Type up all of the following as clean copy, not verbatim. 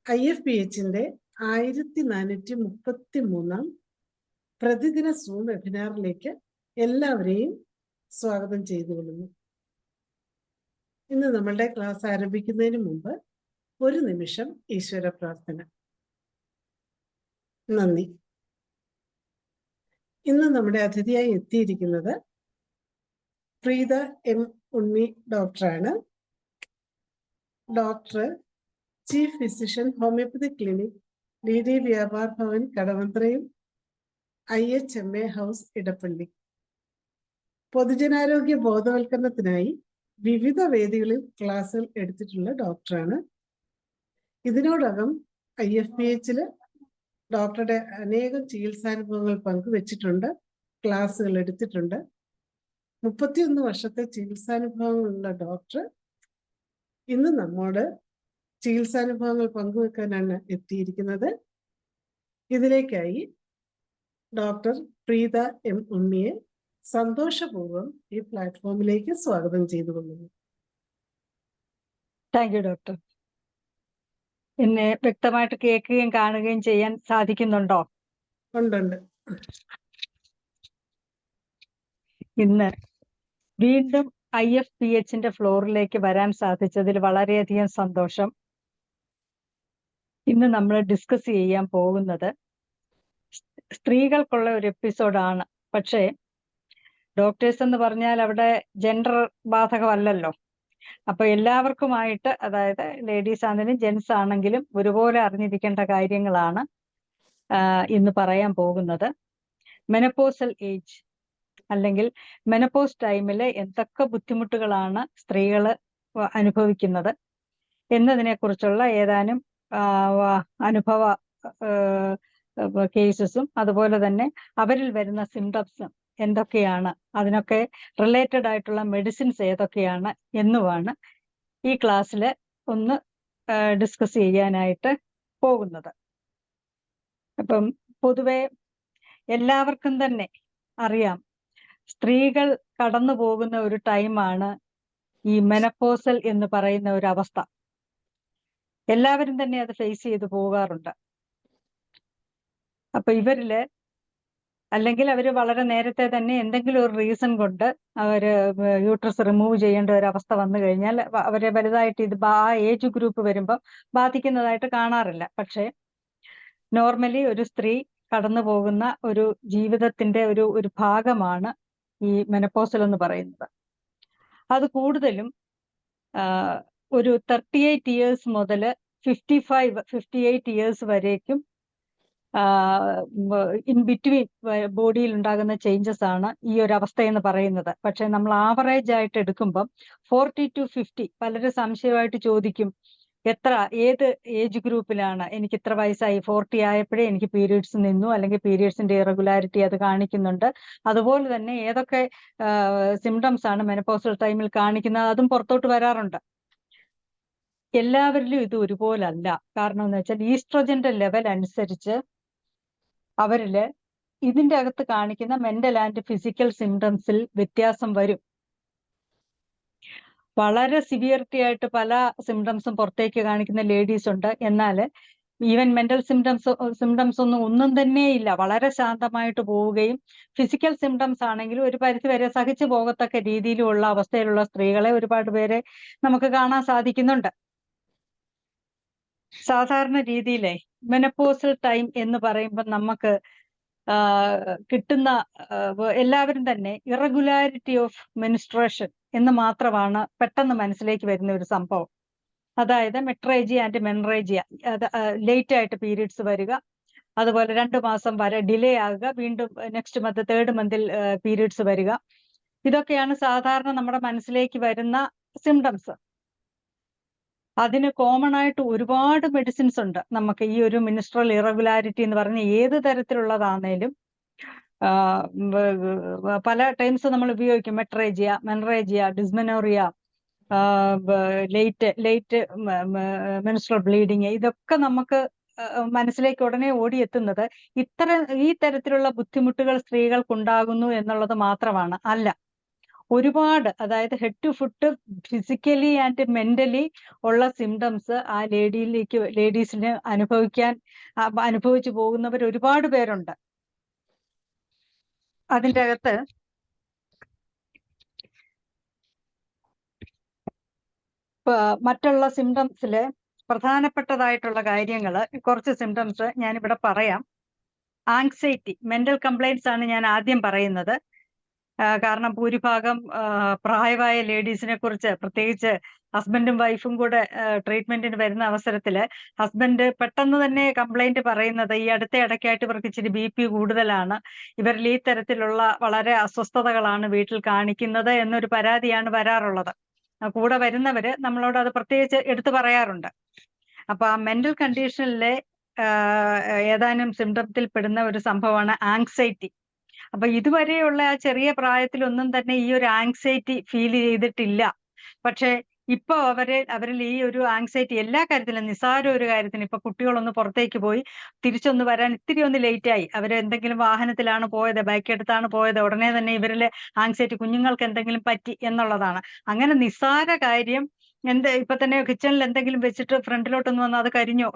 IFPHന്റെ 1433 പ്രതിദിന സൂം വെബിനാറിലേക്ക് എല്ലാവരെയും സ്വാഗതം ചെയ്തുകൊള്ളുന്നു. ഇന്ന് നമ്മളുടെ ക്ലാസ് ആരംഭിക്കുന്നതിന് മുമ്പ് ഒരു നിമിഷം ഈശ്വര പ്രാർത്ഥന. നന്ദി. ഇന്ന് നമ്മുടെ അതിഥിയായി എത്തിയിരിക്കുന്നത് പ്രീത എം ഉണ്ണി ഡോക്ടറാണ്. Doctor, chief physician, homoeopathy clinic, DD Vyapar Bhavan കടവന്ത്രയും IHMA ഹൗസ് ഇടപ്പള്ളി. പൊതുജനാരോഗ്യ ബോധവൽക്കരണത്തിനായി വിവിധ വേദികളിൽ ക്ലാസ്സുകൾ എടുത്തിട്ടുള്ള ഡോക്ടറാണ്. ഇതിനോടകം IFPHല് ഡോക്ടറുടെ അനേകം ചികിത്സാനുഭവങ്ങൾ പങ്കുവച്ചിട്ടുണ്ട്, ക്ലാസ്സുകൾ എടുത്തിട്ടുണ്ട്. 31 വർഷത്തെ ചികിത്സാനുഭവങ്ങളുള്ള ഡോക്ടർ ഇന്ന് നമ്മോട് ചികിത്സാനുഭവങ്ങൾ പങ്കുവെക്കാനാണ് എത്തിയിരിക്കുന്നത്. ഇതിലേക്കായി ഡോക്ടർ പ്രീത എം ഉണ്ണിയെ സന്തോഷപൂർവ്വം ഈ പ്ലാറ്റ്ഫോമിലേക്ക് സ്വാഗതം ചെയ്തുകൊള്ളുന്നു. Thank you doctor. എന്നെ വ്യക്തമായിട്ട് കേൾക്കുകയും കാണുകയും ചെയ്യാൻ സാധിക്കുന്നുണ്ടോ? ഉണ്ട്. ഇന്ന് വീണ്ടും IFPHന്റെ ഫ്ലോറിലേക്ക് വരാൻ സാധിച്ചതിൽ വളരെയധികം സന്തോഷം. ഇന്ന് നമ്മൾ ഡിസ്കസ് ചെയ്യാൻ പോകുന്നത് സ്ത്രീകൾക്കുള്ള ഒരു എപ്പിസോഡാണ്. പക്ഷേ ഡോക്ടേഴ്സ് എന്ന് പറഞ്ഞാൽ അവിടെ ജെൻഡർ ബാധകമല്ലല്ലോ. അപ്പൊ എല്ലാവർക്കുമായിട്ട്, അതായത് ലേഡീസ് ആണെങ്കിലും ജെൻസ് ആണെങ്കിലും ഒരുപോലെ അറിഞ്ഞിരിക്കേണ്ട കാര്യങ്ങളാണ് ഇന്ന് പറയാൻ പോകുന്നത്. മെനപ്പോസൽ ഏജ് അല്ലെങ്കിൽ മെനപ്പോസ് ടൈമിൽ എന്തൊക്കെ ബുദ്ധിമുട്ടുകളാണ് സ്ത്രീകൾ അനുഭവിക്കുന്നത് എന്നതിനെ കുറിച്ചുള്ള ഏതാനും അനുഭവ കേസസും അതുപോലെ തന്നെ അവരിൽ വരുന്ന സിംറ്റംസും എന്തൊക്കെയാണ്, അതിനൊക്കെ റിലേറ്റഡ് ആയിട്ടുള്ള മെഡിസിൻസ് ഏതൊക്കെയാണ് എന്നുമാണ് ഈ ക്ലാസ്സിൽ ഒന്ന് ഡിസ്കസ് ചെയ്യാനായിട്ട് പോകുന്നത്. അപ്പം പൊതുവെ എല്ലാവർക്കും തന്നെ അറിയാം, സ്ത്രീകൾ കടന്നു പോകുന്ന ഒരു ടൈമാണ് ഈ മെനപ്പോസൽ എന്ന് പറയുന്ന ഒരു അവസ്ഥ. എല്ലാവരും തന്നെ അത് ഫേസ് ചെയ്ത് പോകാറുണ്ട്. അപ്പൊ ഇവരില് അല്ലെങ്കിൽ അവർ വളരെ നേരത്തെ തന്നെ എന്തെങ്കിലും ഒരു റീസൺ കൊണ്ട് അവര് യൂട്രസ് റിമൂവ് ചെയ്യേണ്ട ഒരു അവസ്ഥ വന്നു കഴിഞ്ഞാൽ അവരെ വലുതായിട്ട് ഇത് ആ ഏജ് ഗ്രൂപ്പ് വരുമ്പോൾ ബാധിക്കുന്നതായിട്ട് കാണാറില്ല. പക്ഷെ നോർമലി ഒരു സ്ത്രീ കടന്നു പോകുന്ന ഒരു ജീവിതത്തിന്റെ ഒരു ഭാഗമാണ് ഈ മെനപ്പോസൽ എന്ന് പറയുന്നത്. അത് കൂടുതലും ഒരു 38 ഇയേഴ്സ് മുതൽ 58 ഇയേഴ്സ് വരേക്കും ഇൻ ബിറ്റ്വീൻ ബോഡിയിൽ ഉണ്ടാകുന്ന ചേഞ്ചസ് ആണ് ഈ ഒരു അവസ്ഥ എന്ന് പറയുന്നത്. പക്ഷെ നമ്മൾ ആവറേജ് ആയിട്ട് എടുക്കുമ്പം 40 to 50, പലരും സംശയമായിട്ട് ചോദിക്കും ഏത് ഏജ് ഗ്രൂപ്പിലാണ്, എനിക്ക് ഇത്ര വയസ്സായി 40 ആയപ്പോഴേ എനിക്ക് പീരീഡ്സ് നിന്നു, അല്ലെങ്കിൽ പീരീഡ്സിന്റെ ഇറഗുലാരിറ്റി അത് കാണിക്കുന്നുണ്ട്, അതുപോലെ തന്നെ ഏതൊക്കെ സിംറ്റംസ് ആണ് മെനപ്പോസൽ ടൈമിൽ കാണിക്കുന്നത്, അതും പുറത്തോട്ട് വരാറുണ്ട്. എല്ലാവരിലും ഇത് ഒരുപോലല്ല. കാരണം എന്ന് വെച്ചാൽ ഈസ്ട്രോജന്റെ ലെവൽ അനുസരിച്ച് അവരില് ഇതിന്റെ അകത്ത് കാണിക്കുന്ന മെന്റൽ ആൻഡ് ഫിസിക്കൽ സിംറ്റംസിൽ വ്യത്യാസം വരും. വളരെ സിവിയറിറ്റി ആയിട്ട് പല സിംറ്റംസും പുറത്തേക്ക് കാണിക്കുന്ന ലേഡീസ് ഉണ്ട്. എന്നാൽ ഈവൻ മെന്റൽ സിംറ്റംസ് ഒന്നും തന്നെ ഇല്ല, വളരെ ശാന്തമായിട്ട് പോവുകയും ഫിസിക്കൽ സിംറ്റംസ് ആണെങ്കിലും ഒരു പരിധി വരെ സഹിച്ചു പോകത്തക്ക രീതിയിലുള്ള അവസ്ഥയിലുള്ള സ്ത്രീകളെ ഒരുപാട് പേരെ നമുക്ക് കാണാൻ സാധിക്കുന്നുണ്ട്. സാധാരണ രീതിയിലെ മെനപ്പോസൽ ടൈം എന്ന് പറയുമ്പോൾ നമുക്ക് കിട്ടുന്ന എല്ലാവരും തന്നെ ഇറഗുലാരിറ്റി ഓഫ് മെൻസ്ട്രേഷൻ എന്ന് മാത്രമാണ് പെട്ടെന്ന് മനസ്സിലേക്ക് വരുന്ന ഒരു സംഭവം. അതായത് മെട്രേജിയ ആൻഡ് മെൻറേജിയ, ലേറ്റ് ആയിട്ട് പീരീഡ്സ് വരിക, അതുപോലെ 2 മാസം വരെ ഡിലേ ആകുക, വീണ്ടും നെക്സ്റ്റ് മന്ത് 3rd മന്തിൽ പീരീഡ്സ് വരിക. ഇതൊക്കെയാണ് സാധാരണ നമ്മുടെ മനസ്സിലേക്ക് വരുന്ന സിംറ്റംസ്. അതിന് കോമൺ ആയിട്ട് ഒരുപാട് മെഡിസിൻസ് ഉണ്ട്. നമുക്ക് ഈ ഒരു മിനിസ്ട്രൽ ഇറഗുലാരിറ്റി എന്ന് പറഞ്ഞ ഏത് തരത്തിലുള്ളതാണേലും പല ടൈംസ് നമ്മൾ ഉപയോഗിക്കും. മെട്രേജിയ, മെൻറേജിയ, ഡിസ്മെനോറിയ, ലേറ്റ് മെൻസ്ട്രൽ ബ്ലീഡിങ്, ഇതൊക്കെ നമുക്ക് മനസ്സിലേക്ക് ഉടനെ ഓടിയെത്തുന്നത് ഈ തരത്തിലുള്ള ബുദ്ധിമുട്ടുകൾ സ്ത്രീകൾക്കുണ്ടാകുന്നു എന്നുള്ളത് മാത്രമാണ്. അല്ല, ഒരുപാട്, അതായത് head to foot physically and mentally ഉള്ള സിംറ്റംസ് ആ ലേഡീസിന് അനുഭവിച്ചു പോകുന്നവർ ഒരുപാട് പേരുണ്ട്. അതിൻ്റെ അകത്ത് മറ്റുള്ള സിംറ്റംസില് പ്രധാനപ്പെട്ടതായിട്ടുള്ള കാര്യങ്ങൾ കുറച്ച് സിംറ്റംസ് ഞാനിവിടെ പറയാം. ആങ്സൈറ്റി, മെന്റൽ കംപ്ലൈന്റ്സ് ആണ് ഞാൻ ആദ്യം പറയുന്നത്. കാരണം ഭൂരിഭാഗം പ്രായമായ ലേഡീസിനെ കുറിച്ച്, പ്രത്യേകിച്ച് ഹസ്ബൻഡും വൈഫും കൂടെ ട്രീറ്റ്മെന്റിന് വരുന്ന അവസരത്തില് ഹസ്ബൻഡ് പെട്ടെന്ന് തന്നെ കംപ്ലൈന്റ് പറയുന്നത് ഈ അടുത്ത ഇടയ്ക്കായിട്ട് ഇവർക്ക് ഇച്ചിരി BP കൂടുതലാണ്, ഇവരിൽ ഈ തരത്തിലുള്ള വളരെ അസ്വസ്ഥതകളാണ് വീട്ടിൽ കാണിക്കുന്നത് എന്നൊരു പരാതിയാണ് വരാറുള്ളത്. കൂടെ വരുന്നവര് നമ്മളോട് അത് പ്രത്യേകിച്ച് എടുത്തു പറയാറുണ്ട്. അപ്പൊ ആ മെന്റൽ കണ്ടീഷനിലെ ഏതാനും സിംറ്റത്തിൽ പെടുന്ന ഒരു സംഭവമാണ് ആങ്സൈറ്റി. അപ്പൊ ഇതുവരെയുള്ള ആ ചെറിയ പ്രായത്തിലൊന്നും തന്നെ ഈ ഒരു ആങ്സൈറ്റി ഫീൽ ചെയ്തിട്ടില്ല. പക്ഷെ ഇപ്പൊ അവരിൽ ഈ ഒരു ആങ്സൈറ്റി എല്ലാ കാര്യത്തിലും, നിസ്സാര ഒരു കാര്യത്തിന്, ഇപ്പൊ കുട്ടികളൊന്ന് പുറത്തേക്ക് പോയി തിരിച്ചൊന്ന് വരാൻ ഇത്തിരി ഒന്ന് ലേറ്റ് ആയി, അവരെന്തെങ്കിലും വാഹനത്തിലാണ് പോയത്, ബൈക്ക് എടുത്താണ് പോയത്, ഉടനെ തന്നെ ഇവരിലെ ആങ്സൈറ്റി കുഞ്ഞുങ്ങൾക്ക് എന്തെങ്കിലും പറ്റി എന്നുള്ളതാണ്. അങ്ങനെ നിസ്സാര കാര്യം, ഇപ്പൊ തന്നെ കിച്ചണിൽ എന്തെങ്കിലും വെച്ചിട്ട് ഫ്രണ്ടിലോട്ടൊന്ന് വന്ന് അത് കരിഞ്ഞോ,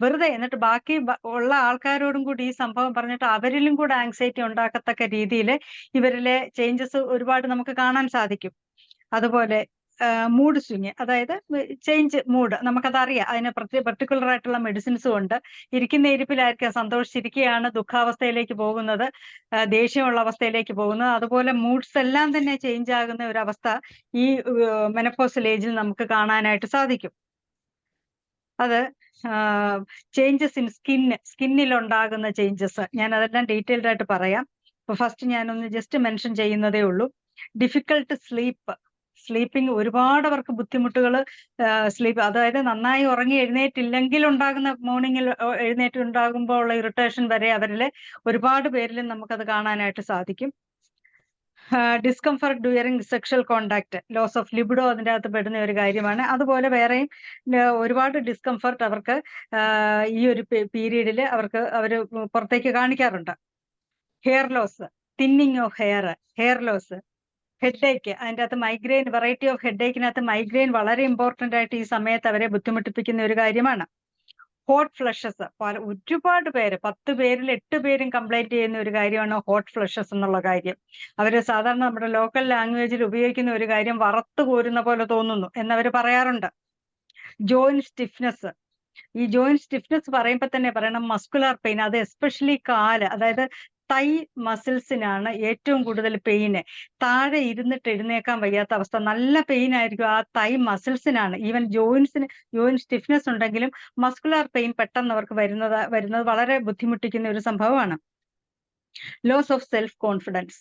വെറുതെ, എന്നിട്ട് ബാക്കി ഉള്ള ആൾക്കാരോടും കൂടി ഈ സംഭവം പറഞ്ഞിട്ട് അവരിലും കൂടെ ആങ്സൈറ്റി ഉണ്ടാക്കത്തക്ക രീതിയിൽ ഇവരിലെ ചേഞ്ചസ് ഒരുപാട് നമുക്ക് കാണാൻ സാധിക്കും. അതുപോലെ മൂഡ് സ്വിങ്, അതായത് ചേഞ്ച് മൂഡ്, നമുക്കതറിയാം. അതിന് പർട്ടിക്കുലർ ആയിട്ടുള്ള മെഡിസിൻസും ഉണ്ട്. ഇരിക്കുന്ന ഇരിപ്പിലായിരിക്കാം സന്തോഷിച്ചിരിക്കുകയാണ് ദുഃഖാവസ്ഥയിലേക്ക് പോകുന്നത്, ദേഷ്യമുള്ള അവസ്ഥയിലേക്ക് പോകുന്നത്. അതുപോലെ മൂഡ്സ് എല്ലാം തന്നെ ചേഞ്ച് ആകുന്ന ഒരു അവസ്ഥ ഈ മെനപ്പോസൽ ഏജിൽ നമുക്ക് കാണാനായിട്ട് സാധിക്കും. അത് ചേഞ്ചസ് ഇൻ സ്കിന്നിൽ ഉണ്ടാകുന്ന ചേഞ്ചസ്, ഞാൻ അതെല്ലാം ഡീറ്റെയിൽഡ് ആയിട്ട് പറയാം. ഇപ്പൊ ഫസ്റ്റ് ഞാനൊന്ന് ജസ്റ്റ് മെൻഷൻ ചെയ്യുന്നതേ ഉള്ളൂ. ഡിഫിക്കൾട്ട് സ്ലീപ്പിംഗ്, ഒരുപാട് അവർക്ക് ബുദ്ധിമുട്ടുകൾ, അതായത് നന്നായി ഉറങ്ങി എഴുന്നേറ്റില്ലെങ്കിൽ ഉണ്ടാകുന്ന, മോർണിംഗിൽ എഴുന്നേറ്റുണ്ടാകുമ്പോൾ ഉള്ള ഇറിറ്റേഷൻ വരെ അവരിൽ ഒരുപാട് പേരിലും നമുക്കത് കാണാനായിട്ട് സാധിക്കും. Discomfort during sexual contact, loss of libido അതിൻ്റെ അകത്ത് പെടുന്ന ഒരു കാര്യമാണ്. അതുപോലെ വേറെയും ഒരുപാട് ഡിസ്കംഫർട്ട് അവർക്ക് ഈ ഒരു പീരീഡിൽ അവർ പുറത്തേക്ക് കാണിക്കാറുണ്ട്. Hair loss, thinning of hair loss, headache, അതിൻ്റെ അകത്ത് മൈഗ്രെയിൻ, വെറൈറ്റി ഓഫ് ഹെഡേക്കിനകത്ത് മൈഗ്രെയിൻ വളരെ ഇമ്പോർട്ടൻ്റ് ആയിട്ട് ഈ സമയത്ത് അവരെ ബുദ്ധിമുട്ടിപ്പിക്കുന്ന ഒരു കാര്യമാണ്. ഹോട്ട് ഫ്ലഷസ്, ഒരുപാട് പേര്, 10 പേരിൽ 8 പേരും കംപ്ലൈന്റ് ചെയ്യുന്ന ഒരു കാര്യമാണ് ഹോട്ട് ഫ്ലഷസ് എന്നുള്ള കാര്യം. അവര് സാധാരണ നമ്മുടെ ലോക്കൽ ലാംഗ്വേജിൽ ഉപയോഗിക്കുന്ന ഒരു കാര്യം വറുത്തു കോരുന്ന പോലെ തോന്നുന്നു എന്നവർ പറയാറുണ്ട്. ജോയിന്റ് സ്റ്റിഫ്നെസ്, ഈ ജോയിന്റ് സ്റ്റിഫ്നെസ് പറയുമ്പോൾ തന്നെ പറയണം മസ്കുലർ പെയിൻ, അത് എസ്പെഷ്യലി കാല്, അതായത് തൈ മസിൽസിനാണ് ഏറ്റവും കൂടുതൽ പെയിന്. താഴെ ഇരുന്നിട്ട് എഴുന്നേക്കാൻ വയ്യാത്ത അവസ്ഥ, നല്ല പെയിൻ ആയിരിക്കും ആ തൈ മസിൽസിനാണ്. ഈവൻ ജോയിന്റ് സ്റ്റിഫ്നെസ് ഉണ്ടെങ്കിലും മസ്കുലർ പെയിൻ പെട്ടെന്ന് അവർക്ക് വരുന്നത് വളരെ ബുദ്ധിമുട്ടിക്കുന്ന ഒരു സംഭവമാണ്. ലോസ് ഓഫ് സെൽഫ് കോൺഫിഡൻസ്,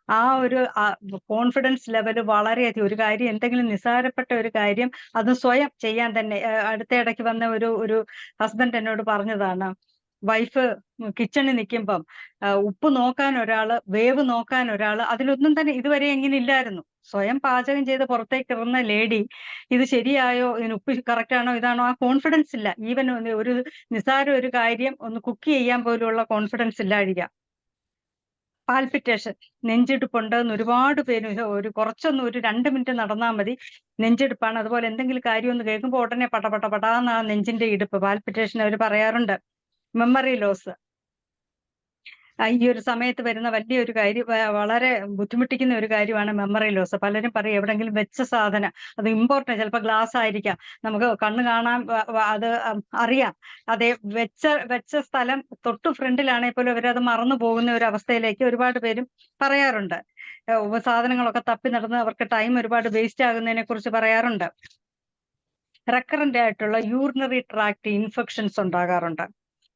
ആ ഒരു കോൺഫിഡൻസ് ലെവൽ വളരെയധികം, ഒരു കാര്യം, എന്തെങ്കിലും നിസ്സാരപ്പെട്ട ഒരു കാര്യം അത് സ്വയം ചെയ്യാൻ തന്നെ. അടുത്തിടയ്ക്ക് വന്ന ഒരു ഹസ്ബൻഡ് എന്നോട് പറഞ്ഞതാണ്, വൈഫ് കിച്ചണിൽ നിൽക്കുമ്പം ഉപ്പ് നോക്കാൻ ഒരാള്, വേവ് നോക്കാൻ ഒരാള്, അതിലൊന്നും തന്നെ ഇതുവരെ എങ്ങനെ ഇല്ലായിരുന്നു. സ്വയം പാചകം ചെയ്ത് പുറത്തേക്ക് ഇറങ്ങുന്ന ലേഡി ഇത് ശരിയായോ, ഇതിന് ഉപ്പ് കറക്റ്റ് ആണോ, ഇതാണോ, ആ കോൺഫിഡൻസ് ഇല്ല. ഈവൻ ഒരു നിസ്സാര ഒരു കാര്യം ഒന്ന് കുക്ക് ചെയ്യാൻ പോലുള്ള കോൺഫിഡൻസ് ഇല്ലാഴിക. പാൽപിറ്റേഷൻ, നെഞ്ചിടിപ്പുണ്ട് എന്ന് ഒരുപാട് പേര്, ഒരു 2 മിനിറ്റ് നടന്നാൽ മതി നെഞ്ചിടിപ്പാണ്. അതുപോലെ എന്തെങ്കിലും കാര്യം ഒന്ന് കേൾക്കുമ്പോൾ ഉടനെ പടപടാന്ന് ആ നെഞ്ചിന്റെ ഇടിപ്പ്, പാൽപിറ്റേഷൻ അവർ പറയാറുണ്ട്. മെമ്മറി ലോസ്, ഈ ഒരു സമയത്ത് വരുന്ന വലിയൊരു കാര്യം, വളരെ ബുദ്ധിമുട്ടിക്കുന്ന ഒരു കാര്യമാണ് മെമ്മറി ലോസ്. പലരും പറയും എവിടെങ്കിലും വെച്ച സാധനം, അത് ഇമ്പോർട്ടൻ്റ്, ചിലപ്പോൾ ഗ്ലാസ് ആയിരിക്കാം, നമുക്ക് കണ്ണ് കാണാൻ അത് അറിയാം, അതേ വെച്ച സ്ഥലം തൊട്ടു ഫ്രണ്ടിലാണെങ്കിൽ പോലും അവരത് മറന്നു പോകുന്ന ഒരു അവസ്ഥയിലേക്ക് ഒരുപാട് പേരും പറയാറുണ്ട്. സാധനങ്ങളൊക്കെ തപ്പി നടന്ന് അവർക്ക് ടൈം ഒരുപാട് വേസ്റ്റ് ആകുന്നതിനെ കുറിച്ച് പറയാറുണ്ട്. റെക്കറന്റ് ആയിട്ടുള്ള യൂറിനറി ട്രാക്ട് ഇൻഫെക്ഷൻസ് ഉണ്ടാകാറുണ്ട്.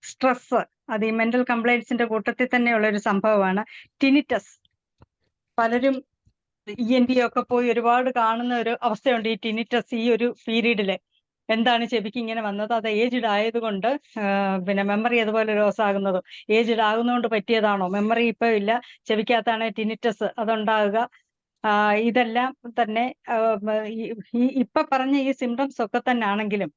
സ്ട്രെസ്, അത് ഈ മെന്റൽ കംപ്ലൈന്റ്സിന്റെ കൂട്ടത്തിൽ തന്നെയുള്ള ഒരു സംഭവമാണ്. ടിനിറ്റസ്, പലരും ENT ഒക്കെ പോയി ഒരുപാട് കാണുന്ന ഒരു അവസ്ഥയുണ്ട്. ഈ ടിനിറ്റസ് ഈ ഒരു പീരീഡില് എന്താണ് ചെവിക്ക് ഇങ്ങനെ വന്നത്, അത് ഏജ്ഡ് ആയതുകൊണ്ട്, പിന്നെ മെമ്മറി അതുപോലെ ലോസ് ആകുന്നതും ഏജ്ഡ് ആകുന്നതുകൊണ്ട് പറ്റിയതാണോ, മെമ്മറി ഇപ്പൊ ഇല്ല, ചെവിക്കകത്താണ് ടിനിറ്റസ് അതുണ്ടാകുക. ഇതെല്ലാം തന്നെ ഇപ്പൊ പറഞ്ഞ ഈ സിംറ്റംസ് ഒക്കെ തന്നെ ആണെങ്കിലും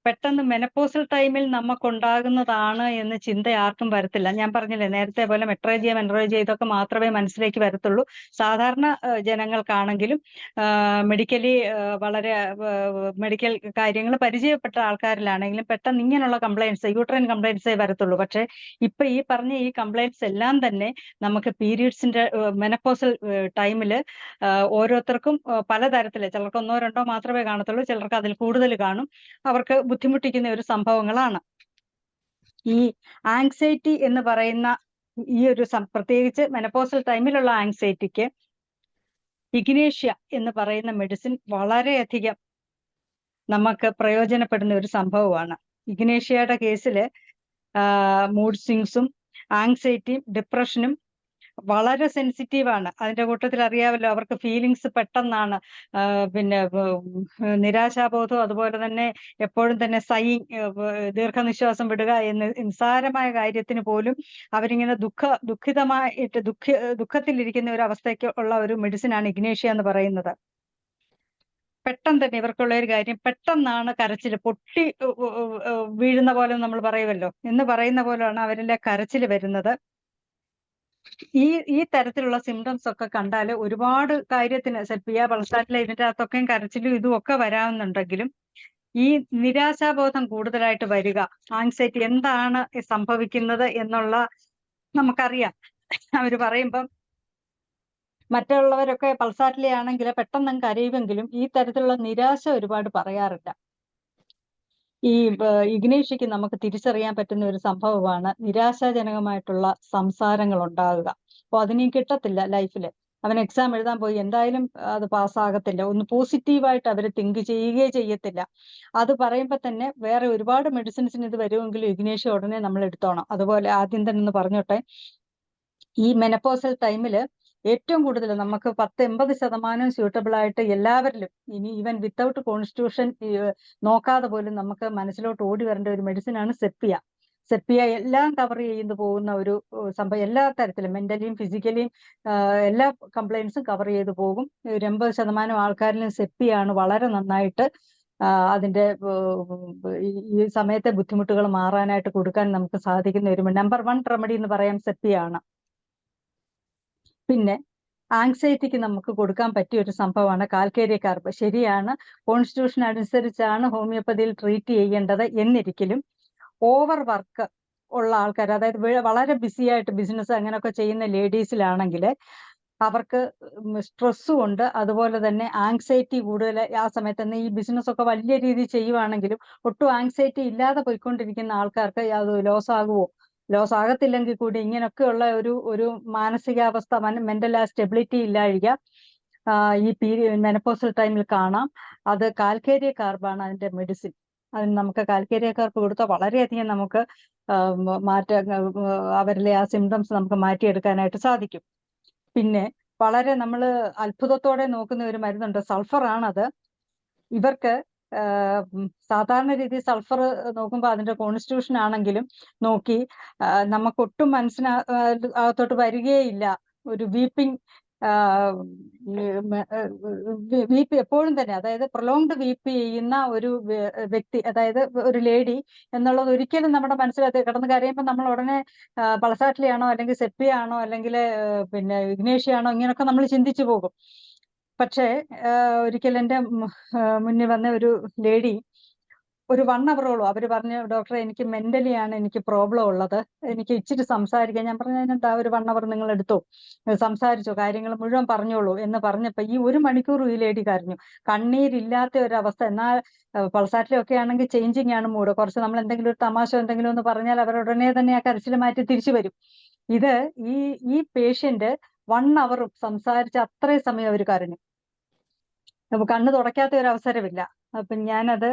പെട്ടെന്ന് മെനപ്പോസൽ ടൈമിൽ നമുക്കുണ്ടാകുന്നതാണ് എന്ന് ചിന്ത ആർക്കും വരത്തില്ല. ഞാൻ പറഞ്ഞില്ലേ നേരത്തെ പോലെ മെട്രേജിയ മെൻറേജിയ ഇതൊക്കെ മാത്രമേ മനസ്സിലേക്ക് വരത്തുള്ളൂ. സാധാരണ ജനങ്ങൾക്കാണെങ്കിലും മെഡിക്കലി വളരെ മെഡിക്കൽ കാര്യങ്ങൾ പരിചയപ്പെട്ട ആൾക്കാരിലാണെങ്കിലും പെട്ടെന്ന് ഇങ്ങനെയുള്ള കംപ്ലൈൻറ്റ്സ് യൂട്രൈൻ കംപ്ലൈൻറ്റ്സേ വരത്തുള്ളൂ. പക്ഷെ ഇപ്പൊ ഈ പറഞ്ഞ ഈ കംപ്ലൈൻറ്റ്സ് എല്ലാം തന്നെ നമുക്ക് പീരീഡ്സിന്റെ മെനപ്പോസൽ ടൈമിൽ ഓരോരുത്തർക്കും പലതരത്തില്, ചിലർക്ക് 1-2 മാത്രമേ കാണത്തുള്ളൂ, ചിലർക്ക് അതിൽ കൂടുതൽ കാണും. അവർക്ക് ബുദ്ധിമുട്ടിക്കുന്ന ഒരു സംഭവങ്ങളാണ്. ഈ ആങ്സൈറ്റി എന്ന് പറയുന്ന ഈ ഒരു പ്രത്യേകിച്ച് മെനപ്പോസൽ ടൈമിലുള്ള ആങ്സൈറ്റിക്ക് ഇഗ്നേഷ്യ എന്ന് പറയുന്ന മെഡിസിൻ വളരെയധികം നമുക്ക് പ്രയോജനപ്പെടുന്ന ഒരു സംഭവമാണ്. ഇഗ്നേഷ്യയുടെ കേസിൽ മൂഡ് സ്വിങ്സും ആങ്സൈറ്റിയും ഡിപ്രഷനും വളരെ സെൻസിറ്റീവാണ്. അതിന്റെ കൂട്ടത്തിൽ അറിയാമല്ലോ, അവർക്ക് ഫീലിങ്സ് പെട്ടെന്നാണ്. പിന്നെ നിരാശാബോധം, അതുപോലെ തന്നെ എപ്പോഴും തന്നെ ദീർഘനിശ്വാസം വിടുക എന്ന് നിസ്സാരമായ കാര്യത്തിന് പോലും അവരിങ്ങനെ ദുഃഖത്തിലിരിക്കുന്ന ഒരു അവസ്ഥയ്ക്ക് ഉള്ള ഒരു മെഡിസിനാണ് ഇഗ്നേഷ്യ എന്ന് പറയുന്നത്. പെട്ടെന്ന് തന്നെ ഇവർക്കുള്ള ഒരു കാര്യം, പെട്ടെന്നാണ് കരച്ചിൽ, പൊട്ടി വീഴുന്ന പോലെ നമ്മൾ പറയുമല്ലോ എന്ന് പറയുന്ന പോലെയാണ് അവരിലെ കരച്ചിൽ വരുന്നത്. ഈ തരത്തിലുള്ള സിംറ്റംസ് ഒക്കെ കണ്ടാൽ ഒരുപാട് കാര്യത്തിന് സെൽഫിയ പൾസാറ്റിലെ ഇതിന്റെ അകത്തൊക്കെയും കരച്ചിലും ഇതും ഒക്കെ വരാമെന്നുണ്ടെങ്കിലും ഈ നിരാശാബോധം കൂടുതലായിട്ട് വരിക, ആങ്സൈറ്റി എന്താണ് സംഭവിക്കുന്നത് എന്നുള്ള നമുക്കറിയാം. അവര് പറയുമ്പം മറ്റുള്ളവരൊക്കെ പൾസാറ്റിലെ ആണെങ്കിൽ പെട്ടെന്ന് കരയുമെങ്കിലും ഈ തരത്തിലുള്ള നിരാശ ഒരുപാട് പറയാറില്ല. ഈ ഇഗ്നേഷ്യക്ക് നമുക്ക് തിരിച്ചറിയാൻ പറ്റുന്ന ഒരു സംഭവമാണ് നിരാശാജനകമായിട്ടുള്ള സംസാരങ്ങൾ ഉണ്ടാകുക. അപ്പൊ അതിനും കിട്ടത്തില്ല ലൈഫില്. അവൻ എക്സാം എഴുതാൻ പോയി, എന്തായാലും അത് പാസ്സാകത്തില്ല. ഒന്ന് പോസിറ്റീവായിട്ട് അവർ തിങ്ക് ചെയ്യുകയേ ചെയ്യത്തില്ല. അത് പറയുമ്പോൾ തന്നെ വേറെ ഒരുപാട് മെഡിസിൻസിന് ഇത് വരുമെങ്കിലും ഇഗ്നേഷ്യ ഉടനെ നമ്മൾ എടുത്തോണം. അതുപോലെ ആദ്യം തന്നെ ഒന്ന് പറഞ്ഞോട്ടെ, ഈ മെനപ്പോസൽ ടൈമില് ഏറ്റവും കൂടുതൽ നമുക്ക് 10-80% സ്യൂട്ടബിൾ ആയിട്ട് എല്ലാവരിലും, ഇനി ഈവൻ വിത്തൗട്ട് കോൺസ്റ്റിറ്റ്യൂഷൻ നോക്കാതെ പോലും നമുക്ക് മനസ്സിലോട്ട് ഓടി വരേണ്ട ഒരു മെഡിസിനാണ് സെപ്പിയ. സെപ്പിയ എല്ലാം കവർ ചെയ്ത് പോകുന്ന ഒരു സംഭവം. എല്ലാ തരത്തിലും മെന്റലിയും ഫിസിക്കലിയും എല്ലാ കംപ്ലൈൻസും കവർ ചെയ്ത് പോകും. 80% ആൾക്കാരിലും സെപ്പിയാണ് വളരെ നന്നായിട്ട് അതിന്റെ ഈ സമയത്തെ ബുദ്ധിമുട്ടുകൾ മാറാനായിട്ട് കൊടുക്കാൻ നമുക്ക് സാധിക്കുന്ന ഒരു നമ്പർ 1 റെമഡി എന്ന് പറയാൻ സെപ്പിയാണ്. പിന്നെ ആങ്സൈറ്റിക്ക് നമുക്ക് കൊടുക്കാൻ പറ്റിയ ഒരു സംഭവമാണ് കാൽക്കേരിയ കാർബ്. ശരിയാണ്, കോൺസ്റ്റിറ്റ്യൂഷൻ അനുസരിച്ചാണ് ഹോമിയോപ്പതിയിൽ ട്രീറ്റ് ചെയ്യേണ്ടത്. എന്നിരിക്കലും ഓവർ വർക്ക് ഉള്ള ആൾക്കാർ, അതായത് വളരെ ബിസി ആയിട്ട് ബിസിനസ് അങ്ങനെയൊക്കെ ചെയ്യുന്ന ലേഡീസിലാണെങ്കിൽ അവർക്ക് സ്ട്രെസ്സും ഉണ്ട്, അതുപോലെ തന്നെ ആങ്സൈറ്റി കൂടുതൽ. ആ സമയത്ത് തന്നെ ഈ ബിസിനസ് ഒക്കെ വലിയ രീതിയിൽ ചെയ്യുവാണെങ്കിലും ഒട്ടും ആങ്സൈറ്റി ഇല്ലാതെ പോയിക്കൊണ്ടിരിക്കുന്ന ആൾക്കാർക്ക് അത് ലോസ് ആകുമോ, ലോസ് ആകത്തില്ലെങ്കിൽ കൂടി ഇങ്ങനെയൊക്കെയുള്ള ഒരു മാനസികാവസ്ഥ, മെന്റൽ സ്റ്റെബിലിറ്റി ഇല്ലാഴിക ഈ മെനപ്പോസൽ ടൈമിൽ കാണാം. അത് കാൽക്കേരിയ കാർബാണ് അതിന്റെ മെഡിസിൻ. അതിന് നമുക്ക് കാൽക്കേരിയ കാർബ് കൊടുത്താൽ വളരെയധികം നമുക്ക് അവരിലെ ആ സിംറ്റംസ് നമുക്ക് മാറ്റിയെടുക്കാനായിട്ട് സാധിക്കും. പിന്നെ വളരെ നമ്മൾ അത്ഭുതത്തോടെ നോക്കുന്ന ഒരു മരുന്നുണ്ട്, സൾഫർ ആണത്. ഇവർക്ക് സാധാരണ രീതിയിൽ സൾഫർ നോക്കുമ്പോൾ അതിന്റെ കോൺസ്റ്റിറ്റ്യൂഷൻ ആണെങ്കിലും നോക്കി നമുക്കൊട്ടും അകത്തോട്ട് വരികയില്ല. ഒരു വീപ്പിംഗ് വീപ്പ് എപ്പോഴും തന്നെ, അതായത് പ്രൊലോങ്ഡ് വീപ്പ് ചെയ്യുന്ന ഒരു വ്യക്തി, അതായത് ഒരു ലേഡി എന്നുള്ളത് ഒരിക്കലും നമ്മുടെ മനസ്സിലകത്ത് കിടന്ന് കരയുമ്പോൾ നമ്മൾ ഉടനെ പൾസാറ്റിലാണോ അല്ലെങ്കിൽ സെപ്പിയാണോ അല്ലെങ്കിൽ പിന്നെ ഇഗ്നേഷ്യാണോ ഇങ്ങനെയൊക്കെ നമ്മൾ ചിന്തിച്ചു പോകും. പക്ഷേ ഒരിക്കൽ എൻ്റെ മുന്നിൽ വന്ന ഒരു ലേഡി ഒരു 1 അവറോളം അവർ പറഞ്ഞു, ഡോക്ടറെ എനിക്ക് മെന്റലി ആണ് എനിക്ക് പ്രോബ്ലം ഉള്ളത്, എനിക്ക് ഇച്ചിരി സംസാരിക്കാൻ. ഞാൻ പറഞ്ഞു, അതിനെന്താ, ഒരു 1 അവർ നിങ്ങൾ എടുത്തോ, സംസാരിച്ചോ, കാര്യങ്ങൾ മുഴുവൻ പറഞ്ഞോളൂ എന്ന് പറഞ്ഞപ്പോൾ ഈ 1 മണിക്കൂർ ഈ ലേഡി കരഞ്ഞു. കണ്ണീരില്ലാത്ത ഒരവസ്ഥ. എന്നാൽ പൾസാറ്റിലൊക്കെ ആണെങ്കിൽ ചേഞ്ചിങ് ആണ് മൂഡ്. കുറച്ച് നമ്മൾ എന്തെങ്കിലും ഒരു തമാശ എന്തെങ്കിലും ഒന്ന് പറഞ്ഞാൽ അവരുടനെ തന്നെ ആ കരച്ചിൽ മാറ്റി തിരിച്ചു വരും. ഇത് ഈ പേഷ്യന്റ് 1 അവറും സംസാരിച്ച് അത്രയും സമയം അവർ കരഞ്ഞു. കണ്ണ് തുടയ്ക്കാത്ത ഒരു അവസരമില്ല. അപ്പൊ ഞാനത്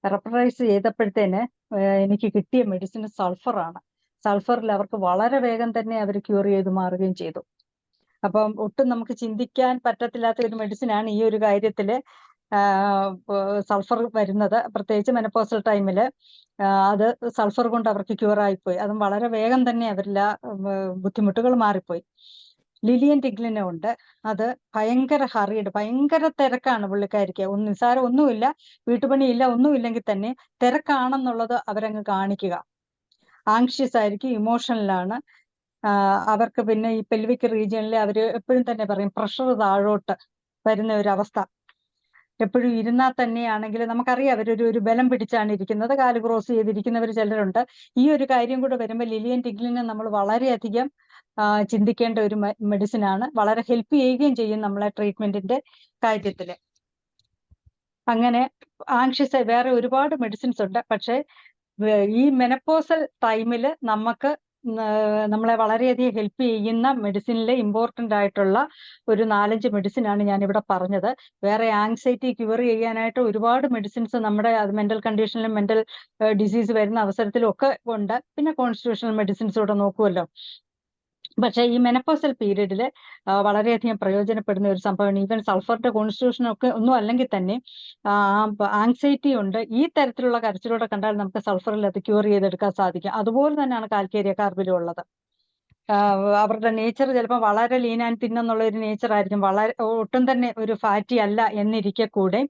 റെഫറൈസ് ചെയ്തപ്പോഴത്തേന് എനിക്ക് കിട്ടിയ മെഡിസിൻ സൾഫറാണ്. സൾഫറിൽ അവർക്ക് വളരെ വേഗം തന്നെ അവർ ക്യൂർ ചെയ്ത് മാറുകയും ചെയ്തു. അപ്പം ഒട്ടും നമുക്ക് ചിന്തിക്കാൻ പറ്റത്തില്ലാത്ത ഒരു മെഡിസിനാണ് ഈ ഒരു കാര്യത്തില് സൾഫർ വരുന്നത്. പ്രത്യേകിച്ച് മെനപ്പോസൽ ടൈമില് അത് സൾഫർ കൊണ്ട് അവർക്ക് ക്യൂർ ആയിപ്പോയി. അതും വളരെ വേഗം തന്നെ അവരിൽ ബുദ്ധിമുട്ടുകൾ മാറിപ്പോയി. ലിലിയൻ ടിഗ്ലിന് ഉണ്ട്. അത് ഭയങ്കര ഹറിയഡ്, ഭയങ്കര തിരക്കാണ് പുള്ളിക്കാരിക്ക്. നിസ്സാരം ഒന്നുമില്ല, വീട്ടുപണിയില്ല, ഒന്നുമില്ലെങ്കിൽ തന്നെ തിരക്കാണെന്നുള്ളത് അവരങ്ങ് കാണിക്കുക. ആങ്ഷ്യസ് ആയിരിക്കും, ഇമോഷണലാണ്. അവർക്ക് പിന്നെ ഈ പെൽവിക് റീജിയനിൽ അവർ എപ്പോഴും തന്നെ പറയും പ്രഷർ താഴോട്ട് വരുന്ന ഒരു അവസ്ഥ. എപ്പോഴും ഇരുന്നാൽ തന്നെയാണെങ്കിൽ നമുക്കറിയാം ഒരു ബലം പിടിച്ചാണ് ഇരിക്കുന്നത്, കാല് ക്രോസ് ചെയ്തിരിക്കുന്നവർ ചിലരുണ്ട്. ഈ ഒരു കാര്യം കൂടെ വരുമ്പോൾ ലിലിയൻ ടിഗ്ലിനെ നമ്മൾ വളരെയധികം ചിന്തിക്കേണ്ട ഒരു മെഡിസിൻ ആണ്. വളരെ ഹെൽപ്പ് ചെയ്യുകയും ചെയ്യും നമ്മളെ ട്രീറ്റ്മെന്റിന്റെ കാര്യത്തിൽ. അങ്ങനെ ആങ്ഷ്യസ് വേറെ ഒരുപാട് മെഡിസിൻസ് ഉണ്ട്. പക്ഷേ ഈ മെനപ്പോസൽ ടൈമിൽ നമ്മളെ വളരെയധികം ഹെൽപ്പ് ചെയ്യുന്ന മെഡിസിനിൽ ഇമ്പോർട്ടൻ്റ് ആയിട്ടുള്ള ഒരു 4-5 മെഡിസിനാണ് ഞാനിവിടെ പറഞ്ഞത്. വേറെ ആങ്സൈറ്റി ക്യൂർ ചെയ്യാനായിട്ട് ഒരുപാട് മെഡിസിൻസ് നമ്മുടെ മെന്റൽ കണ്ടീഷനിലും മെന്റൽ ഡിസീസ് വരുന്ന അവസരത്തിലും ഒക്കെ ഉണ്ട്. പിന്നെ കോൺസ്റ്റിറ്റ്യൂഷണൽ മെഡിസിൻസ് കൂടെ നോക്കുമല്ലോ. പക്ഷേ ഈ മെനപ്പോസൽ പീരീഡിൽ വളരെയധികം പ്രയോജനപ്പെടുന്ന ഒരു സംഭവമാണ്. ഈവൻ സൾഫറിന്റെ കോൺസ്റ്റിറ്റ്യൂഷൻ ഒക്കെ ഒന്നും അല്ലെങ്കിൽ തന്നെ ആങ്സൈറ്റി ഉണ്ട്, ഈ തരത്തിലുള്ള കരച്ചിലൂടെ കണ്ടാൽ നമുക്ക് സൾഫറിൽ അത് ക്യൂർ ചെയ്തെടുക്കാൻ സാധിക്കും. അതുപോലെ തന്നെയാണ് കാൽക്കേരിയ കാർബിലും ഉള്ളത്. അവരുടെ നേച്ചർ ചിലപ്പോൾ വളരെ ലീൻ ആൻഡ് തിൻ എന്നുള്ള ഒരു നേച്ചർ ആയിരിക്കും, വളരെ ഒട്ടും തന്നെ ഒരു ഫാറ്റി അല്ല എന്നിരിക്കെ കൂടെ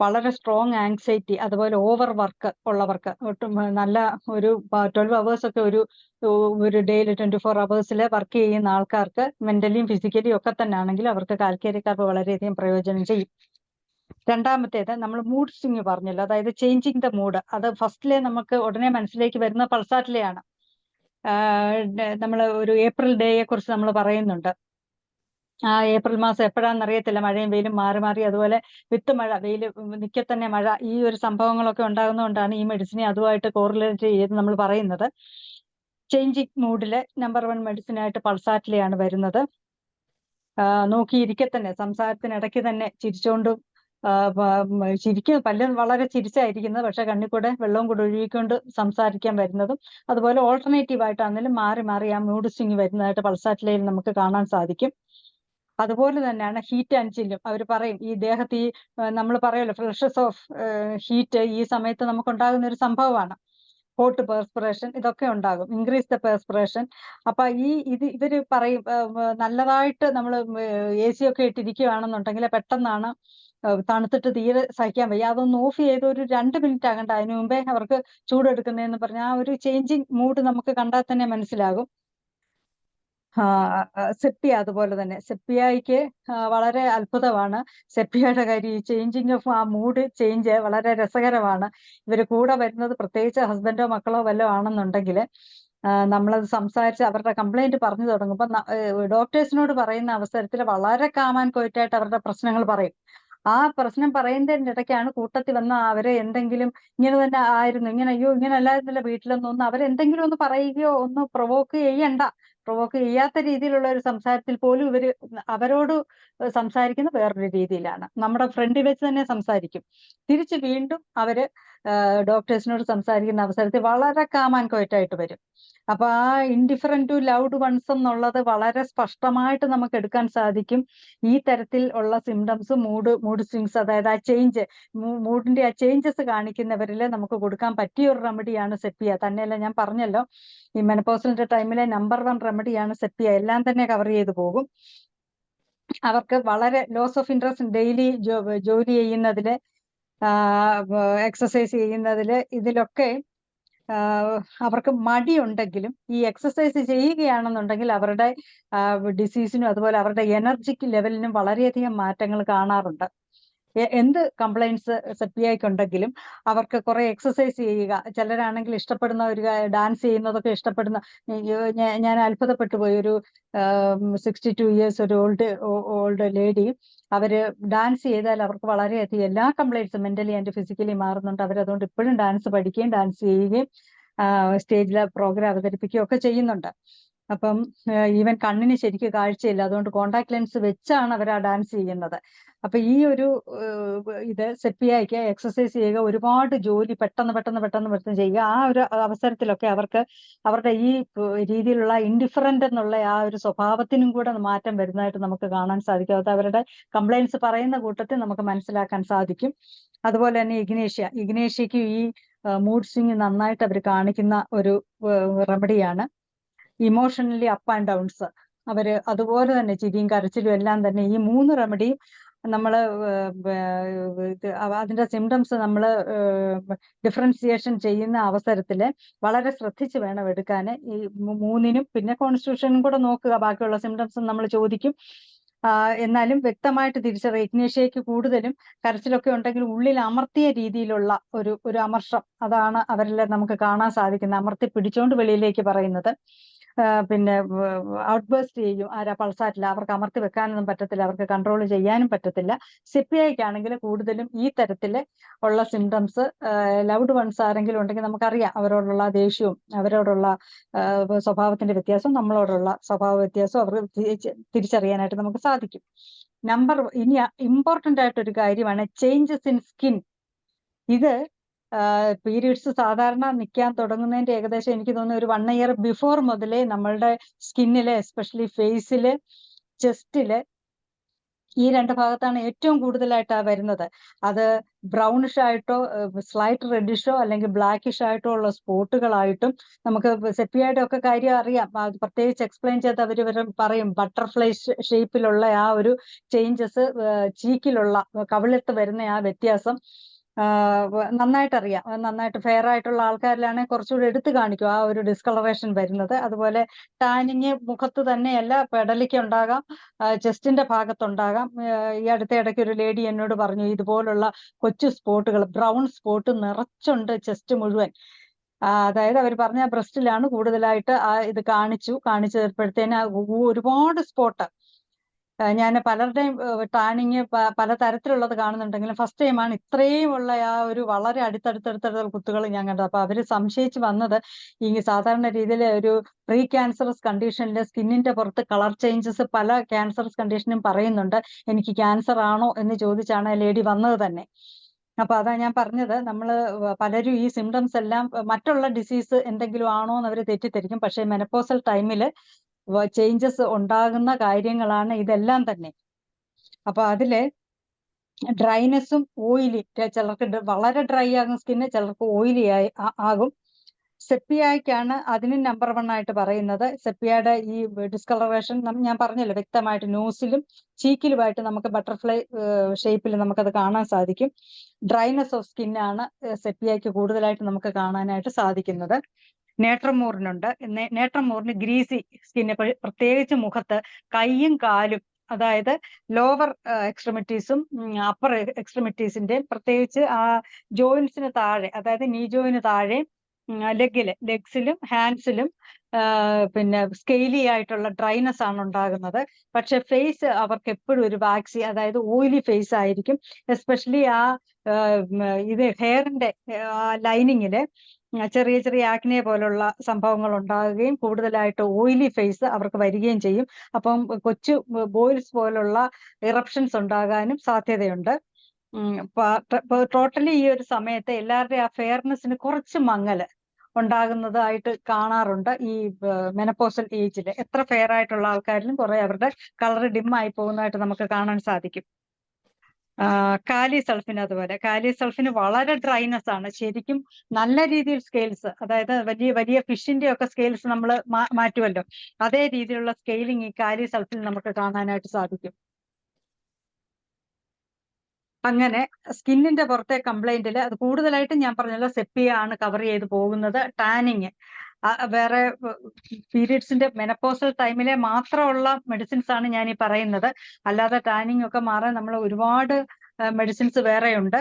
വളരെ സ്ട്രോങ് ആങ്സൈറ്റി, അതുപോലെ ഓവർ വർക്ക് ഉള്ളവർക്ക്, ഒട്ടും നല്ല ഒരു 12 hours ഒക്കെ ഒരു ഡേയിൽ 24 hours വർക്ക് ചെയ്യുന്ന ആൾക്കാർക്ക് മെന്റലിയും ഫിസിക്കലിയും ഒക്കെ തന്നെ ആണെങ്കിൽ അവർക്ക് കാൽക്കേരിയ കാർബ് വളരെയധികം പ്രയോജനം ചെയ്യും. രണ്ടാമത്തേത് നമ്മൾ മൂഡ് സ്വിങ് പറഞ്ഞല്ലോ, അതായത് ചേഞ്ചിങ് ദ മൂഡ്. അത് ഫസ്റ്റിലെ നമുക്ക് ഉടനെ മനസ്സിലേക്ക് വരുന്ന പൾസാറ്റിലെയാണ്. നമ്മൾ ഒരു ഏപ്രിൽ ഡേയെ കുറിച്ച് നമ്മൾ പറയുന്നുണ്ട്. ആ ഏപ്രിൽ മാസം എപ്പോഴാണെന്ന് അറിയത്തില്ല, മഴയും വെയിലും മാറി മാറി, അതുപോലെ വിത്ത് മഴ, വെയിൽ നിൽക്കെ തന്നെ മഴ, ഈ ഒരു സംഭവങ്ങളൊക്കെ ഉണ്ടാകുന്നതുകൊണ്ടാണ് ഈ മെഡിസിനെ അതുമായിട്ട് കോറിലേറ്റ് ചെയ്ത് നമ്മൾ പറയുന്നത്. ചേഞ്ചിങ് മൂഡിലെ നമ്പർ 1 മെഡിസിനായിട്ട് പൾസാറ്റിലെയാണ് വരുന്നത്. നോക്കിയിരിക്കെ തന്നെ സംസാരത്തിനിടയ്ക്ക് തന്നെ ചിരിച്ചുകൊണ്ടും ശരിക്കും പല്ലും വളരെ ചിരിച്ചായിരിക്കുന്നത്, പക്ഷെ കണ്ണിൽ കൂടെ വെള്ളവും കൂടെ ഒഴുകിക്കൊണ്ട് സംസാരിക്കാൻ വരുന്നതും, അതുപോലെ ഓൾട്ടർനേറ്റീവ് ആയിട്ടാണെങ്കിലും മാറി മാറി ആ മൂഡ് സ്വിങ് വരുന്നതായിട്ട് പൾസാറ്റിലയിൽ നമുക്ക് കാണാൻ സാധിക്കും. അതുപോലെ തന്നെയാണ് ഹീറ്റ് ആൻഡ് ചില്ലും. അവർ പറയും ഈ ദേഹത്ത് ഈ നമ്മൾ പറയുമല്ലോ ഫ്ലഷസ് ഓഫ് ഹീറ്റ് ഈ സമയത്ത് നമുക്കുണ്ടാകുന്ന ഒരു സംഭവമാണ്. ഹോട്ട് പെർസ്പിറേഷൻ ഇതൊക്കെ ഉണ്ടാകും, ഇൻക്രീസ് ദ പെർസ്പിറേഷൻ. അപ്പൊ ഇവര് പറയും നല്ലതായിട്ട് നമ്മൾ AC ഒക്കെ ഇട്ടിരിക്കുകയാണെന്നുണ്ടെങ്കിൽ പെട്ടെന്നാണ് തണുത്തിട്ട് തീരെ സഹിക്കാൻ വയ്യ, അതൊന്ന് ഓഫ് ചെയ്ത് ഒരു 2 മിനിറ്റ് ആകണ്ട അതിനു മുമ്പേ അവർക്ക് ചൂടെടുക്കുന്നതെന്ന് പറഞ്ഞാൽ ആ ഒരു ചേഞ്ചിങ് മൂഡ് നമുക്ക് കണ്ടാൽ തന്നെ മനസ്സിലാകും. സെപ്പിയ അതുപോലെ തന്നെ, സെപ്പിയയ്ക്ക് വളരെ അത്ഭുതമാണ്. സെപ്പിയയുടെ കാര്യം ഈ ചേഞ്ചിങ് ഓഫ് ആ മൂഡ് ചേഞ്ച് വളരെ രസകരമാണ്. ഇവർ കൂടെ വരുന്നത് പ്രത്യേകിച്ച് ഹസ്ബൻഡോ മക്കളോ വല്ലതും ആണെന്നുണ്ടെങ്കിൽ നമ്മളത് സംസാരിച്ച് അവരുടെ കംപ്ലൈന്റ് പറഞ്ഞു തുടങ്ങുമ്പോൾ ഡോക്ടേഴ്സിനോട് പറയുന്ന അവസരത്തിൽ വളരെ കാമാൻ കോയിറ്റായിട്ട് അവരുടെ പ്രശ്നങ്ങൾ പറയും. ആ പ്രശ്നം പറയുന്നതിൻ്റെ ഇടയ്ക്കാണ് കൂട്ടത്തിൽ വന്ന അവരെ എന്തെങ്കിലും ഇങ്ങനെ തന്നെ ആയിരുന്നു, ഇങ്ങനെ അയ്യോ ഇങ്ങനെ അല്ലായിരുന്നില്ല വീട്ടിലൊന്നും അവരെന്തെങ്കിലും ഒന്ന് പറയുകയോ ഒന്ന് പ്രൊവോക്ക് ചെയ്യണ്ട. പ്രൊവോക്ക് ചെയ്യാത്ത രീതിയിലുള്ള ഒരു സംസാരത്തിൽ പോലും അവരോട് സംസാരിക്കുന്ന വേറൊരു രീതിയിലാണ്. നമ്മുടെ ഫ്രണ്ടിൽ വെച്ച് തന്നെ സംസാരിക്കും. തിരിച്ച് വീണ്ടും അവര് ഡോക്ടേഴ്സിനോട് സംസാരിക്കുന്ന അവസരത്തിൽ വളരെ കാം ആൻഡ് ക്വയറ്റായിട്ട് വരും. അപ്പൊ ആ ഇൻഡിഫറൻറ്റ് ടു ലൗഡ് വൺസ് എന്നുള്ളത് വളരെ സ്പഷ്ടമായിട്ട് നമുക്ക് എടുക്കാൻ സാധിക്കും. ഈ തരത്തിൽ ഉള്ള സിംറ്റംസ് മൂഡ് സ്വിങ്സ്, അതായത് ആ ചേഞ്ച്, മൂഡിന്റെ ആ ചേഞ്ചസ് കാണിക്കുന്നവരിൽ നമുക്ക് കൊടുക്കാൻ പറ്റിയ ഒരു റെമഡിയാണ് സെപ്പിയ. തന്നെയല്ല ഞാൻ പറഞ്ഞല്ലോ ഈ മെനപ്പോസലിന്റെ ടൈമിലെ നമ്പർ 1 റെമഡിയാണ് സെപ്പിയ. എല്ലാം തന്നെ കവർ ചെയ്തു പോകും. അവർക്ക് വളരെ ലോസ് ഓഫ് ഇൻട്രസ്റ്റ്, ഡെയിലി ജോലി ചെയ്യുന്നതില്, എക്സസൈസ് ചെയ്യുന്നതില്, ഇതിലൊക്കെ അവർക്ക് മടിയുണ്ടെങ്കിലും ഈ എക്സസൈസ് ചെയ്യുകയാണെന്നുണ്ടെങ്കിൽ അവരുടെ ഡിസീസിനും അതുപോലെ അവരുടെ എനർജിക്ക് ലെവലിനും വളരെയധികം മാറ്റങ്ങൾ കാണാറുണ്ട്. എന്ത് കംപ്ലൈൻസ് സെപ്പിയയ്ക്കുണ്ടെങ്കിലും അവർക്ക് കുറെ എക്സസൈസ് ചെയ്യുക, ചിലരാണെങ്കിൽ ഇഷ്ടപ്പെടുന്ന ഒരു ഡാൻസ് ചെയ്യുന്നതൊക്കെ ഇഷ്ടപ്പെടുന്ന, ഞാൻ അത്ഭുതപ്പെട്ടു പോയി. ഒരു 62 years ഒരു ഓൾഡ് ലേഡി, അവര് ഡാൻസ് ചെയ്താൽ അവർക്ക് വളരെയധികം എല്ലാ കംപ്ലൈൻസും മെന്റലി ആൻഡ് ഫിസിക്കലി മാറുന്നുണ്ട്. അവരതുകൊണ്ട് ഇപ്പോഴും ഡാൻസ് പഠിക്കുകയും ഡാൻസ് ചെയ്യുകയും സ്റ്റേജിലെ പ്രോഗ്രാം അവതരിപ്പിക്കുകയും ഒക്കെ ചെയ്യുന്നുണ്ട്. അപ്പം ഈവൻ കണ്ണിന് ശരിക്കും കാഴ്ചയില്ല, അതുകൊണ്ട് കോണ്ടാക്ട് ലെൻസ് വെച്ചാണ് അവർ ആ ഡാൻസ് ചെയ്യുന്നത്. അപ്പൊ ഈ ഒരു ഇത് സെപ്പിയയ്ക്ക് എക്സസൈസ് ചെയ്യുക, ഒരുപാട് ജോലി പെട്ടെന്ന് ചെയ്യുക, ആ ഒരു അവസരത്തിലൊക്കെ അവർക്ക് അവരുടെ ഈ രീതിയിലുള്ള ഇൻഡിഫറന്റ് എന്നുള്ള ആ ഒരു സ്വഭാവത്തിനും കൂടെ മാറ്റം വരുന്നതായിട്ട് നമുക്ക് കാണാൻ സാധിക്കും. അത് അവരുടെ കംപ്ലൈൻസ് പറയുന്ന കൂട്ടത്തിൽ നമുക്ക് മനസ്സിലാക്കാൻ സാധിക്കും. അതുപോലെ തന്നെ ഇഗ്നേഷ്യയ്ക്ക് ഈ മൂഡ് സ്വിങ് നന്നായിട്ട് അവർ കാണിക്കുന്ന ഒരു റെമഡിയാണ് ഇമോഷണലി അപ്പ് ആൻഡ് ഡൗൺസ്. അവര് അതുപോലെ തന്നെ ചിരിയും കരച്ചിലും എല്ലാം തന്നെ ഈ 3 റെമഡിയും നമ്മള് അതിന്റെ സിംറ്റംസ് നമ്മള് ഡിഫറൻസിയേഷൻ ചെയ്യുന്ന അവസരത്തില് വളരെ ശ്രദ്ധിച്ച് വേണം എടുക്കാൻ. ഈ 3നും പിന്നെ കോൺസ്റ്റിറ്റ്യൂഷനും കൂടെ നോക്കുക. ബാക്കിയുള്ള സിംറ്റംസ് നമ്മൾ ചോദിക്കും. എന്നാലും വ്യക്തമായിട്ട് തിരിച്ചറിയുക. ഇഗ്നേഷ്യയ്ക്ക് കൂടുതലും കരച്ചിലൊക്കെ ഉണ്ടെങ്കിൽ ഉള്ളിൽ അമർത്തിയ രീതിയിലുള്ള ഒരു അമർഷം, അതാണ് അവരിൽ നമുക്ക് കാണാൻ സാധിക്കുന്നത്. അമർത്തി പിടിച്ചോണ്ട് വെളിയിലേക്ക് പറയുന്നത്. പിന്നെ ഔട്ട് ബേസ്റ്റ് ചെയ്യും. ആരാ പൾസാറ്റില്ല, അവർക്ക് അമർത്തി വെക്കാനൊന്നും പറ്റത്തില്ല, അവർക്ക് കൺട്രോൾ ചെയ്യാനും പറ്റത്തില്ല. സിപ്പിഐക്കാണെങ്കിൽ കൂടുതലും ഈ തരത്തില് ഉള്ള സിംറ്റംസ് ലൗഡ് വൺസ് ആരെങ്കിലും ഉണ്ടെങ്കിൽ നമുക്കറിയാം അവരോടുള്ള ദേഷ്യവും അവരോടുള്ള സ്വഭാവത്തിന്റെ വ്യത്യാസവും നമ്മളോടുള്ള സ്വഭാവ വ്യത്യാസവും അവർ തിരിച്ചറിയാനായിട്ട് നമുക്ക് സാധിക്കും. ഇനി ഇമ്പോർട്ടന്റ് ആയിട്ടൊരു കാര്യമാണ് ചേഞ്ചസ് ഇൻ സ്കിൻ. ഇത് പീരീഡ്സ് സാധാരണ നിൽക്കാൻ തുടങ്ങുന്നതിന്റെ ഏകദേശം എനിക്ക് തോന്നുന്നു ഒരു 1 ഇയർ ബിഫോർ മുതലേ നമ്മളുടെ സ്കിന്നില്, എസ്പെഷ്യലി ഫേസില്, ചെസ്റ്റില്, ഈ 2 ഭാഗത്താണ് ഏറ്റവും കൂടുതലായിട്ട് വരുന്നത്. അത് ബ്രൗണിഷ് ആയിട്ടോ സ്ലൈറ്റ് റെഡിഷോ അല്ലെങ്കിൽ ബ്ലാക്കിഷ് ആയിട്ടോ ഉള്ള സ്പോട്ടുകളായിട്ടും നമുക്ക് സെപ്പിയയുടെ ഒക്കെ കാര്യം അറിയാം. അത് പ്രത്യേകിച്ച് എക്സ്പ്ലെയിൻ ചെയ്ത് അവർ പറയും. ബട്ടർഫ്ലൈ ഷേപ്പിലുള്ള ആ ഒരു ചേഞ്ചസ്, ചീക്കിലുള്ള കവിളത്ത് വരുന്ന ആ വ്യത്യാസം നന്നായിട്ട് അറിയാം. നന്നായിട്ട് ഫെയർ ആയിട്ടുള്ള ആൾക്കാരിലാണെങ്കിൽ കുറച്ചുകൂടി എടുത്തു കാണിക്കും ആ ഒരു ഡിസ്കളറേഷൻ വരുന്നത്. അതുപോലെ ടാനിങ് മുഖത്ത് തന്നെയല്ല, പെടലിക്ക് ഉണ്ടാകാം, ചെസ്റ്റിന്റെ ഭാഗത്തുണ്ടാകാം. ഈ അടുത്തിടയ്ക്ക് ഒരു ലേഡി എന്നോട് പറഞ്ഞു ഇതുപോലുള്ള കൊച്ചു സ്പോട്ടുകൾ, ബ്രൗൺ സ്പോട്ട് നിറച്ചുണ്ട് ചെസ്റ്റ് മുഴുവൻ. അതായത് അവർ പറഞ്ഞ ബ്രസ്റ്റിലാണ് കൂടുതലായിട്ട് ഇത് കാണിച്ചപ്പോഴത്തേന് ഒരുപാട് സ്പോട്ട്. ഞാൻ പലരുടെയും ടാനിങ് പല തരത്തിലുള്ളത് കാണുന്നുണ്ടെങ്കിലും ഫസ്റ്റ് ടൈമാണ് ഇത്രയും ഉള്ള ആ ഒരു വളരെ അടുത്തടുത്തടുത്ത കുത്തുകൾ ഞാൻ കണ്ടത്. അപ്പൊ അവര് സംശയിച്ച് വന്നത് ഈ സാധാരണ രീതിയിൽ ഒരു പ്രീ ക്യാൻസറസ് കണ്ടീഷനിൽ സ്കിന്നിന്റെ പുറത്ത് കളർ ചേഞ്ചസ് പല ക്യാൻസറസ് കണ്ടീഷനും പറയുന്നുണ്ട്. എനിക്ക് ക്യാൻസർ ആണോ എന്ന് ചോദിച്ചാണ് ലേഡി വന്നത് തന്നെ. അപ്പൊ അതാ ഞാൻ പറഞ്ഞത്, നമ്മള് പലരും ഈ സിംറ്റംസ് എല്ലാം മറ്റുള്ള ഡിസീസ് എന്തെങ്കിലും ആണോ എന്ന് അവർ തെറ്റിദ്ധരിക്കും. പക്ഷെ മെനപ്പോസൽ ടൈമില് ചേഞ്ചസ് ഉണ്ടാകുന്ന കാര്യങ്ങളാണ് ഇതെല്ലാം തന്നെ. അപ്പൊ അതില് ഡ്രൈനെസ്സും ഓയിലി, ചിലർക്ക് വളരെ ഡ്രൈ ആകും സ്കിന്ന്, ചിലർക്ക് ഓയിലി ആകും. സെപ്പിയയ്ക്കാണ് അതിന് നമ്പർ 1 ആയിട്ട് പറയുന്നത്. സെപ്പിയയുടെ ഈ ഡിസ്കളറേഷൻ ഞാൻ പറഞ്ഞല്ലോ വ്യക്തമായിട്ട് നോസിലും ചീക്കിലുമായിട്ട് നമുക്ക് ബട്ടർഫ്ലൈ ഷേപ്പിൽ നമുക്കത് കാണാൻ സാധിക്കും. ഡ്രൈനെസ് ഓഫ് സ്കിന്നാണ് സെപ്പിയയ്ക്ക് കൂടുതലായിട്ട് നമുക്ക് കാണാനായിട്ട് സാധിക്കുന്നത്. നേട്രമോറിനുണ്ട്. നേട്രമോറിന് ഗ്രീസി സ്കിന്ന്, പ്രത്യേകിച്ച് മുഖത്ത്, കൈയും കാലും, അതായത് ലോവർ എക്സ്ട്രിമിറ്റീസും അപ്പർ എക്സ്ട്രിമിറ്റീസിന്റെ പ്രത്യേകിച്ച് ആ ജോയിന്റ്സിന് താഴെ, അതായത് നീ ജോയിന് താഴെ ലെഗ്സിലും ഹാൻഡ്സിലും പിന്നെ സ്കെയിലി ആയിട്ടുള്ള ഡ്രൈനെസ് ആണ് ഉണ്ടാകുന്നത്. പക്ഷെ ഫേസ് അവർക്ക് എപ്പോഴും ഒരു വാക്സി, അതായത് ഓയിലി ഫേസ് ആയിരിക്കും. എസ്പെഷ്യലി ഇത് ഹെയറിന്റെ ലൈനിങ്ങില് ചെറിയ ചെറിയ ആക്നെ പോലുള്ള സംഭവങ്ങൾ ഉണ്ടാകുകയും കൂടുതലായിട്ട് ഓയിലി ഫേസ് അവർക്ക് വരികയും ചെയ്യും. അപ്പം കൊച്ചു ബോയിൽസ് പോലുള്ള ഇറപ്ഷൻസ് ഉണ്ടാകാനും സാധ്യതയുണ്ട്. ടോട്ടലി ഈ ഒരു സമയത്ത് എല്ലാവരുടെയും ആ ഫെയർനെസ്സിന് കുറച്ച് മങ്ങല് ഉണ്ടാകുന്നതായിട്ട് കാണാറുണ്ട്. ഈ മെനപ്പോസൽ ഏജില് എത്ര ഫെയർ ആയിട്ടുള്ള ആൾക്കാരിലും കുറെ അവരുടെ കളർ ഡിം ആയി പോകുന്നതായിട്ട് നമുക്ക് കാണാൻ സാധിക്കും. കാലി സൾഫിന് അതുപോലെ, കാലി സൾഫിന് വളരെ ഡ്രൈനെസ് ആണ്. ശരിക്കും നല്ല രീതിയിൽ സ്കെയിൽസ്, അതായത് വലിയ വലിയ ഫിഷിന്റെ ഒക്കെ സ്കെയിൽസ് നമ്മൾ മാറ്റുമല്ലോ, അതേ രീതിയിലുള്ള സ്കെയിലിംഗ് ഈ കാലി സൾഫിൽ നമുക്ക് കാണാനായിട്ട് സാധിക്കും. അങ്ങനെ സ്കിന്നിന്റെ പുറത്തെ കംപ്ലൈന്റിൽ അത് കൂടുതലായിട്ടും ഞാൻ പറഞ്ഞല്ലോ സെപ്പിയ ആണ് കവർ ചെയ്ത് പോകുന്നത്. ടാനിങ് വേറെ പീരീഡ്സിന്റെ മെനപ്പോസൽ ടൈമിലെ മാത്രമുള്ള മെഡിസിൻസ് ആണ് ഞാൻ ഈ പറയുന്നത്. അല്ലാതെ ടാനിങ് ഒക്കെ മാറാൻ നമ്മൾ ഒരുപാട് മെഡിസിൻസ് വേറെയുണ്ട്.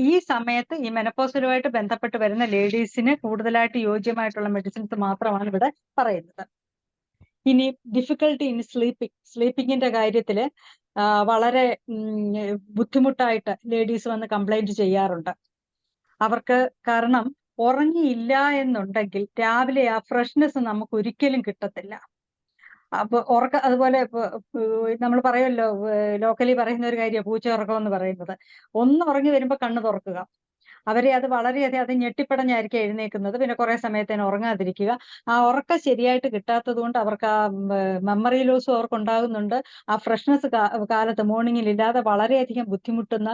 ഈ സമയത്ത് ഈ മെനപ്പോസലുമായിട്ട് ബന്ധപ്പെട്ട് വരുന്ന ലേഡീസിന് കൂടുതലായിട്ട് യോജ്യമായിട്ടുള്ള മെഡിസിൻസ് മാത്രമാണ് ഇവിടെ പറയുന്നത്. ഇനി ഡിഫിക്കൽട്ടി ഇൻ സ്ലീപ്പിങ്ങിന്റെ കാര്യത്തില് വളരെ ബുദ്ധിമുട്ടായിട്ട് ലേഡീസ് വന്ന് കംപ്ലൈന്റ് ചെയ്യാറുണ്ട്. അവർക്ക് കാരണം ഉറങ്ങിയില്ല എന്നുണ്ടെങ്കിൽ രാവിലെ ആ ഫ്രഷ്നെസ് നമുക്ക് ഒരിക്കലും കിട്ടത്തില്ല. അപ്പൊ അതുപോലെ നമ്മൾ പറയുമല്ലോ, ലോക്കലി പറയുന്ന ഒരു കാര്യം പൂച്ച ഉറക്കം എന്ന് പറയുന്നത്. ഒന്ന് ഉറങ്ങി വരുമ്പോ കണ്ണ് തുറക്കുക. അവരെ അത് വളരെയധികം അത് ഞെട്ടിപ്പടഞ്ഞായിരിക്കും എഴുന്നേക്കുന്നത്. പിന്നെ കുറെ സമയത്തേന് ഉറങ്ങാതിരിക്കുക. ആ ഉറക്കം ശരിയായിട്ട് കിട്ടാത്തത് കൊണ്ട് അവർക്ക് ആ മെമ്മറി ലോസും അവർക്ക് ഉണ്ടാകുന്നുണ്ട്. ആ ഫ്രഷ്നെസ് കാലത്ത് മോർണിംഗിൽ ഇല്ലാതെ വളരെയധികം ബുദ്ധിമുട്ടുന്ന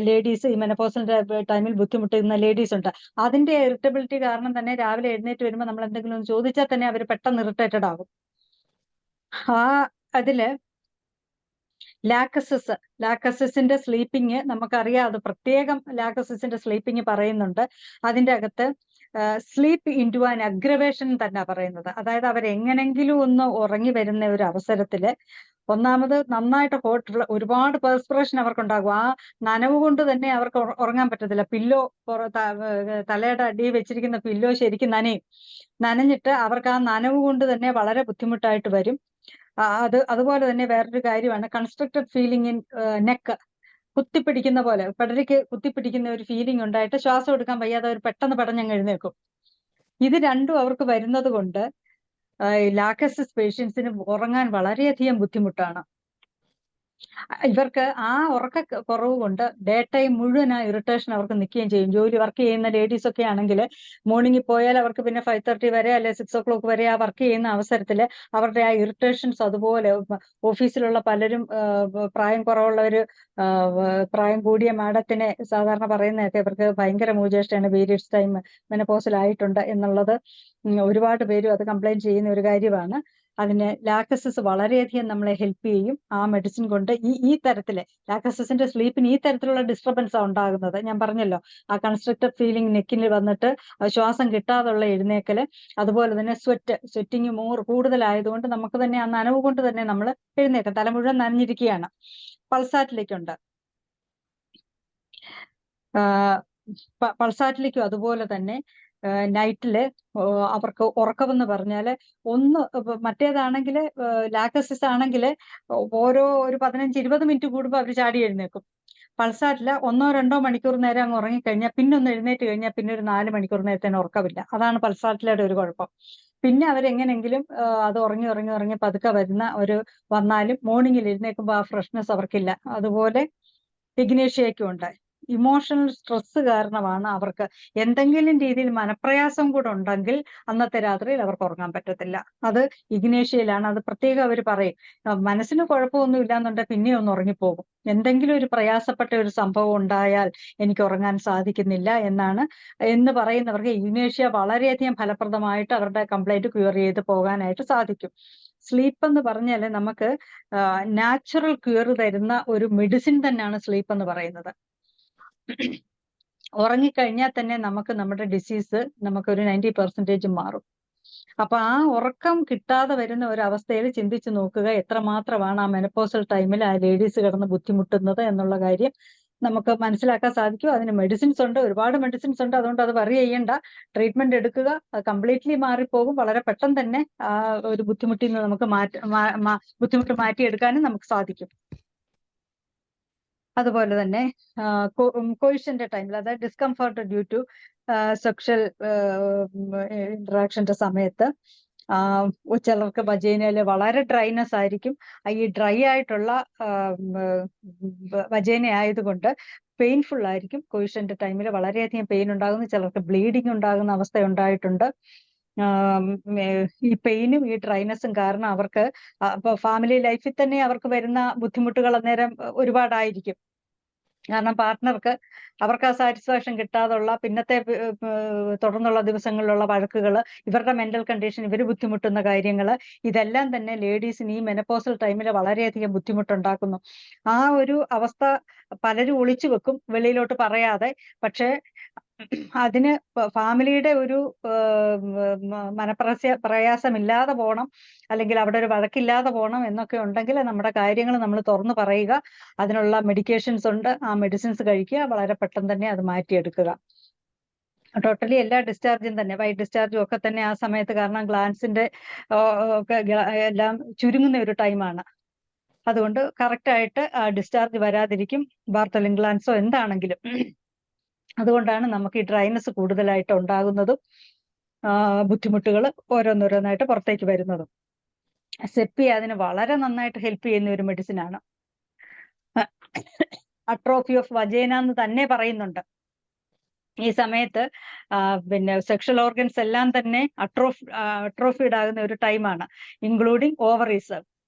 ലേഡീസ്, ഈ മെനപ്പോസലിന്റെ ടൈമിൽ ബുദ്ധിമുട്ടുന്ന ലേഡീസ് ഉണ്ട്. അതിന്റെ ഇറിറ്റബിലിറ്റി കാരണം തന്നെ രാവിലെ എഴുന്നേറ്റ് വരുമ്പോൾ നമ്മൾ എന്തെങ്കിലും ഒന്ന് ചോദിച്ചാൽ തന്നെ അവർ പെട്ടെന്ന് ഇറിറ്റേറ്റഡ് ആകും. അതില് ലാക്കസിന്റെ സ്ലീപ്പിംഗ് നമുക്കറിയാം. അത് പ്രത്യേകം ലാക്കസിന്റെ സ്ലീപ്പിംഗ് പറയുന്നുണ്ട്. അതിന്റെ അകത്ത് സ്ലീപ്പ് ഇൻടു ആൻ അഗ്രവേഷൻ തന്നെ പറയുന്നത്. അതായത് അവരെങ്ങനെങ്കിലും ഒന്ന് ഉറങ്ങി വരുന്ന ഒരു അവസരത്തില് ഒന്നാമത് നന്നായിട്ട് ഹോട്ടുള്ള ഒരുപാട് പെർസ്പിറേഷൻ അവർക്കുണ്ടാകും. ആ നനവ് കൊണ്ട് തന്നെ അവർക്ക് ഉറങ്ങാൻ പറ്റത്തില്ല. പില്ലോ തലയുടെ അടിയിൽ വെച്ചിരിക്കുന്ന പില്ലോ ശരിക്കും നനഞ്ഞിട്ട് അവർക്ക് ആ നനവ് കൊണ്ട് തന്നെ വളരെ ബുദ്ധിമുട്ടായിട്ട് വരും. അതുപോലെ തന്നെ വേറൊരു കാര്യമാണ് കൺസ്ട്രക്റ്റഡ് ഫീലിംഗ് ഇൻ നെക്ക്. കുത്തിപ്പിടിക്കുന്ന പോലെ പെടലിക്ക് കുത്തിപ്പിടിക്കുന്ന ഒരു ഫീലിംഗ് ഉണ്ടായിട്ട് ശ്വാസം എടുക്കാൻ വയ്യാതെ അവർ പെട്ടെന്ന് പെടഞ്ഞങ്ങ് എഴുന്നേൽക്കും. ഇത് രണ്ടും അവർക്ക് വരുന്നത് കൊണ്ട് ലാക്കസിസ് പേഷ്യൻസിന് ഉറങ്ങാൻ വളരെയധികം ബുദ്ധിമുട്ടാണ്. ഇവർക്ക് ആ ഉറക്ക കുറവ് കൊണ്ട് ഡേ ടൈം മുഴുവൻ ആ ഇറിറ്റേഷൻ അവർക്ക് നിൽക്കുകയും ചെയ്യും. വർക്ക് ചെയ്യുന്ന ലേഡീസ് ഒക്കെ ആണെങ്കിൽ മോർണിംഗിൽ പോയാൽ അവർക്ക് പിന്നെ 5:30 വരെ അല്ലെ 6 o'clock വരെ ആ വർക്ക് ചെയ്യുന്ന അവസരത്തിൽ അവരുടെ ആ ഇറിറ്റേഷൻസ് അതുപോലെ ഓഫീസിലുള്ള പലരും പ്രായം കുറവുള്ളവർ പ്രായം കൂടിയ മാഡത്തിനെ സാധാരണ പറയുന്നതൊക്കെ ഇവർക്ക് ഭയങ്കര മൂചേഷ്ടയാണ്, പീരിയഡ്സ് ടൈം മെനോപോസലായിട്ടുണ്ട് എന്നുള്ളത് ഒരുപാട് പേരും അത് കംപ്ലൈന്റ് ചെയ്യുന്ന ഒരു കാര്യമാണ്. അതിന് ലാക്കസിസ് വളരെയധികം നമ്മളെ ഹെൽപ്പ് ചെയ്യും. ആ മെഡിസിൻ കൊണ്ട് ഈ തരത്തില് ലാക്കസിന്റെ സ്ലീപ്പിന് ഈ തരത്തിലുള്ള ഡിസ്റ്റർബൻസ് ഉണ്ടാകുന്നത് ഞാൻ പറഞ്ഞല്ലോ. ആ കൺസ്ട്രക്റ്റഡ് ഫീലിംഗ് നെക്കിൽ വന്നിട്ട് ശ്വാസം കിട്ടാതുള്ള എഴുന്നേക്കല്, അതുപോലെ തന്നെ സ്വെറ്റിങ് കൂടുതലായതുകൊണ്ട് നമുക്ക് തന്നെ ആ നനവ് കൊണ്ട് തന്നെ നമ്മൾ എഴുന്നേക്കാം. തല മുഴുവൻ നനഞ്ഞിരിക്കുകയാണ്. പൾസാറ്റിലേക്കുണ്ട്. പൾസാറ്റിലേക്കും അതുപോലെ തന്നെ നൈറ്റില് അവർക്ക് ഉറക്കമെന്ന് പറഞ്ഞാല് മറ്റേതാണെങ്കിൽ ലാക്കസിസ് ആണെങ്കിൽ ഒരു 15-20 മിനിറ്റ് കൂടുമ്പോൾ അവർ ചാടി എഴുന്നേക്കും. പൾസാറ്റില് 1-2 മണിക്കൂർ നേരം അങ്ങ് ഉറങ്ങിക്കഴിഞ്ഞാൽ പിന്നെ ഒന്ന് എഴുന്നേറ്റ് കഴിഞ്ഞാൽ പിന്നെ ഒരു 4 മണിക്കൂർ നേരത്തേന് ഉറക്കമില്ല. അതാണ് പൾസാറ്റിലയുടെ ഒരു കുഴപ്പം. പിന്നെ അവരെങ്ങനെങ്കിലും അത് ഉറങ്ങി പതുക്കെ വന്നാലും മോർണിംഗിൽ എഴുന്നേൽക്കുമ്പോൾ ആ ഫ്രഷ്നെസ് അവർക്കില്ല. അതുപോലെ ഇഗ്നേഷ്യയ്ക്കും ഉണ്ട്. ഇമോഷണൽ സ്ട്രെസ് കാരണമാണ് അവർക്ക് എന്തെങ്കിലും രീതിയിൽ മനപ്രയാസം കൂടെ ഉണ്ടെങ്കിൽ അന്നത്തെ രാത്രിയിൽ അവർക്ക് ഉറങ്ങാൻ പറ്റത്തില്ല. അത് ഇഗ്നേഷ്യയിലാണ്. അത് പ്രത്യേകം അവർ പറയും, മനസ്സിന് കുഴപ്പമൊന്നും ഇല്ലാന്നുണ്ടെങ്കിൽ പിന്നെ ഒന്ന് ഉറങ്ങിപ്പോകും. എന്തെങ്കിലും ഒരു പ്രയാസപ്പെട്ട ഒരു സംഭവം ഉണ്ടായാൽ എനിക്ക് ഉറങ്ങാൻ സാധിക്കുന്നില്ല എന്ന് പറയുന്നവർക്ക് ഇഗ്നേഷ്യ വളരെയധികം ഫലപ്രദമായിട്ട് അവരുടെ കംപ്ലൈന്റ് ക്യൂർ ചെയ്ത് പോകാനായിട്ട് സാധിക്കും. സ്ലീപ്പ് എന്ന് പറഞ്ഞാൽ നമുക്ക് നാച്ചുറൽ ക്യൂർ തരുന്ന ഒരു മെഡിസിൻ തന്നെയാണ് സ്ലീപ്പ് എന്ന് പറയുന്നത്. ഉറങ്ങിക്കഴിഞ്ഞാൽ തന്നെ നമ്മുടെ ഡിസീസ് നമുക്കൊരു 90% മാറും. അപ്പൊ ആ ഉറക്കം കിട്ടാതെ വരുന്ന ഒരു അവസ്ഥയിൽ ചിന്തിച്ചു നോക്കുക എത്രമാത്രമാണ് ആ മെനപ്പോസൽ ടൈമിൽ ആ ലേഡീസ് കിടന്ന് ബുദ്ധിമുട്ടുന്നത് എന്നുള്ള കാര്യം നമുക്ക് മനസ്സിലാക്കാൻ സാധിക്കും. അതിന് മെഡിസിൻസ് ഉണ്ട്, ഒരുപാട് മെഡിസിൻസ് ഉണ്ട്. അതുകൊണ്ട് അത് വറി ചെയ്യണ്ട, ട്രീറ്റ്മെന്റ് എടുക്കുക, അത് കംപ്ലീറ്റ്ലി മാറിപ്പോകും. വളരെ പെട്ടെന്ന് തന്നെ ആ ഒരു ബുദ്ധിമുട്ടിൽ നിന്ന് നമുക്ക് ബുദ്ധിമുട്ട് മാറ്റിയെടുക്കാനും നമുക്ക് സാധിക്കും. അതുപോലെ തന്നെ കോയിഷന്റെ ടൈമിൽ, അതായത് ഡിസ്കംഫർട്ട് ഡ്യൂ ടു സെക്ഷൽ ഇന്ററാക്ഷന്റെ സമയത്ത് ചിലർക്ക് വജൈനയില് വളരെ ഡ്രൈനെസ് ആയിരിക്കും. ഈ ഡ്രൈ ആയിട്ടുള്ള വജൈന ആയതുകൊണ്ട് പെയിൻഫുൾ ആയിരിക്കും. കോയിഷന്റെ ടൈമിൽ വളരെയധികം പെയിൻ ഉണ്ടാകുന്നു. ചിലർക്ക് ബ്ലീഡിങ് ഉണ്ടാകുന്ന അവസ്ഥ ഉണ്ടായിട്ടുണ്ട്. ഈ പെയിനും ഈ ഡ്രൈനെസ്സും കാരണം അവർക്ക് ഫാമിലി ലൈഫിൽ തന്നെ അവർക്ക് വരുന്ന ബുദ്ധിമുട്ടുകൾ അന്നേരം ഒരുപാടായിരിക്കും. കാരണം പാർട്ട്ണർക്ക് അവർക്ക് ആ സാറ്റിസ്ഫാക്ഷൻ കിട്ടാതുള്ള പിന്നത്തെ തുടർന്നുള്ള ദിവസങ്ങളിലുള്ള വഴക്കുകൾ, ഇവരുടെ മെന്റൽ കണ്ടീഷൻ, ഇവർ ബുദ്ധിമുട്ടുന്ന കാര്യങ്ങൾ, ഇതെല്ലാം തന്നെ ലേഡീസിന് ഈ മെനപ്പോസൽ ടൈമിൽ വളരെയധികം ബുദ്ധിമുട്ടുണ്ടാക്കുന്നു. ആ ഒരു അവസ്ഥ പലരും ഒളിച്ചു വെക്കും വെളിയിലോട്ട് പറയാതെ. പക്ഷെ അതിന് ഫാമിലിയുടെ ഒരു പ്രയാസമില്ലാതെ പോകണം, അല്ലെങ്കിൽ അവിടെ ഒരു വഴക്കില്ലാതെ പോകണം എന്നൊക്കെ ഉണ്ടെങ്കിൽ നമ്മുടെ കാര്യങ്ങൾ നമ്മൾ തുറന്നു പറയുക. അതിനുള്ള മെഡിക്കേഷൻസ് ഉണ്ട്, ആ മെഡിസിൻസ് കഴിക്കുക, വളരെ പെട്ടെന്ന് തന്നെ അത് മാറ്റിയെടുക്കുക. ടോട്ടലി എല്ലാ ഡിസ്ചാർജും തന്നെ വൈറ്റ് ഡിസ്ചാർജും ഒക്കെ തന്നെ ആ സമയത്ത്, കാരണം ഗ്ലാൻസിന്റെ ഒക്കെ എല്ലാം ചുരുങ്ങുന്ന ഒരു ടൈമാണ്. അതുകൊണ്ട് കറക്റ്റായിട്ട് ഡിസ്ചാർജ് വരാതിരിക്കും, ബാർത്തലിൻ ഗ്ലാൻസോ എന്താണെങ്കിലും. അതുകൊണ്ടാണ് നമുക്ക് ഈ ഡ്രൈനെസ് കൂടുതലായിട്ട് ഉണ്ടാകുന്നതും ബുദ്ധിമുട്ടുകൾ ഓരോന്നോരോന്നായിട്ട് പുറത്തേക്ക് വരുന്നതും. സെപ്പി അതിന് വളരെ നന്നായിട്ട് ഹെൽപ്പ് ചെയ്യുന്ന ഒരു മെഡിസിനാണ്. അട്രോഫി ഓഫ് വജൈന എന്ന് തന്നെ പറയുന്നുണ്ട്. ഈ സമയത്ത് പിന്നെ സെക്ഷൽ ഓർഗൻസ് എല്ലാം തന്നെ അട്രോഫീഡ് ആകുന്ന ഒരു ടൈമാണ്, ഇൻക്ലൂഡിങ് ഓവറീസ്.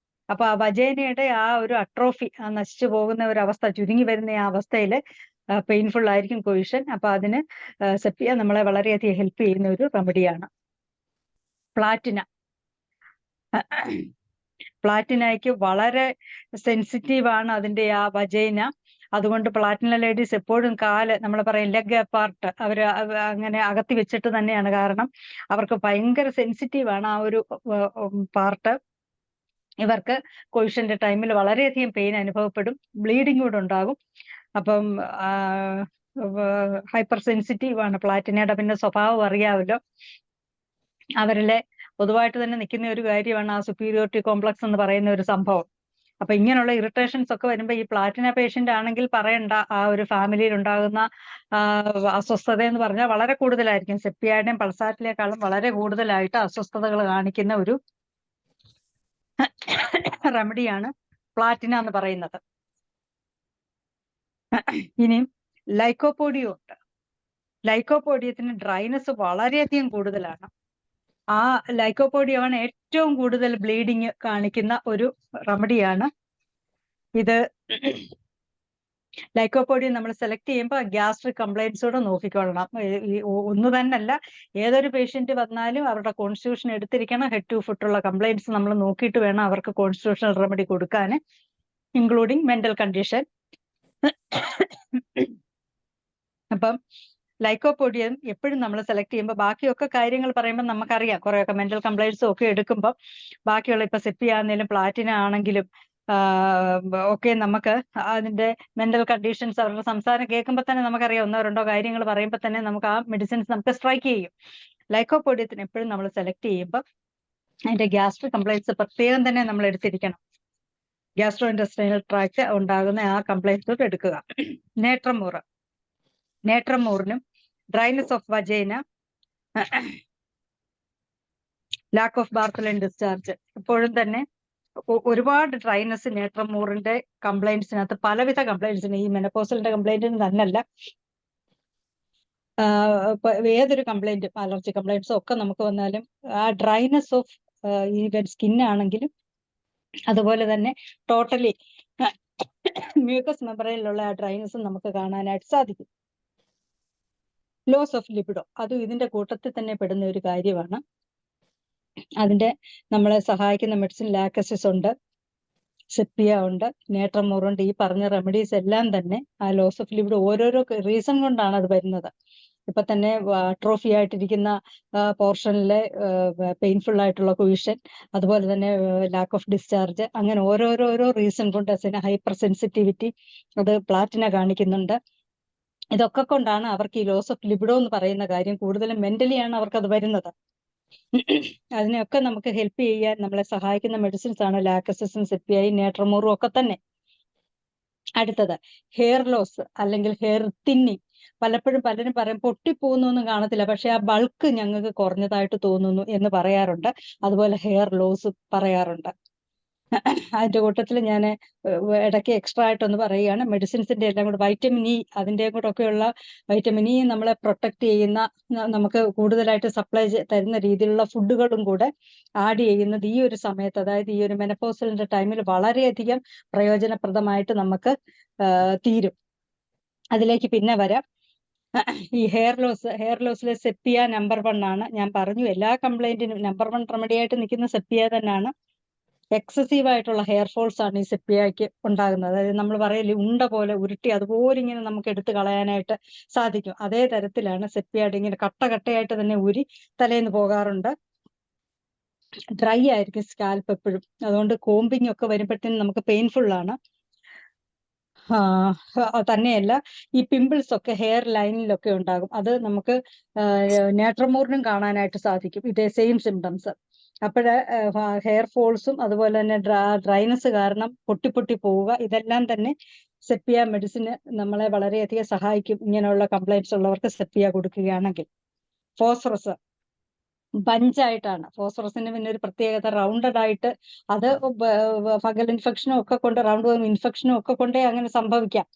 അപ്പൊ ആ വജൈനയുടെ ആ ഒരു അട്രോഫി, നശിച്ചു പോകുന്ന ഒരു അവസ്ഥ, ചുരുങ്ങി വരുന്ന ആ അവസ്ഥയിൽ പെയിൻഫുൾ ആയിരിക്കും കോയിഷൻ. അപ്പൊ അതിന് സെപ്പിയ നമ്മളെ വളരെയധികം ഹെൽപ്പ് ചെയ്യുന്ന ഒരു റെമഡിയാണ്. പ്ലാറ്റിനയ്ക്ക് വളരെ സെൻസിറ്റീവ് ആണ് അതിന്റെ ആ വജൈന. അതുകൊണ്ട് പ്ലാറ്റിന ലേഡീസ് എപ്പോഴും കാല് നമ്മൾ പറയും ലെഗ് അപ്പാർട്ട് അങ്ങനെ അകത്തി വെച്ചിട്ട് തന്നെയാണ്. കാരണം അവർക്ക് ഭയങ്കര സെൻസിറ്റീവ് ആണ് ആ ഒരു പാർട്ട്. ഇവർക്ക് കോഴ്സിന്റെ ടൈമിൽ വളരെയധികം പെയിൻ അനുഭവപ്പെടും, ബ്ലീഡിംഗ് കൂടെ ഉണ്ടാകും. അപ്പം ഹൈപ്പർ സെൻസിറ്റീവ് ആണ് പ്ലാറ്റിനയുടെ. പിന്നെ സ്വഭാവം അറിയാമല്ലോ, അവരിലെ പൊതുവായിട്ട് തന്നെ നിൽക്കുന്ന ഒരു കാര്യമാണ് ആ സുപ്പീരിയോറിറ്റി കോംപ്ലക്സ് എന്ന് പറയുന്ന ഒരു സംഭവം. അപ്പൊ ഇങ്ങനെയുള്ള ഇറിറ്റേഷൻസ് ഒക്കെ വരുമ്പോൾ ഈ പ്ലാറ്റിന പേഷ്യന്റ് ആണെങ്കിൽ പറയണ്ട, ആ ഒരു ഫാമിലിയിൽ ഉണ്ടാകുന്ന അസ്വസ്ഥത എന്ന് പറഞ്ഞാൽ വളരെ കൂടുതലായിരിക്കും. സെപ്പിയയുടെയും പൾസാറ്റിലേക്കാളും വളരെ കൂടുതലായിട്ട് അസ്വസ്ഥതകൾ കാണിക്കുന്ന ഒരു റെമഡിയാണ് പ്ലാറ്റിന എന്ന് പറയുന്നത്. ഇനിയും ലൈക്കോപോഡിയം ഉണ്ട്. ലൈക്കോപോഡിയത്തിന് ഡ്രൈനെസ് വളരെയധികം കൂടുതലാണ്. ആ ലൈക്കോപോഡിയമാണ് ഏറ്റവും കൂടുതൽ ബ്ലീഡിങ് കാണിക്കുന്ന ഒരു റെമഡിയാണ് ഇത്. ലൈക്കോപോഡിയം നമ്മൾ സെലക്ട് ചെയ്യുമ്പോൾ ഗ്യാസ്ട്രിക് കംപ്ലൈൻസോടെ നോക്കിക്കൊള്ളണം. ഒന്ന് തന്നെയല്ല, ഏതൊരു പേഷ്യന്റ് വന്നാലും അവരുടെ കോൺസ്റ്റിറ്റ്യൂഷൻ എടുത്തിരിക്കണം. ഹെഡ് ടു ഫുട്ടുള്ള കംപ്ലൈൻറ്റ്സ് നമ്മൾ നോക്കിയിട്ട് വേണം അവർക്ക് കോൺസ്റ്റിറ്റ്യൂഷണൽ റെമഡി കൊടുക്കാൻ, ഇൻക്ലൂഡിങ് മെന്റൽ കണ്ടീഷൻ. അപ്പം ലൈക്കോപോഡിയം എപ്പോഴും നമ്മൾ സെലക്ട് ചെയ്യുമ്പോൾ ബാക്കിയൊക്കെ കാര്യങ്ങൾ പറയുമ്പോൾ നമുക്കറിയാം, കുറെയൊക്കെ മെന്റൽ കംപ്ലൈൻറ്റ്സും ഒക്കെ എടുക്കുമ്പോൾ ബാക്കിയുള്ള ഇപ്പൊ സെപ്പിയ ആണെങ്കിലും പ്ലാറ്റിന ആണെങ്കിലും ഒക്കെ നമുക്ക് അതിന്റെ മെന്റൽ കണ്ടീഷൻസ് അവരുടെ സംസാരം കേൾക്കുമ്പോൾ തന്നെ നമുക്കറിയാം, ഒന്നോ രണ്ടോ കാര്യങ്ങൾ പറയുമ്പോൾ തന്നെ നമുക്ക് ആ മെഡിസിൻസ് നമുക്ക് സ്ട്രൈക്ക് ചെയ്യും. ലൈക്കോപോഡിയത്തിന് എപ്പോഴും നമ്മൾ സെലക്ട് ചെയ്യുമ്പോൾ അതിന്റെ ഗ്യാസ്ട്രിക് കംപ്ലൈൻറ്റ്സ് പ്രത്യേകം തന്നെ നമ്മൾ എടുത്തിരിക്കണം. ഗ്യാസ്ട്രോ ഇൻഡസ്ട്രിയൽ ട്രാക്ട് ഉണ്ടാകുന്ന ആ കംപ്ലൈൻറ്റ്സ് എടുക്കുക. നേട്രമൂറിനും dryness of vagina, lack of Bartholin discharge, എപ്പോഴും തന്നെ ഒരുപാട് ഡ്രൈനെസ് നേട്രമൂറിന്റെ കംപ്ലൈൻറ്റ്സിനകത്ത് പലവിധ കംപ്ലൈൻറ്റ്സിന്, ഈ മെനപ്പോസലിന്റെ കംപ്ലൈന്റിന് തന്നെയല്ല, ഏതൊരു കംപ്ലൈന്റും അലർജി കംപ്ലൈന്റ്സും ഒക്കെ നമുക്ക് വന്നാലും ആ ഡ്രൈനെസ് ഓഫ് ഈവൻ സ്കിന്നാണെങ്കിലും അതുപോലെ തന്നെ ടോട്ടലി മ്യൂക്കസ് മെമ്പറയിലുള്ള ആ ഡ്രൈനെസ് നമുക്ക് കാണാനായിട്ട് സാധിക്കും. ലോസ് ഓഫ് ലിബിഡോ, അതും ഇതിന്റെ കൂട്ടത്തിൽ തന്നെ പെടുന്ന ഒരു കാര്യമാണ്. അതിന്റെ നമ്മളെ സഹായിക്കുന്ന മെഡിസിൻ ലാക്കസിസ് ഉണ്ട്, സെപ്പിയ ഉണ്ട്, നേട്രമൂർ ഉണ്ട്. ഈ പറഞ്ഞ റെമഡീസ് എല്ലാം തന്നെ ആ ലോസ് ഓഫ് ലിബിഡോ ഓരോരോ റീസൺ കൊണ്ടാണ് അത് വരുന്നത്. ഇപ്പൊ തന്നെ അട്രോഫി ആയിട്ടിരിക്കുന്ന പോർഷനിലെ പെയിൻഫുൾ ആയിട്ടുള്ള കൊയിഷൻ, അതുപോലെ തന്നെ ലാക്ക് ഓഫ് ഡിസ്ചാർജ്, അങ്ങനെ ഓരോരോ റീസൺ കൊണ്ട് ഹൈപ്പർ സെൻസിറ്റിവിറ്റി അത് പ്ലാറ്റിന കാണിക്കുന്നുണ്ട്. ഇതൊക്കെ കൊണ്ടാണ് അവർക്ക് ഈ ലോസ് ഓഫ് ലിബിഡോ എന്ന് പറയുന്ന കാര്യം, കൂടുതലും മെന്റലിയാണ് അവർക്ക് അത് വരുന്നത്. അതിനെയൊക്കെ നമുക്ക് ഹെൽപ്പ് ചെയ്യാൻ നമ്മളെ സഹായിക്കുന്ന മെഡിസിൻസ് ആണ് ലാക്കസിസും സെപ്പിയായി നേട്രമൂറും ഒക്കെ തന്നെ. അടുത്തത് ഹെയർ ലോസ് അല്ലെങ്കിൽ ഹെയർ തിന്നിങ്. പലപ്പോഴും പലരും പറയും പൊട്ടിപ്പോകുന്നൊന്നും കാണത്തില്ല, പക്ഷെ ആ ബൾക്ക് ഞങ്ങൾക്ക് കുറഞ്ഞതായിട്ട് തോന്നുന്നു എന്ന് പറയാറുണ്ട്. അതുപോലെ ഹെയർ ലോസ് പറയാറുണ്ട്. അതിന്റെ കൂട്ടത്തിൽ ഞാൻ ഇടയ്ക്ക് എക്സ്ട്രാ ആയിട്ടൊന്ന് പറയുകയാണ്, മെഡിസിൻസിന്റെ എല്ലാം കൂടെ വൈറ്റമിൻ ഇ, അതിൻ്റെയും കൂടെ ഒക്കെയുള്ള വൈറ്റമിൻ ഇ നമ്മളെ പ്രൊട്ടക്ട് ചെയ്യുന്ന, നമുക്ക് കൂടുതലായിട്ട് സപ്ലൈ തരുന്ന രീതിയിലുള്ള ഫുഡുകളും കൂടെ ആഡ് ചെയ്യുന്നത് ഈ ഒരു സമയത്ത്, അതായത് ഈ ഒരു മെനപ്പോസലിന്റെ ടൈമിൽ വളരെയധികം പ്രയോജനപ്രദമായിട്ട് നമുക്ക് തീരും. അതിലേക്ക് പിന്നെ വരാം. ഈ ഹെയർ ലോസിലെ സെപ്പിയ നമ്പർ 1 ആണ്. ഞാൻ പറഞ്ഞു എല്ലാ കംപ്ലൈന്റിനും നമ്പർ 1 റെമഡി ആയിട്ട് നിൽക്കുന്ന സെപ്പിയ തന്നെയാണ്. എക്സസീവ് ആയിട്ടുള്ള ഹെയർ ഫോൾസ് ആണ് ഈ സെപ്പിയയ്ക്ക് ഉണ്ടാകുന്നത്. അതായത് നമ്മൾ പറയില്ലേ, ഉണ്ട പോലെ ഉരുട്ടി അതുപോലെ ഇങ്ങനെ നമുക്ക് എടുത്തു കളയാനായിട്ട് സാധിക്കും. അതേ തരത്തിലാണ് സെപ്പിയയുടെ, ഇങ്ങനെ കട്ടയായിട്ട് തന്നെ ഊരി തലേന്ന് പോകാറുണ്ട്. ഡ്രൈ ആയിരിക്കും സ്കാൽപ്പ് എപ്പോഴും, അതുകൊണ്ട് കോമ്പിങ് ഒക്കെ വരുമ്പോഴത്തേനും നമുക്ക് പെയിൻഫുൾ ആണ്. തന്നെയല്ല, ഈ പിമ്പിൾസ് ഒക്കെ ഹെയർ ലൈനിലൊക്കെ ഉണ്ടാകും. അത് നമുക്ക് നേട്രമൂറിനും കാണാനായിട്ട് സാധിക്കും, ഇതേ സെയിം സിംറ്റംസ്. അപ്പോഴ് ഹെയർ ഫോൾസും അതുപോലെ തന്നെ ഡ്രൈനെസ് കാരണം പൊട്ടി പോവുക, ഇതെല്ലാം തന്നെ സെപ്പിയ മെഡിസിന് നമ്മളെ വളരെയധികം സഹായിക്കും. ഇങ്ങനെയുള്ള കംപ്ലൈൻറ്റ്സ് ഉള്ളവർക്ക് സെപ്പിയ കൊടുക്കുകയാണെങ്കിൽ. ഫോസ്ഫറസ് ബഞ്ചായിട്ടാണ്. ഫോസ്ഫറസിന് പിന്നെ ഒരു പ്രത്യേകത, റൗണ്ടഡ് ആയിട്ട്, അത് ഫംഗൽ ഇൻഫെക്ഷനും ഒക്കെ കൊണ്ട്, റൗണ്ട് വർം ഇൻഫെക്ഷനും ഒക്കെ കൊണ്ടേ അങ്ങനെ സംഭവിക്കാം.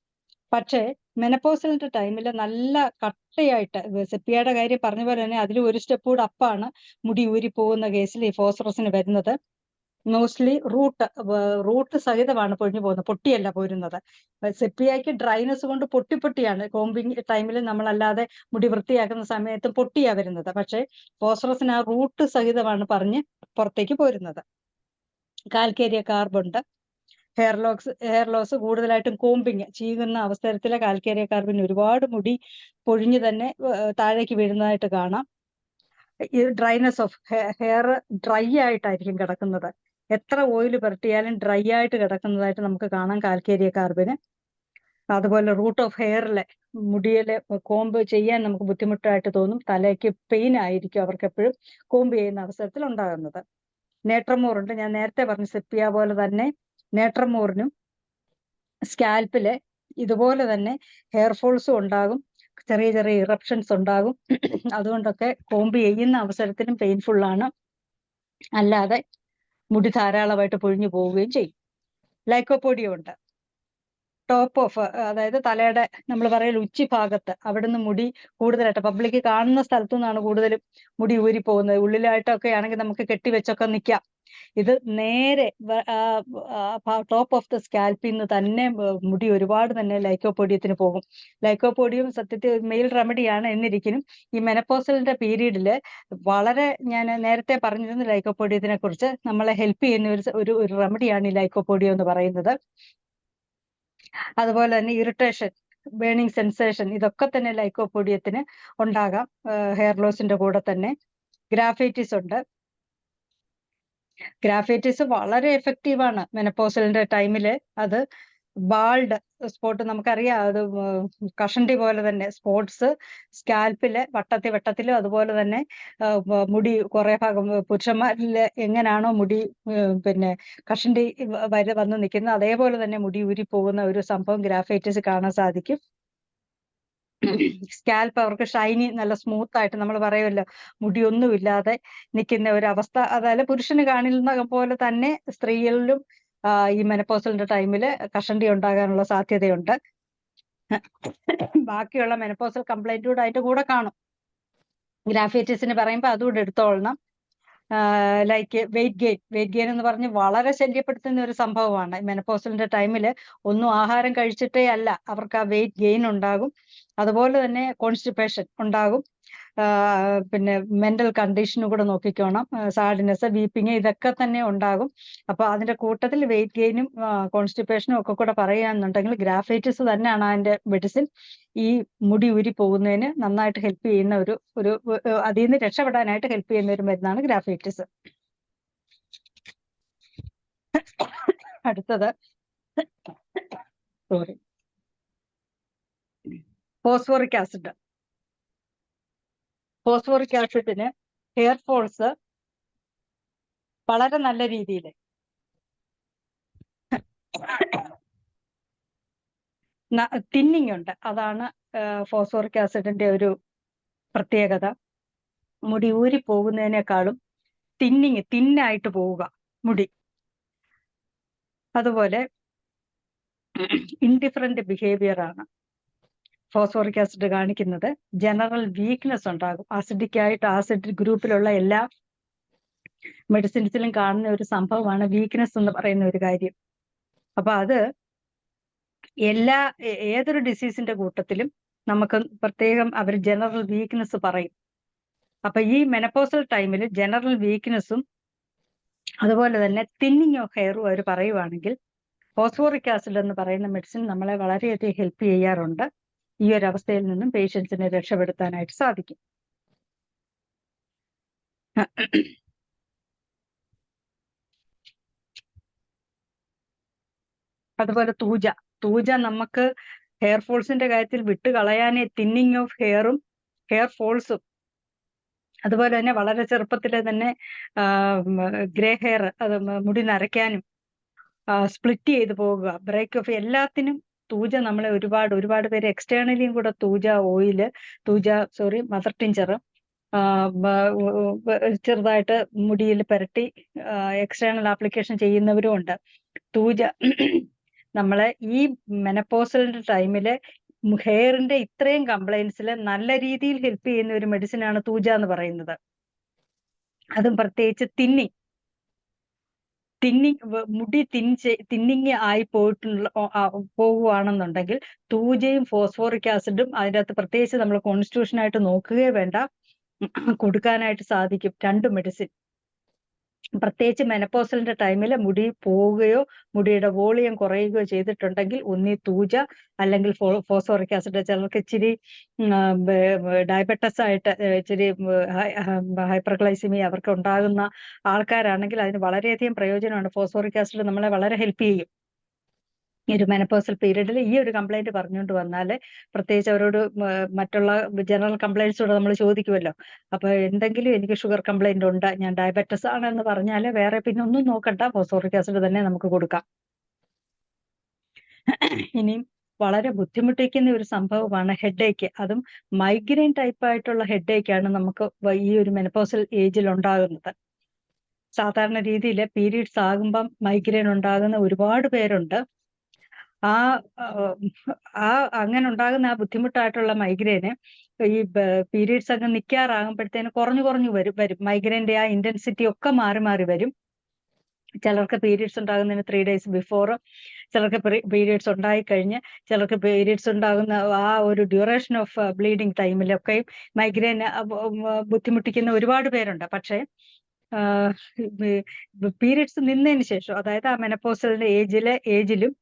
പക്ഷേ മെനപ്പോസലിന്റെ ടൈമിൽ നല്ല കട്ടയായിട്ട്, സെപ്പിയയുടെ കാര്യം പറഞ്ഞ പോലെ തന്നെ അതിൽ ഒരു സ്റ്റെപ്പ് കൂടെ അപ്പാണ് മുടി ഊരി പോകുന്ന കേസിൽ ഈ ഫോസ്ഫറസിന് വരുന്നത്. മോസ്റ്റ്ലി റൂട്ട് സഹിതമാണ് പൊഴിഞ്ഞു പോകുന്നത്, പൊട്ടിയല്ല പോരുന്നത്. സെപ്പിയയ്ക്ക് ഡ്രൈനെസ് കൊണ്ട് പൊട്ടിയാണ് കോമ്പിങ് ടൈമിൽ നമ്മളല്ലാതെ മുടി വൃത്തിയാക്കുന്ന സമയത്ത് പൊട്ടിയാ വരുന്നത്. പക്ഷെ ഫോസ്ഫറസിന് ആ റൂട്ട് സഹിതമാണ് പറഞ്ഞ് പുറത്തേക്ക് പോരുന്നത്. കാൽക്കേരിയ കാർബുണ്ട്. ഹെയർ ലോസ് കൂടുതലായിട്ടും കോമ്പിങ് ചീകുന്ന അവസരത്തിലെ കാൽക്കേരിയ കാർബിന് ഒരുപാട് മുടി പൊഴിഞ്ഞു തന്നെ താഴേക്ക് വീഴുന്നതായിട്ട് കാണാം. ഈ ഡ്രൈനെസ് ഓഫ് ഹെയർ ഡ്രൈ ആയിട്ടായിരിക്കും കിടക്കുന്നത്. എത്ര ഓയിൽ പുരട്ടിയാലും ഡ്രൈ ആയിട്ട് കിടക്കുന്നതായിട്ട് നമുക്ക് കാണാം കാൽക്കേരിയ കാർബിന്. അതുപോലെ റൂട്ട് ഓഫ് ഹെയറിലെ മുടിയിലെ കോമ്പ് ചെയ്യാൻ നമുക്ക് ബുദ്ധിമുട്ടായിട്ട് തോന്നും. തലയ്ക്ക് പെയിൻ ആയിരിക്കും അവർക്ക് എപ്പോഴും കോമ്പ് ചെയ്യുന്ന അവസരത്തിൽ ഉണ്ടാകുന്നത്. നേട്രമോർ ഉണ്ട്. ഞാൻ നേരത്തെ പറഞ്ഞ സെപ്പിയ പോലെ തന്നെ നേട്രമോറിനും സ്കാൽപ്പില് ഇതുപോലെ തന്നെ ഹെയർ ഫോൾസും ഉണ്ടാകും, ചെറിയ ചെറിയ ഇറപ്ഷൻസ് ഉണ്ടാകും. അതുകൊണ്ടൊക്കെ കോമ്പ് ചെയ്യുന്ന അവസരത്തിനും പെയിൻഫുള്ളാണ്. അല്ലാതെ മുടി ധാരാളമായിട്ട് പൊഴിഞ്ഞു പോവുകയും ചെയ്യും. ലൈക്കോപോഡിയം ഉണ്ട്. ടോപ്പ് ഓഫ് അതായത് തലയുടെ നമ്മൾ പറയൽ ഉച്ചി ഭാഗത്ത് അവിടുന്ന് മുടി കൂടുതലായിട്ട് പബ്ലിക് കാണുന്ന സ്ഥലത്തു നിന്നാണ് കൂടുതലും മുടി ഊരി പോകുന്നത്. ഉള്ളിലായിട്ടൊക്കെ ആണെങ്കിൽ നമുക്ക് കെട്ടിവെച്ചൊക്കെ നിൽക്കാം. ഇത് നേരെ ടോപ്പ് ഓഫ് ദ സ്കാൽപ്പിൽ നിന്ന് തന്നെ മുടി ഒരുപാട് തന്നെ ലൈക്കോപോഡിയത്തിന് പോകും. ലൈക്കോപോഡിയം സത്യത്തിൽ മെയിൽ റെമഡിയാണ് എന്നിരിക്കലും ഈ മെനപ്പോസലിന്റെ പീരീഡില് വളരെ ഞാൻ നേരത്തെ പറഞ്ഞിരുന്നു ലൈക്കോപോഡിയത്തിനെ കുറിച്ച് നമ്മളെ ഹെൽപ്പ് ചെയ്യുന്ന ഒരു റെമഡിയാണ് ഈ ലൈക്കോപോഡിയം എന്ന് പറയുന്നത്. അതുപോലെ തന്നെ ഇറിറ്റേഷൻ, ബേണിംഗ് സെൻസേഷൻ, ഇതൊക്കെ തന്നെ ലൈക്കോപോഡിയത്തിന് ഉണ്ടാകാം ഹെയർ ലോസിന്റെ കൂടെ തന്നെ. ഗ്രാഫൈറ്റിസ് ഉണ്ട്. ഗ്രാഫൈറ്റിസ് വളരെ എഫക്റ്റീവാണ് മെനപ്പോസലിന്റെ ടൈമില്. അത് ബാൾഡ് സ്പോട്ട് നമുക്കറിയാം, അത് കഷണ്ടി പോലെ തന്നെ സ്പോട്സ് സ്കാൽപ്പില് വട്ടത്തിലും അതുപോലെ തന്നെ മുടി കുറെ ഭാഗം പുരുഷന്മാരിൽ എങ്ങനെയാണോ മുടി പിന്നെ കഷണ്ടി വന്ന് നിൽക്കുന്നത് അതേപോലെ തന്നെ മുടി ഊരി പോകുന്ന ഒരു സംഭവം ഗ്രാഫൈറ്റിസ് കാണാൻ സാധിക്കും. സ്കാൽപ്പ് അവർക്ക് ഷൈനി നല്ല സ്മൂത്ത് ആയിട്ട് നമ്മൾ പറയുമല്ലോ മുടിയൊന്നുമില്ലാതെ നിൽക്കുന്ന ഒരു അവസ്ഥ, അതായത് പുരുഷന് കാണുന്ന പോലെ തന്നെ സ്ത്രീകളിലും ഈ മെനപ്പോസലിന്റെ ടൈമിൽ കഷണ്ടി ഉണ്ടാകാനുള്ള സാധ്യതയുണ്ട്. ബാക്കിയുള്ള മെനപ്പോസൽ കംപ്ലൈന്റൂടെ ആയിട്ട് കൂടെ കാണും. ഗ്രാഫൈറ്റിസിന് പറയുമ്പോൾ അതുകൂടെ എടുത്തോളണം. ലൈക്ക് വെയിറ്റ് ഗെയിൻ എന്ന് പറഞ്ഞ് വളരെ ശല്യപ്പെടുത്തുന്ന ഒരു സംഭവമാണ്. മെനപ്പോസലിന്റെ ടൈമിൽ ഒന്നും ആഹാരം കഴിച്ചിട്ടേ അല്ല അവർക്ക് ആ വെയിറ്റ് ഗെയിൻ ഉണ്ടാകും. അതുപോലെ തന്നെ കോൺസ്റ്റിപ്പേഷൻ ഉണ്ടാകും. പിന്നെ മെന്റൽ കണ്ടീഷനും കൂടെ നോക്കിക്കോണം. സാഡ്നെസ്, വീപ്പിങ്, ഇതൊക്കെ തന്നെ ഉണ്ടാകും. അപ്പൊ അതിന്റെ കൂട്ടത്തിൽ വെയിറ്റ് ഗെയിനും കോൺസ്റ്റിപ്പേഷനും ഒക്കെ കൂടെ പറയുകയാണെന്നുണ്ടെങ്കിൽ ഗ്രാഫൈറ്റിസ് തന്നെയാണ് അതിന്റെ മെഡിസിൻ. ഈ മുടി ഊരി പോകുന്നതിന് നന്നായിട്ട് ഹെൽപ്പ് ചെയ്യുന്ന ഒരു അതിൽ നിന്ന് രക്ഷപ്പെടാനായിട്ട് ഹെൽപ്പ് ചെയ്യുന്ന ഒരു മരുന്നാണ് ഗ്രാഫൈറ്റിസ്. അടുത്തത് ഫോസ്ഫോറിക് ആസിഡ്. ഫോസ്ഫോറിക് ആസിഡിന് ഹെയർ ഫോൾസ് വളരെ നല്ല രീതിയിൽ തിന്നിങ് ഉണ്ട്. അതാണ് ഫോസ്ഫോറിക് ആസിഡിന്റെ ഒരു പ്രത്യേകത. മുടി ഊരി പോകുന്നതിനേക്കാളും തിന്നായിട്ട് പോവുക മുടി. അതുപോലെ ഇൻഡിഫറന്റ് ബിഹേവിയർ ആണ് ഫോസ്ഫോറിക് ആസിഡ് കാണിക്കുന്നത്. ജനറൽ വീക്ക്നെസ് ഉണ്ടാകും. ആസിഡ് ഗ്രൂപ്പിലുള്ള എല്ലാ മെഡിസിൻസിലും കാണുന്ന ഒരു സംഭവമാണ് വീക്ക്നെസ് എന്ന് പറയുന്ന ഒരു കാര്യം. അപ്പൊ അത് ഏതൊരു ഡിസീസിന്റെ കൂട്ടത്തിലും നമുക്ക് പ്രത്യേകം അവർ ജനറൽ വീക്ക്നെസ് പറയും. അപ്പൊ ഈ മെനപ്പോസൽ ടൈമിൽ ജനറൽ വീക്ക്നെസ്സും അതുപോലെ തന്നെ തിന്നിങ് ഓഫ് ഹെയറും അവർ പറയുവാണെങ്കിൽ ഫോസ്ഫോറിക് ആസിഡ് എന്ന് പറയുന്ന മെഡിസിൻ നമ്മളെ വളരെയധികം ഹെൽപ്പ് ചെയ്യാറുണ്ട്. ഈ ഒരു അവസ്ഥയിൽ നിന്നും പേഷ്യൻസിനെ രക്ഷപ്പെടുത്താനായിട്ട് സാധിക്കും. അതുപോലെ തൂജ നമുക്ക് ഹെയർ ഫോൾസിന്റെ കാര്യത്തിൽ വിട്ടുകളയാനേ തിന്നിങ് ഓഫ് ഹെയറും ഹെയർ ഫോൾസും അതുപോലെ തന്നെ വളരെ ചെറുപ്പത്തിലെ തന്നെ ഗ്രേ ഹെയർ അത് മുടി നരയ്ക്കാനും സ്പ്ലിറ്റ് ചെയ്ത് പോകുക, ബ്രേക്ക് ഓഫ്, എല്ലാത്തിനും നമ്മളെ ഒരുപാട് പേര് എക്സ്റ്റേണലിയും കൂടെ മദർ ടിഞ്ചർ ചെറുതായിട്ട് മുടിയിൽ പുരട്ടി എക്സ്റ്റേണൽ ആപ്ലിക്കേഷൻ ചെയ്യുന്നവരും ഉണ്ട്. നമ്മളെ ഈ മെനപ്പോസലിന്റെ ടൈമില് ഹെയറിന്റെ ഇത്രയും കംപ്ലൈൻസിൽ നല്ല രീതിയിൽ ഹെൽപ്പ് ചെയ്യുന്ന ഒരു മെഡിസിനാണ് തൂജ എന്ന് പറയുന്നത്. അതും പ്രത്യേകിച്ച് മുടി തിന്നിങ് ആയി പോകുവാണെന്നുണ്ടെങ്കിൽ തൂജയും ഫോസ്ഫോറിക് ആസിഡും അതിൻ്റെ അകത്ത് പ്രത്യേകിച്ച് നമ്മൾ കോൺസ്റ്റിറ്റ്യൂഷനായിട്ട് നോക്കുകയേ വേണ്ട, കൊടുക്കാനായിട്ട് സാധിക്കും. 2 മെഡിസിൻ പ്രത്യേകിച്ച് മെനപ്പോസലിന്റെ ടൈമിൽ മുടി പോവുകയോ മുടിയുടെ വോളിയം കുറയുകയോ ചെയ്തിട്ടുണ്ടെങ്കിൽ ഒന്നി തൂജ അല്ലെങ്കിൽ ഫോസ്ഫോറിക് ആസിഡ്. ചിലർക്ക് ഇച്ചിരി ഡയബറ്റസ് ആയിട്ട് ഇച്ചിരി ഹൈപ്പർഗ്ലൈസിമിയ അവർക്ക് ഉണ്ടാകുന്ന ആൾക്കാരാണെങ്കിൽ അതിന് വളരെയധികം പ്രയോജനമാണ്. ഫോസ്ഫോറിക് ആസിഡ് നമ്മളെ വളരെ ഹെൽപ്പ് ചെയ്യും. ഈ ഒരു മെനപ്പോസൽ പീരീഡിൽ ഈ ഒരു കംപ്ലൈന്റ് പറഞ്ഞുകൊണ്ട് വന്നാൽ പ്രത്യേകിച്ച് അവരോട് മറ്റുള്ള ജനറൽ കംപ്ലൈന്റ്സോട് നമ്മൾ ചോദിക്കുമല്ലോ. അപ്പൊ എന്തെങ്കിലും എനിക്ക് ഷുഗർ കംപ്ലൈന്റ് ഉണ്ട്, ഞാൻ ഡയബറ്റസ് ആണെന്ന് പറഞ്ഞാൽ വേറെ പിന്നെ ഒന്നും നോക്കണ്ട, ഫോസ്ഫോറിക് ആസിഡ് തന്നെ നമുക്ക് കൊടുക്കാം. ഇനിയും വളരെ ബുദ്ധിമുട്ടിക്കുന്ന ഒരു സംഭവമാണ് ഹെഡേക്ക്. അതും മൈഗ്രെയിൻ ടൈപ്പ് ആയിട്ടുള്ള ഹെഡേക്കാണ് നമുക്ക് ഈ ഒരു മെനപ്പോസൽ ഏജിൽ ഉണ്ടാകുന്നത്. സാധാരണ രീതിയിൽ പീരീഡ്സ് ആകുമ്പം മൈഗ്രെയിൻ ഉണ്ടാകുന്ന ഒരുപാട് പേരുണ്ട്. അങ്ങനെ ഉണ്ടാകുന്ന ആ ബുദ്ധിമുട്ടായിട്ടുള്ള മൈഗ്രെയിന് ഈ പീരീഡ്സ് അങ്ങ് നിൽക്കാറാകുമ്പോഴത്തേന് കുറഞ്ഞു വരും. മൈഗ്രെയിന്റെ ആ ഇന്റൻസിറ്റി ഒക്കെ മാറി വരും. ചിലർക്ക് പീരീഡ്സ് ഉണ്ടാകുന്നതിന് 3 days ബിഫോർ, ചിലർക്ക് പീരീഡ്സ് ഉണ്ടായിക്കഴിഞ്ഞ്, ചിലർക്ക് പീരീഡ്സ് ഉണ്ടാകുന്ന ആ ഒരു ഡ്യൂറേഷൻ ഓഫ് ബ്ലീഡിങ് ടൈമിലൊക്കെയും മൈഗ്രെയിൻ ബുദ്ധിമുട്ടിക്കുന്ന ഒരുപാട് പേരുണ്ട്. പക്ഷേ പീരീഡ്സ് നിന്നതിന് ശേഷം, അതായത് ആ മെനപ്പോസലിന്റെ ഏജിലും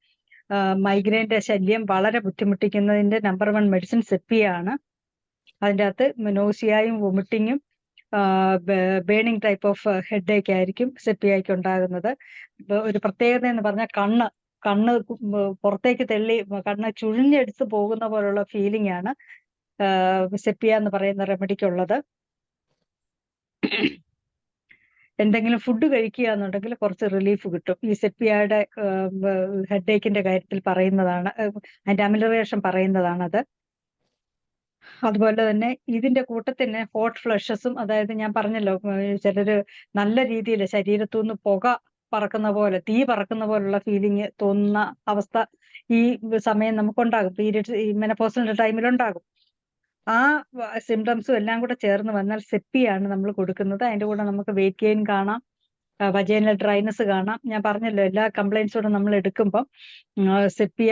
മൈഗ്രെയിന്റെ ശല്യം വളരെ ബുദ്ധിമുട്ടിക്കുന്നതിന്റെ നമ്പർ 1 മെഡിസിൻ സെപ്പിയാണ്. അതിൻ്റെ അകത്ത് നോസിയായും വൊമിറ്റിങ്ങും ബേണിംഗ് ടൈപ്പ് ഓഫ് ഹെഡേക്ക് ആയിരിക്കും സെപ്പിയയ്ക്ക് ഉണ്ടാകുന്നത്. ഒരു പ്രത്യേകത എന്ന് പറഞ്ഞാൽ കണ്ണ് പുറത്തേക്ക് തെള്ളി കണ്ണ് ചുഴിഞ്ഞെടുത്ത് പോകുന്ന പോലുള്ള ഫീലിംഗ് ആണ് സെപ്പിയ എന്ന് പറയുന്ന റെമഡിക്കുള്ളത്. എന്തെങ്കിലും ഫുഡ് കഴിക്കുക എന്നുണ്ടെങ്കിൽ കുറച്ച് റിലീഫ് കിട്ടും. ഈ സെപ്പിയയുടെ ഹെഡേക്കിന്റെ കാര്യത്തിൽ പറയുന്നതാണ്, അതിന്റെ അമിലറേഷൻ പറയുന്നതാണത്. അതുപോലെ തന്നെ ഇതിന്റെ കൂട്ടത്തിന് ഹോട്ട് ഫ്ലഷസും, അതായത് ഞാൻ പറഞ്ഞല്ലോ ചിലര് നല്ല രീതിയിൽ ശരീരത്തുനിന്ന് പുക പറക്കുന്ന പോലെ, തീ പറക്കുന്ന പോലുള്ള ഫീലിംഗ് തോന്നുന്ന അവസ്ഥ ഈ സമയം നമുക്കുണ്ടാകും. പീരീഡ്സ് ഈ മെനപ്പോസലിന്റെ ടൈമിലുണ്ടാകും. ആ സിംറ്റംസും എല്ലാം കൂടെ ചേർന്ന് വന്നാൽ സെപ്പിയാണ് നമ്മൾ കൊടുക്കുന്നത്. അതിന്റെ കൂടെ നമുക്ക് വെയിറ്റ് ഗെയിൻ കാണാം, വജൈനൽ ഡ്രൈനസ് കാണാം. ഞാൻ പറഞ്ഞല്ലോ എല്ലാ കംപ്ലൈൻറ്റ്സോടും നമ്മൾ എടുക്കുമ്പം സെപ്പിയ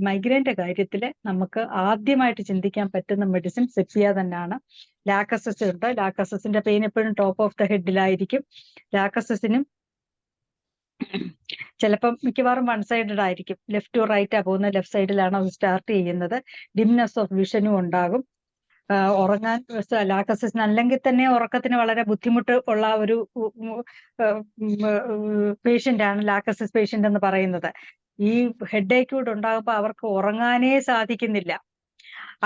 മൈഗ്രെയിന്റെ കാര്യത്തിൽ നമുക്ക് ആദ്യമായിട്ട് ചിന്തിക്കാൻ പറ്റുന്ന മെഡിസിൻ സെപ്പിയ തന്നെയാണ്. ലാക്കസസ് ഉണ്ട്. ലാക്കസസിന്റെ പെയിൻ എപ്പോഴും ടോപ്പ് ഓഫ് ദ ഹെഡിലായിരിക്കും. ലാക്കസസിനും ചിലപ്പം മിക്കവാറും 1 സൈഡഡ് ആയിരിക്കും. ലെഫ്റ്റ് ടു റൈറ്റാ പോകുന്നത്, ലെഫ്റ്റ് സൈഡിലാണ് അത് സ്റ്റാർട്ട് ചെയ്യുന്നത്. ഡിംനെസ് ഓഫ് വിഷനും ഉണ്ടാകും. ഉറങ്ങാൻ ലാക്കസിന് അല്ലെങ്കിൽ തന്നെ ഉറക്കത്തിന് വളരെ ബുദ്ധിമുട്ട് ഉള്ള ഒരു പേഷ്യന്റ് ആണ് ലാക്കസിസ് പേഷ്യന്റ് എന്ന് പറയുന്നത്. ഈ ഹെഡേക്ക് കൂടെ ഉണ്ടാകുമ്പോൾ അവർക്ക് ഉറങ്ങാനേ സാധിക്കുന്നില്ല.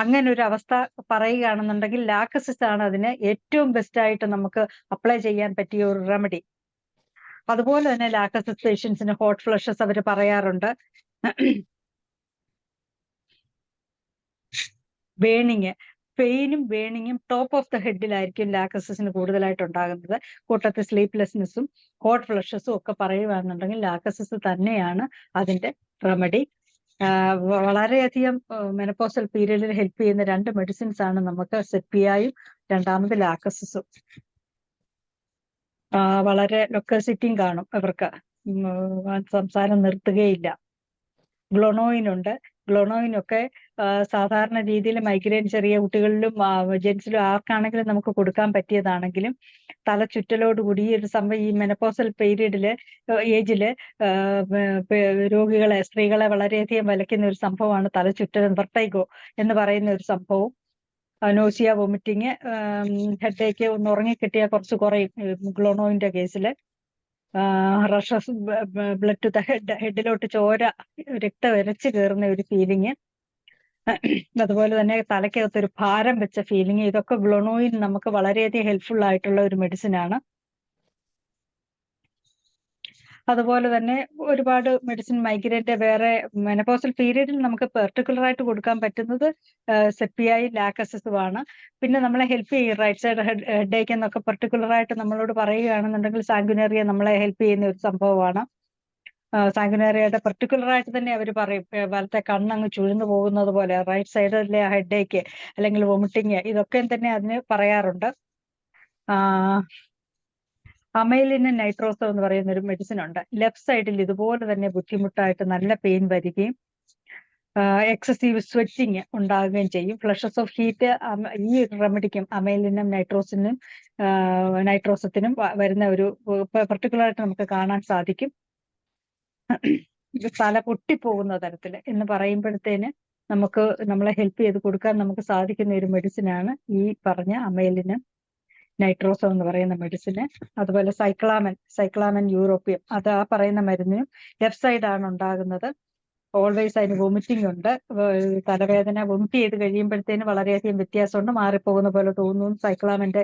അങ്ങനെ ഒരു അവസ്ഥ പറയുകയാണെന്നുണ്ടെങ്കിൽ ലാക്കസിസ് ആണ് അതിന് ഏറ്റവും ബെസ്റ്റ് ആയിട്ട് നമുക്ക് അപ്ലൈ ചെയ്യാൻ പറ്റിയ ഒരു റെമഡി. അതുപോലെ തന്നെ ലാക്കസിസ് പേഷ്യൻസിന് ഹോട്ട് ഫ്ലഷസ് അവർ പറയാറുണ്ട്. ബേണിങ്, പെയിനും ബേണിങ്ങും ടോപ്പ് ഓഫ് ദ ഹെഡിലായിരിക്കും ലാക്കസിന് കൂടുതലായിട്ട് ഉണ്ടാകുന്നത്. കൂട്ടത്തിൽ സ്ലീപ്ലെസ്നെസ്സും ഹോട്ട് ഫ്ലഷസും ഒക്കെ പറയുകയാണെന്നുണ്ടെങ്കിൽ ലാക്കസിസ് തന്നെയാണ് അതിന്റെ റെമഡി. വളരെയധികം മെനപ്പോസൽ പീരീഡിൽ ഹെൽപ്പ് ചെയ്യുന്ന 2 മെഡിസിൻസ് ആണ് നമുക്ക് സെപ്പിയായും രണ്ടാമത് ലാക്കസിസും. വളരെ ലൊക്കേസിറ്റിയും കാണും അവർക്ക്, സംസാരം നിർത്തുകയില്ല. ഗ്ലോണോയിനുണ്ട്. ഗ്ലോണോയിനൊക്കെ സാധാരണ രീതിയിൽ മൈഗ്രെയിൻ ചെറിയ കുട്ടികളിലും ജെൻസിലും ആർക്കാണെങ്കിലും നമുക്ക് കൊടുക്കാൻ പറ്റിയതാണെങ്കിലും തലചുറ്റലോടുകൂടി ഈ ഒരു സംഭവം ഈ മെനപ്പോസൽ പീരീഡില് ഏജില് രോഗികളെ, സ്ത്രീകളെ വളരെയധികം വലയ്ക്കുന്ന ഒരു സംഭവമാണ് തലചുറ്റൽ, വെർട്ടൈഗോ എന്ന് പറയുന്ന ഒരു സംഭവം. നോസിയ, വൊമിറ്റിങ്, ഹെഡേക്ക് ഒന്ന് ഉറങ്ങിക്കിട്ടിയാൽ കുറച്ച് കുറയും ഗ്ലോണോയിന്റെ കേസിൽ. റഷസ്, ബ്ലഡ് ടു ദ ഹെഡിലോട്ട് ചോര, രക്തം ഇരച്ചു കയറുന്ന ഒരു ഫീലിംഗ്, അതുപോലെ തന്നെ തലയ്ക്കകത്തൊരു ഭാരം വെച്ച ഫീലിംഗ്, ഇതൊക്കെ ഗ്ലോണോയിൻ നമുക്ക് വളരെയധികം ഹെൽപ്ഫുൾ ആയിട്ടുള്ള ഒരു മെഡിസിൻ ആണ്. അതുപോലെ തന്നെ ഒരുപാട് മെഡിസിൻ മൈഗ്രെയിന്റെ വേറെ മെനപ്പോസൽ പീരീഡിൽ നമുക്ക് പെർട്ടിക്കുലർ ആയിട്ട് കൊടുക്കാൻ പറ്റുന്നത് സെപ്പിയായും ലാക്കസിസുമാണ്. പിന്നെ നമ്മളെ ഹെൽപ്പ് ചെയ്യും റൈറ്റ് സൈഡ് ഹെഡേക്ക് എന്നൊക്കെ പെർട്ടിക്കുലർ ആയിട്ട് നമ്മളോട് പറയുകയാണെന്നുണ്ടെങ്കിൽ സാങ്കുനേറിയ നമ്മളെ ഹെൽപ്പ് ചെയ്യുന്ന ഒരു സംഭവമാണ്. സാങ്കുനേറിയയുടെ പെർട്ടിക്കുലർ ആയിട്ട് തന്നെ അവർ പറയും, വലത്തെ കണ്ണങ്ങ് ചുഴുന്നു പോകുന്നത് പോലെ റൈറ്റ് സൈഡിലെ ഹെഡേക്ക് അല്ലെങ്കിൽ വൊമിറ്റിങ്, ഇതൊക്കെ തന്നെ അതിന് പറയാറുണ്ട്. അമൈലിന് നൈട്രോസോ എന്ന് പറയുന്ന ഒരു മെഡിസിൻ ഉണ്ട്. ലെഫ്റ്റ് സൈഡിൽ ഇതുപോലെ തന്നെ ബുദ്ധിമുട്ടായിട്ട് നല്ല പെയിൻ വരികയും എക്സസീവ് സ്വെറ്റിങ് ഉണ്ടാകുകയും ചെയ്യും. ഫ്ലഷസ് ഓഫ് ഹീറ്റ് ഈ റെമഡിക്കും അമൈലിനും നൈട്രോസത്തിനും വരുന്ന ഒരു പെർട്ടിക്കുലറായിട്ട് നമുക്ക് കാണാൻ സാധിക്കും. തല പൊട്ടിപ്പോകുന്ന തരത്തിൽ എന്ന് പറയുമ്പോഴത്തേന് നമുക്ക് നമ്മളെ ഹെൽപ്പ് ചെയ്ത് കൊടുക്കാൻ നമുക്ക് സാധിക്കുന്ന ഒരു മെഡിസിനാണ് ഈ പറഞ്ഞ അമൈലിനും നൈട്രോസം എന്ന് പറയുന്ന മെഡിസിന്. അതുപോലെ സൈക്ലാമൻ യൂറോപ്പിയം, അത് ആ പറയുന്ന മരുന്നിനും ലെഫ്റ്റ് സൈഡാണ് ഉണ്ടാകുന്നത്. ഓൾവേസ് അതിന് വൊമിറ്റിംഗ് ഉണ്ട്. തലവേദന വൊമിറ്റ് ചെയ്ത് കഴിയുമ്പോഴത്തേന് വളരെയധികം വ്യത്യാസമുണ്ട്, മാറിപ്പോകുന്ന പോലെ തോന്നുന്നു സൈക്ലാമിന്റെ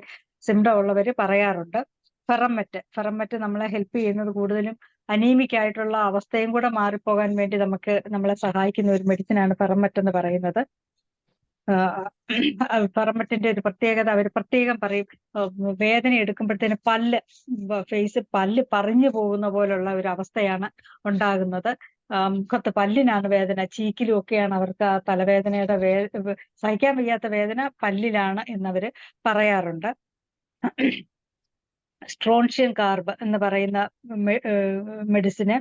സിംറ്റം ഉള്ളവർ പറയാറുണ്ട്. ഫെറമറ്റ് നമ്മളെ ഹെൽപ്പ് ചെയ്യുന്നത് കൂടുതലും അനീമിക് ആയിട്ടുള്ള അവസ്ഥയും കൂടെ മാറിപ്പോകാൻ വേണ്ടി നമ്മളെ സഹായിക്കുന്ന ഒരു മെഡിസിനാണ് ഫെറമറ്റ് എന്ന് പറയുന്നത്. ഫെറമറ്റിന്റെ ഒരു പ്രത്യേകത അവർ പ്രത്യേകം പറയും, വേദന എടുക്കുമ്പോഴത്തേന് പല്ല് പറഞ്ഞു പോകുന്ന പോലുള്ള ഒരു അവസ്ഥയാണ് ഉണ്ടാകുന്നത്. മുഖത്ത് പല്ലിനാണ് വേദന, ചീക്കിലും ഒക്കെയാണ് അവർക്ക് ആ തലവേദനയുടെ സഹിക്കാൻ വയ്യാത്ത വേദന പല്ലിലാണ് എന്നവര് പറയാറുണ്ട്. സ്ട്രോൺഷ്യൻ കാർബ് എന്ന് പറയുന്ന മെഡിസിന്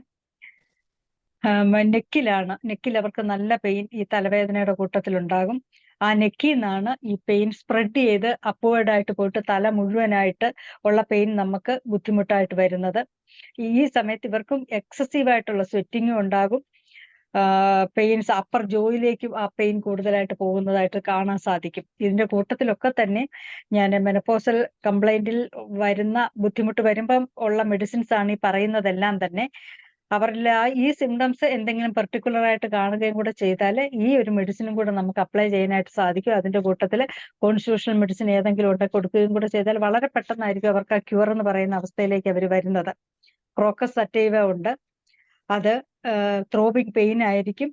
നെക്കിൽ അവർക്ക് നല്ല പെയിൻ ഈ തലവേദനയുടെ കൂട്ടത്തിലുണ്ടാകും. ആ നെക്കിൽ നിന്നാണ് ഈ പെയിൻ സ്പ്രെഡ് ചെയ്ത് അപ്വേർഡ് ആയിട്ട് പോയിട്ട് തല മുഴുവനായിട്ട് ഉള്ള പെയിൻ നമുക്ക് ബുദ്ധിമുട്ടായിട്ട് വരുന്നത്. ഈ സമയത്ത് ഇവർക്കും എക്സസീവ് ആയിട്ടുള്ള സ്വെറ്റിങ്ങും ഉണ്ടാകും. പെയിൻസ് അപ്പർ ജോയിലേക്കും ആ പെയിൻ കൂടുതലായിട്ട് പോകുന്നതായിട്ട് കാണാൻ സാധിക്കും. ഇതിന്റെ കൂട്ടത്തിലൊക്കെ തന്നെ ഞാൻ മെനപ്പോസൽ കംപ്ലൈന്റിൽ വരുന്ന ബുദ്ധിമുട്ട് വരുമ്പം ഉള്ള മെഡിസിൻസ് ആണ് ഈ പറയുന്നതെല്ലാം തന്നെ. അവരിൽ ഈ സിംറ്റംസ് എന്തെങ്കിലും പെർട്ടിക്കുലർ ആയിട്ട് കാണുകയും കൂടെ ചെയ്താൽ ഈ ഒരു മെഡിസിനും കൂടെ നമുക്ക് അപ്ലൈ ചെയ്യാനായിട്ട് സാധിക്കും. അതിന്റെ കൂട്ടത്തിൽ കോൺസ്റ്റിറ്റ്യൂഷണൽ മെഡിസിൻ ഏതെങ്കിലും ഉണ്ടാക്കി കൊടുക്കുകയും കൂടെ ചെയ്താൽ വളരെ പെട്ടെന്നായിരിക്കും അവർക്ക് ആ ക്യൂർ എന്ന് പറയുന്ന അവസ്ഥയിലേക്ക് അവർ വരുന്നത്. ക്രോക്കസ് സറ്റൈവ ഉണ്ട്, അത് ത്രോബിങ് പെയിൻ ആയിരിക്കും,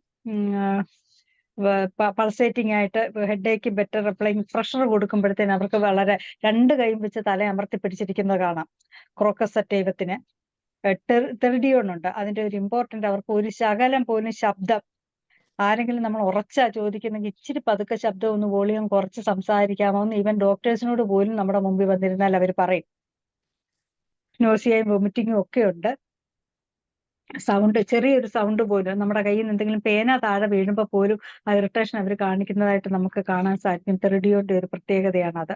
പൾസേറ്റിംഗ് ആയിട്ട് ഹെഡേക്ക് ബെറ്റർ അപ്ലൈങ് പ്രഷർ കൊടുക്കുമ്പോഴത്തേന് അവർക്ക് വളരെ 2 കൈയും വെച്ച് തല അമർത്തി പിടിച്ചിരിക്കുന്നത് കാണാം. ക്രോക്കസ് സറ്റൈവത്തിന് തെറിഡിയോൺ ഉണ്ട്. അതിന്റെ ഒരു ഇമ്പോർട്ടന്റ്, അവർക്ക് ഒരു ശകലം പോലും ശബ്ദം, ആരെങ്കിലും നമ്മൾ ഉറച്ചാ ചോദിക്കുന്നെങ്കിൽ ഇച്ചിരി പതുക്കെ ശബ്ദം ഒന്ന് വോളിയം കുറച്ച് സംസാരിക്കാമോ എന്ന് ഈവൻ ഡോക്ടേഴ്സിനോട് പോലും നമ്മുടെ മുമ്പിൽ വന്നിരുന്നാൽ അവർ പറയും. നോസിയയും വൊമിറ്റിങ്ങും ഒക്കെ ഉണ്ട്. ചെറിയൊരു സൗണ്ട് പോലും നമ്മുടെ കയ്യിൽ നിന്ന് എന്തെങ്കിലും പേന താഴെ വീഴുമ്പോൾ പോലും ആ ഇറിറ്റേഷൻ അവർ കാണിക്കുന്നതായിട്ട് നമുക്ക് കാണാൻ സാധിക്കും. തെറിഡിയോന്റെ ഒരു പ്രത്യേകതയാണത്.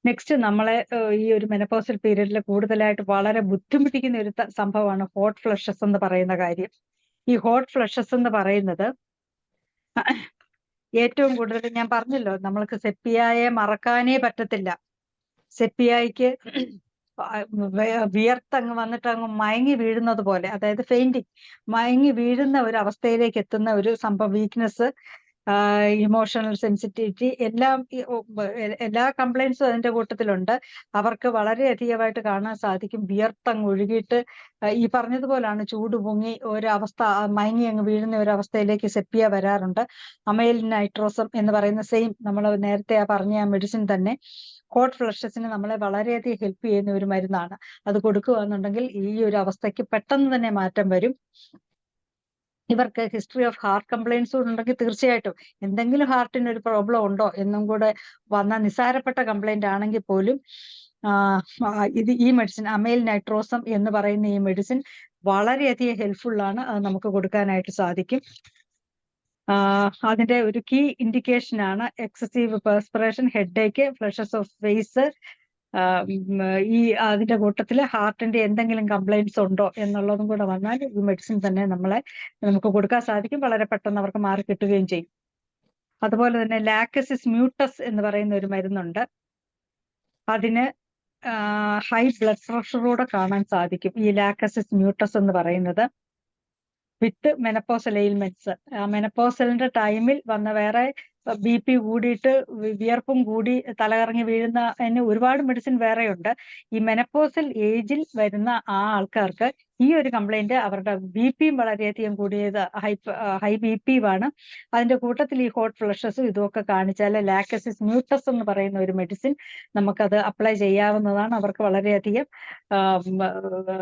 നെക്സ്റ്റ് നമ്മളെ ഈ ഒരു മെനപ്പോസൽ പീരീഡിൽ കൂടുതലായിട്ട് വളരെ ബുദ്ധിമുട്ടിക്കുന്ന ഒരു സംഭവമാണ് ഹോട്ട് ഫ്ലഷസ് എന്ന് പറയുന്ന കാര്യം. ഈ ഹോട്ട് ഫ്ലഷസ് എന്ന് പറയുന്നത് ഏറ്റവും കൂടുതൽ ഞാൻ പറഞ്ഞല്ലോ, നമ്മൾക്ക് സെപ്പിയായെ മറക്കാനേ പറ്റത്തില്ല. സെപ്പിയായിക്ക് വിയർത്തങ്ങ് വന്നിട്ട് അങ്ങ് മയങ്ങി വീഴുന്നത് പോലെ, അതായത് ഫെയിന്റിങ്, മയങ്ങി വീഴുന്ന ഒരു അവസ്ഥയിലേക്ക് എത്തുന്ന ഒരു സംഭവം, വീക്ക്നെസ്, ഇമോഷണൽ സെൻസിറ്റിവിറ്റി, എല്ലാ കംപ്ലൈൻസും അതിന്റെ കൂട്ടത്തിലുണ്ട്. അവർക്ക് വളരെയധികമായിട്ട് കാണാൻ സാധിക്കും വിയർത്തങ്ങ് ഒഴുകിയിട്ട് ഈ പറഞ്ഞതുപോലാണ് ചൂട് പൊങ്ങി ഒരവസ്ഥ, മയങ്ങി അങ്ങ് വീഴുന്ന ഒരു അവസ്ഥയിലേക്ക് സെപ്പിയ വരാറുണ്ട്. അമൈൽ നൈട്രോസം എന്ന് പറയുന്ന സെയിം നമ്മൾ നേരത്തെ പറഞ്ഞ ആ മെഡിസിൻ തന്നെ ഹോട്ട് ഫ്ലഷസിന് നമ്മളെ വളരെയധികം ഹെൽപ്പ് ചെയ്യുന്ന ഒരു മരുന്നാണ്. അത് കൊടുക്കുകയാണെന്നുണ്ടെങ്കിൽ ഈ ഒരു അവസ്ഥയ്ക്ക് പെട്ടെന്ന് തന്നെ മാറ്റം വരും. ഇവർക്ക് ഹിസ്റ്ററി ഓഫ് ഹാർട്ട് കംപ്ലൈൻസ് ഉണ്ടെങ്കിൽ തീർച്ചയായിട്ടും എന്തെങ്കിലും ഹാർട്ടിന് ഒരു പ്രോബ്ലം ഉണ്ടോ എന്നും കൂടെ വന്ന നിസ്സാരപ്പെട്ട കംപ്ലൈന്റ് ആണെങ്കിൽ പോലും ഈ മെഡിസിൻ അമൈൽ നൈട്രോസം എന്ന് പറയുന്ന ഈ മെഡിസിൻ വളരെയധികം ഹെൽപ്ഫുൾ ആണ്. അത് നമുക്ക് കൊടുക്കാനായിട്ട് സാധിക്കും. അതിന്റെ ഒരു കീ ഇൻഡിക്കേഷൻ ആണ് excessive perspiration, headache, flushes of face. അതിന്റെ കൂട്ടത്തിൽ ഹാർട്ടിന്റെ എന്തെങ്കിലും കംപ്ലൈൻസ് ഉണ്ടോ എന്നുള്ളതും കൂടെ വന്നാൽ ഈ മെഡിസിൻ തന്നെ നമുക്ക് കൊടുക്കാൻ സാധിക്കും. വളരെ പെട്ടെന്ന് അവർക്ക് മാറി കിട്ടുകയും ചെയ്യും. അതുപോലെ തന്നെ ലാക്കസിസ് മ്യൂട്ടസ് എന്ന് പറയുന്ന ഒരു മരുന്നുണ്ട്. അതിന് ഹൈ ബ്ലഡ് പ്രഷറോടെ കാണാൻ സാധിക്കും. ഈ ലാക്കസിസ് മ്യൂട്ടസ് എന്ന് പറയുന്നത് വിത്ത് മെനപ്പോസൽ എയിൽമെന്റ്സ്, മെനപ്പോസലിന്റെ ടൈമിൽ വന്ന വേറെ BP കൂടിയിട്ട് വിയർപ്പും കൂടി തലകറങ്ങി വീഴുന്ന ഒരുപാട് മെഡിസിൻ വേറെയുണ്ട്. ഈ മെനപ്പോസൽ ഏജിൽ വരുന്ന ആ ആൾക്കാർക്ക് ഈ ഒരു കംപ്ലൈന്റ്, അവരുടെ BPയും വളരെയധികം കൂടിയത് ഹൈ BPയുമാണ്. അതിന്റെ കൂട്ടത്തിൽ ഈ ഹോട്ട് ഫ്ലഷസും ഇതുമൊക്കെ കാണിച്ചാൽ ലാക്കസിസ് മ്യൂട്ടസ് എന്ന് പറയുന്ന ഒരു മെഡിസിൻ നമുക്കത് അപ്ലൈ ചെയ്യാവുന്നതാണ്. അവർക്ക് വളരെയധികം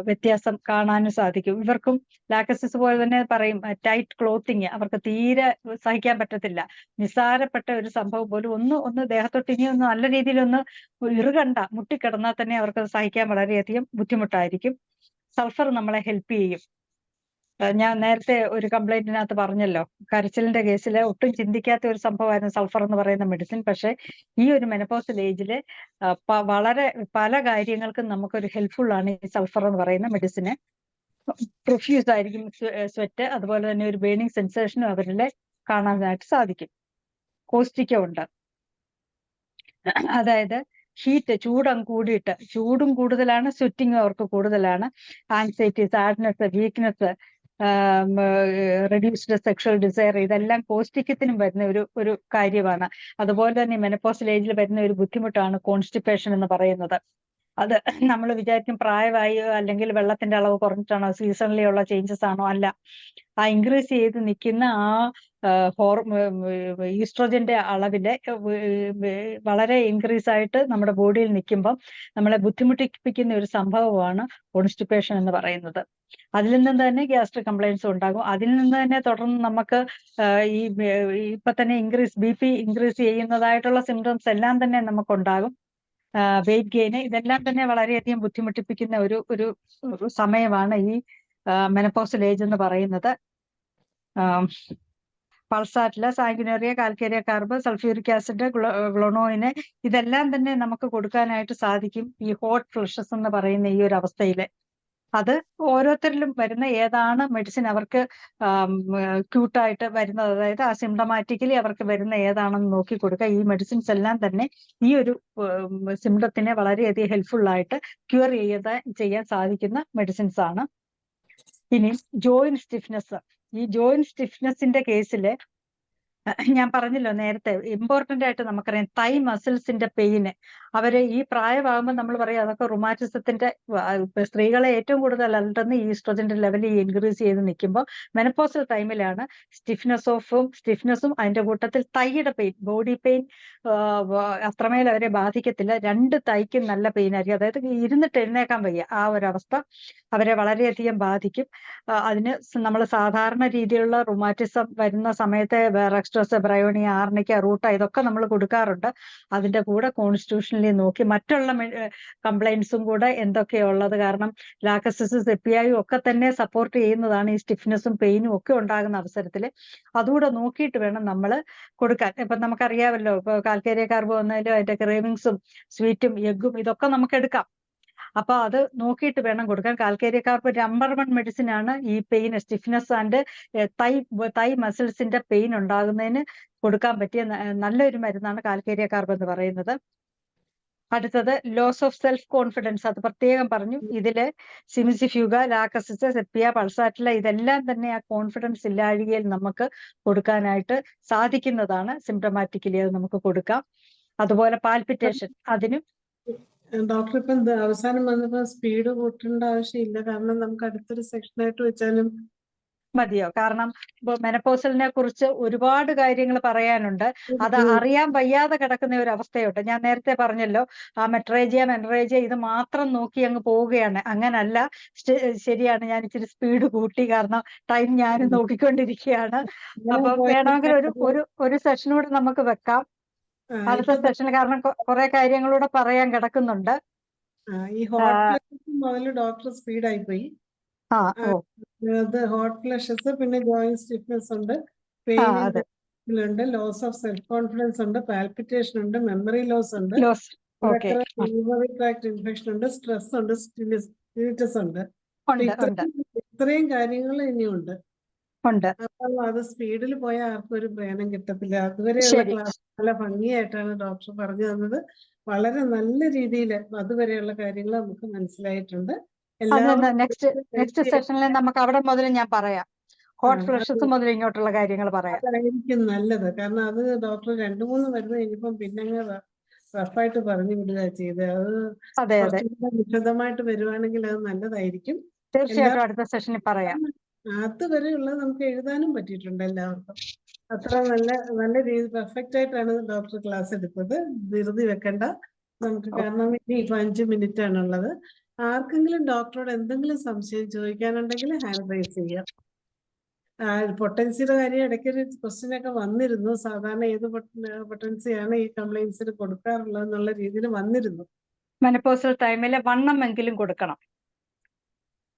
വ്യത്യാസം കാണാനും സാധിക്കും. ഇവർക്കും ലാക്കസിസ് പോലെ തന്നെ പറയും ടൈറ്റ് ക്ലോത്തിങ് അവർക്ക് തീരെ സഹിക്കാൻ പറ്റത്തില്ല. നിസ്സാരപ്പെട്ട ഒരു സംഭവം പോലും ഒന്ന് ദേഹത്തൊട്ട് ഇനി ഒന്ന് നല്ല രീതിയിലൊന്ന് ഇറുകണ്ട മുട്ടിക്കിടന്നാൽ തന്നെ അവർക്ക് സഹിക്കാൻ വളരെയധികം ബുദ്ധിമുട്ടായിരിക്കും. സൾഫർ നമ്മളെ ഹെൽപ്പ് ചെയ്യും. ഞാൻ നേരത്തെ ഒരു കംപ്ലൈന്റിനകത്ത് പറഞ്ഞല്ലോ, കരച്ചിലിന്റെ കേസിൽ ഒട്ടും ചിന്തിക്കാത്ത ഒരു സംഭവമായിരുന്നു സൾഫർ എന്ന് പറയുന്ന മെഡിസിൻ. പക്ഷെ ഈ ഒരു മെനപ്പോസൽ ഏജില് വളരെ പല കാര്യങ്ങൾക്കും നമുക്കൊരു ഹെൽപ്ഫുൾ ആണ് ഈ സൾഫർ എന്ന് പറയുന്ന മെഡിസിന്. പ്രൊഫ്യൂസ് ആയിരിക്കും സ്വെറ്റ്, അതുപോലെ തന്നെ ഒരു ബേണിംഗ് സെൻസേഷനും അവരിലെ കാണാനായിട്ട് സാധിക്കും. കോസ്റ്റിക്ക ഉണ്ട്, അതായത് ഹീറ്റ്, കൂടിയിട്ട് ചൂടും കൂടുതലാണ്, സ്വെറ്റിങ്ങും അവർക്ക് കൂടുതലാണ്. Anxiety, sadness, weakness, reduced sexual desire, ഇതെല്ലാം കോസ്റ്റിക്കത്തിനും വരുന്ന ഒരു കാര്യമാണ്. അതുപോലെ തന്നെ മെനപ്പോസൽ ഏജിൽ വരുന്ന ഒരു ബുദ്ധിമുട്ടാണ് കോൺസ്റ്റിപ്പേഷൻ എന്ന് പറയുന്നത്. അത് നമ്മൾ വിചാരിക്കും പ്രായമായോ അല്ലെങ്കിൽ വെള്ളത്തിന്റെ അളവ് കുറഞ്ഞിട്ടാണോ, സീസണിലി ഉള്ള ചേഞ്ചസ് ആണോ? അല്ല, ആ ഇൻക്രീസ് ചെയ്ത് നിൽക്കുന്ന ആ ഈസ്ട്രോജന്റെ അളവില് വളരെ ഇൻക്രീസ് ആയിട്ട് നമ്മുടെ ബോഡിയിൽ നിൽക്കുമ്പം നമ്മളെ ബുദ്ധിമുട്ടിപ്പിക്കുന്ന ഒരു സംഭവമാണ് കോൺസ്റ്റിപ്പേഷൻ എന്ന് പറയുന്നത്. അതിൽ നിന്ന് തന്നെ ഗ്യാസ്ട്രിക് കംപ്ലൈൻസ് ഉണ്ടാകും. അതിൽ നിന്ന് തന്നെ തുടർന്ന് നമുക്ക് ഈ ഇപ്പൊ തന്നെ BP ഇൻക്രീസ് ചെയ്യുന്നതായിട്ടുള്ള സിംറ്റംസ് എല്ലാം തന്നെ നമുക്കുണ്ടാകും. വെയിറ്റ് ഗെയിന്, ഇതെല്ലാം തന്നെ വളരെയധികം ബുദ്ധിമുട്ടിപ്പിക്കുന്ന ഒരു സമയമാണ് ഈ മെനപ്പോസൽ ഏജ് എന്ന് പറയുന്നത്. പൾസാറ്റില്, സാങ്കുനേറിയ, കാൽക്കേരിയ കാർബ്, സൾഫ്യൂരിക് ആസിഡ്, ഗ്ലോണോയിന്, ഇതെല്ലാം തന്നെ നമുക്ക് കൊടുക്കാനായിട്ട് സാധിക്കും ഈ ഹോട്ട് ഫ്ലഷസ് എന്ന് പറയുന്ന ഈ ഒരു അവസ്ഥയില്. അത് ഓരോരുത്തരിലും വരുന്ന ഏതാണ് മെഡിസിൻ അവർക്ക് ക്യൂട്ടായിട്ട് വരുന്നത്, അതായത് അസിംപ്റ്റമാറ്റിക്കലി അവർക്ക് വരുന്ന ഏതാണെന്ന് നോക്കി കൊടുക്കുക. ഈ മെഡിസിൻസ് എല്ലാം തന്നെ ഈ ഒരു സിംപ്റ്റത്തിനെ വളരെയധികം ഹെൽപ്ഫുൾ ആയിട്ട് ക്യൂർ ചെയ്യാൻ സാധിക്കുന്ന മെഡിസിൻസ് ആണ്. ഇനി ജോയിന്റ് സ്റ്റിഫ്നെസ്. ഈ ജോയിന്റ് സ്റ്റിഫ്നെസിന്റെ കേസില് ഞാൻ പറഞ്ഞല്ലോ നേരത്തെ, ഇമ്പോർട്ടന്റ് ആയിട്ട് നമുക്കറിയാം തൈ മസിൽസിന്റെ പെയിന്. അവര് ഈ പ്രായമാകുമ്പോൾ നമ്മൾ പറയും അതൊക്കെ റുമാറ്റിസത്തിന്റെ, സ്ത്രീകളെ ഏറ്റവും കൂടുതൽ അലട്ടുന്ന ഈസ്ട്രോജന്റെ ലെവൽ ഇൻക്രീസ് ചെയ്ത് നിൽക്കുമ്പോൾ മെനപ്പോസൽ ടൈമിലാണ് സ്റ്റിഫ്നെസ്സും അതിന്റെ കൂട്ടത്തിൽ തൈയുടെ പെയിൻ, ബോഡി പെയിൻ അത്രമേൽ അവരെ ബാധിക്കത്തില്ല. രണ്ട് തൈക്കും നല്ല പെയിൻ ആയിരിക്കും, അതായത് ഇരുന്നിട്ട് എഴുന്നേക്കാൻ വയ്യ, ആ ഒരവസ്ഥ അവരെ വളരെയധികം ബാധിക്കും. അതിന് നമ്മൾ സാധാരണ രീതിയിലുള്ള റുമാറ്റിസം വരുന്ന സമയത്ത് റെക്സ്റ്റോസ്, ബ്രയോണിയ, ആർണിക്ക, റൂട്ട, ഇതൊക്കെ നമ്മൾ കൊടുക്കാറുണ്ട്. അതിന്റെ കൂടെ കോൺസ്റ്റിറ്റ്യൂഷണലി നോക്കി മറ്റുള്ള കംപ്ലൈൻസും കൂടെ എന്തൊക്കെയുള്ളത്, കാരണം ലാക്ടോസിസ്, സെപ്പിയായും ഒക്കെ തന്നെ സപ്പോർട്ട് ചെയ്യുന്നതാണ് ഈ സ്റ്റിഫ്നെസ്സും പെയിനും ഒക്കെ ഉണ്ടാകുന്ന അവസരത്തിൽ. അതുകൂടെ നോക്കിയിട്ട് വേണം നമ്മൾ കൊടുക്കാൻ. ഇപ്പൊ നമുക്കറിയാമല്ലോ, ഇപ്പൊ കാൽക്കേരിയ കാർബ് വന്നാലും അതിന്റെ ക്രേവിങ്സും സ്വീറ്റും എഗ്ഗും ഇതൊക്കെ നമുക്ക് എടുക്കാം. അപ്പൊ അത് നോക്കിയിട്ട് വേണം കൊടുക്കാൻ. കാൽക്കേരിയ കാർബ് നമ്പർ 1 മെഡിസിൻ ആണ് ഈ പെയിൻ, സ്റ്റിഫ്നെസ് ആൻഡ് തൈ മസിൽസിന്റെ പെയിൻ ഉണ്ടാകുന്നതിന് കൊടുക്കാൻ പറ്റിയ നല്ലൊരു മരുന്നാണ് കാൽക്കേരിയ കാർബ് എന്ന് പറയുന്നത്. അടുത്തത് ലോസ് ഓഫ് സെൽഫ് കോൺഫിഡൻസ്. അത് പ്രത്യേകം പറഞ്ഞു. ഇതില് സിമിസിഫ്യൂഗ, ലാക്കസിസ്, സെപ്പിയ, പൾസാറ്റില, ഇതെല്ലാം തന്നെ ആ കോൺഫിഡൻസ് ഇല്ലാഴികയിൽ നമുക്ക് കൊടുക്കാനായിട്ട് സാധിക്കുന്നതാണ്. സിംപ്റ്റമാറ്റിക്കലി അത് നമുക്ക് കൊടുക്കാം. അതുപോലെ പാൽപിറ്റേഷൻ, അതിനും ഡോക്ടർ ഇപ്പം അവസാനം വന്നപ്പോ സ്പീഡ് കൂട്ടേണ്ട ആവശ്യമില്ല, കാരണം നമുക്ക് അടുത്തൊരു സെക്ഷനായിട്ട് വെച്ചാലും മതിയോ? കാരണം ഇപ്പൊ മെനപ്പോസലിനെ കുറിച്ച് ഒരുപാട് കാര്യങ്ങൾ പറയാനുണ്ട്. അത് അറിയാൻ വയ്യാതെ കിടക്കുന്ന ഒരു അവസ്ഥയുണ്ട്. ഞാൻ നേരത്തെ പറഞ്ഞല്ലോ, ആ മെനറേജിയ ഇത് മാത്രം നോക്കി അങ്ങ് പോവുകയാണ്. അങ്ങനല്ല, ശരിയാണ്, ഞാൻ ഇച്ചിരി സ്പീഡ് കൂട്ടി, കാരണം ടൈം ഞാനും നോക്കിക്കൊണ്ടിരിക്കുകയാണ്. അപ്പൊ വേണമെങ്കിൽ ഒരു സെഷനൂടെ നമുക്ക് വെക്കാം അടുത്ത സെഷനിൽ, കാരണം കുറെ കാര്യങ്ങളൂടെ പറയാൻ കിടക്കുന്നുണ്ട്. ഈ ഹോട്ട് മുതൽ ഡോക്ടർ സ്പീഡായി പോയി. അത് ഹോട്ട് ഫ്ലഷസ്, പിന്നെ ജോയിന്റ് സ്റ്റിഫ്നെസ് ഉണ്ട്, pain, loss of self confidence ഉണ്ട്, പാൽപിറ്റേഷൻ ഉണ്ട്, മെമ്മറി ലോസ് ഉണ്ട്, യൂറിനറി ട്രാക്ട് ഇൻഫെക്ഷൻ ഉണ്ട്, സ്ട്രെസ് ഉണ്ട്, സ്റ്റിനിറ്റസ് ഉണ്ട്. ഇത്രയും കാര്യങ്ങൾ ഇനിയുണ്ട്. അപ്പം അത് സ്പീഡിൽ പോയാൽ ആർക്കും ഒരു പ്രയോജനം കിട്ടത്തില്ല. അതുവരെയുള്ള ക്ലാസ് നല്ല ഭംഗിയായിട്ടാണ് ഡോക്ടർ പറഞ്ഞു തന്നത്. വളരെ നല്ല രീതിയിൽ അതുവരെയുള്ള കാര്യങ്ങൾ നമുക്ക് മനസ്സിലായിട്ടുണ്ട്. നെക്സ്റ്റ് സെഷനിൽ നമുക്ക് അവിടെ മുതൽ ഞാൻ പറയാം, ഹോട്ട് ഫ്ലഷസ് മുതൽ ഇങ്ങോട്ടുള്ള കാര്യങ്ങൾ പറയാം. അതായിരിക്കും നല്ലത്, കാരണം അത് ഡോക്ടർ 2-3 മരുന്ന് കഴിഞ്ഞപ്പം പിന്നെ റഫായിട്ട് പറഞ്ഞു വിടുക ചെയ്ത്. അത് കുറച്ചുകൂടെ വിശദമായിട്ട് വരുവാണെങ്കിൽ അത് നല്ലതായിരിക്കും. തീർച്ചയായിട്ടും അടുത്ത സെഷനിൽ പറയാം. അതുവരെയുള്ളത് നമുക്ക് എഴുതാനും പറ്റിയിട്ടുണ്ട് എല്ലാവർക്കും. അത്ര നല്ല രീതി പെർഫെക്റ്റ് ആയിട്ടാണ് ഡോക്ടർ ക്ലാസ് എടുത്തത്. ധൃതി വെക്കണ്ട നമുക്ക്, കാരണം ഇനി 5 മിനിറ്റ് ആണുള്ളത്. ആർക്കെങ്കിലും ഡോക്ടറോട് എന്തെങ്കിലും സംശയം ചോദിക്കാനുണ്ടെങ്കിൽ ഹാൻഡ് റൈസ് ചെയ്യാം. പൊട്ടൻസിയുടെ കാര്യം ഇടയ്ക്കൊരു ക്വസ്റ്റ്യൻ ഒക്കെ വന്നിരുന്നു. സാധാരണ ഏത് പൊട്ടൻസിയാണ് ഈ കംപ്ലൈൻസിന് കൊടുക്കാറുള്ളത് എന്നുള്ള രീതിയിൽ വന്നിരുന്നു. മെനപ്പോസൽ ടൈമിൽ 1 എങ്കിലും കൊടുക്കണം.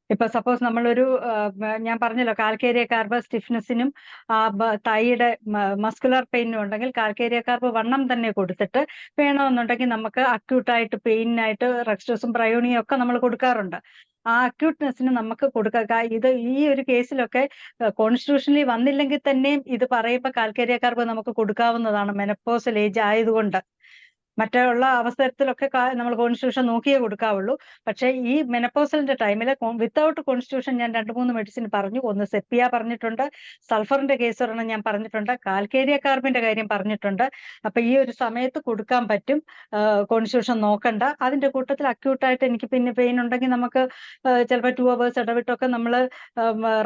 ഇപ്പൊ സപ്പോസ് നമ്മളൊരു ഞാൻ പറഞ്ഞല്ലോ കാൽക്കേരിയ കാർബ് സ്റ്റിഫ്നെസ്സിനും തൈയുടെ മസ്കുലർ പെയിനും ഉണ്ടെങ്കിൽ കാൽക്കേരിയ കാർബ് വണ്ണം തന്നെ കൊടുത്തിട്ട് വേണമെന്നുണ്ടെങ്കിൽ നമുക്ക് അക്യൂട്ടായിട്ട് പെയിനായിട്ട് റെക്സ്റ്റോസും പ്രയോണിയും ഒക്കെ നമ്മൾ കൊടുക്കാറുണ്ട്. ആ അക്യൂട്ട്നെസ്സിന് നമുക്ക് കൊടുക്കാം. ഇത് ഈ ഒരു കേസിലൊക്കെ കോൺസ്റ്റിറ്റ്യൂഷനിൽ വന്നില്ലെങ്കിൽ തന്നെയും ഇത് പറയുമ്പോൾ കാൽക്കേരിയ കാർബ് നമുക്ക് കൊടുക്കാവുന്നതാണ് മെനപ്പോസൽ ഏജ് ആയതുകൊണ്ട്. മറ്റുള്ള അവസരത്തിലൊക്കെ നമ്മൾ കോൺസ്റ്റിറ്റ്യൂഷൻ നോക്കിയേ കൊടുക്കാവുള്ളൂ. പക്ഷേ ഈ മെനപ്പോസലിന്റെ ടൈമിൽ വിത്തൗട്ട് കോൺസ്റ്റിറ്റ്യൂഷൻ ഞാൻ 2-3 മെഡിസിൻ പറഞ്ഞു. ഒന്ന് സെപ്പിയ പറഞ്ഞിട്ടുണ്ട്, സൾഫറിന്റെ കേസ് ഒരെണ്ണം ഞാൻ പറഞ്ഞിട്ടുണ്ട്, കാൽക്കേരിയ കാർബിന്റെ കാര്യം പറഞ്ഞിട്ടുണ്ട്. അപ്പൊ ഈ ഒരു സമയത്ത് കൊടുക്കാൻ പറ്റും, കോൺസ്റ്റിറ്റ്യൂഷൻ നോക്കണ്ട. അതിന്റെ കൂട്ടത്തിൽ അക്യൂട്ടായിട്ട് എനിക്ക് പിന്നെ പെയിൻ ഉണ്ടെങ്കിൽ നമുക്ക് ചിലപ്പോൾ 2 hours ഇടവിട്ടൊക്കെ നമ്മൾ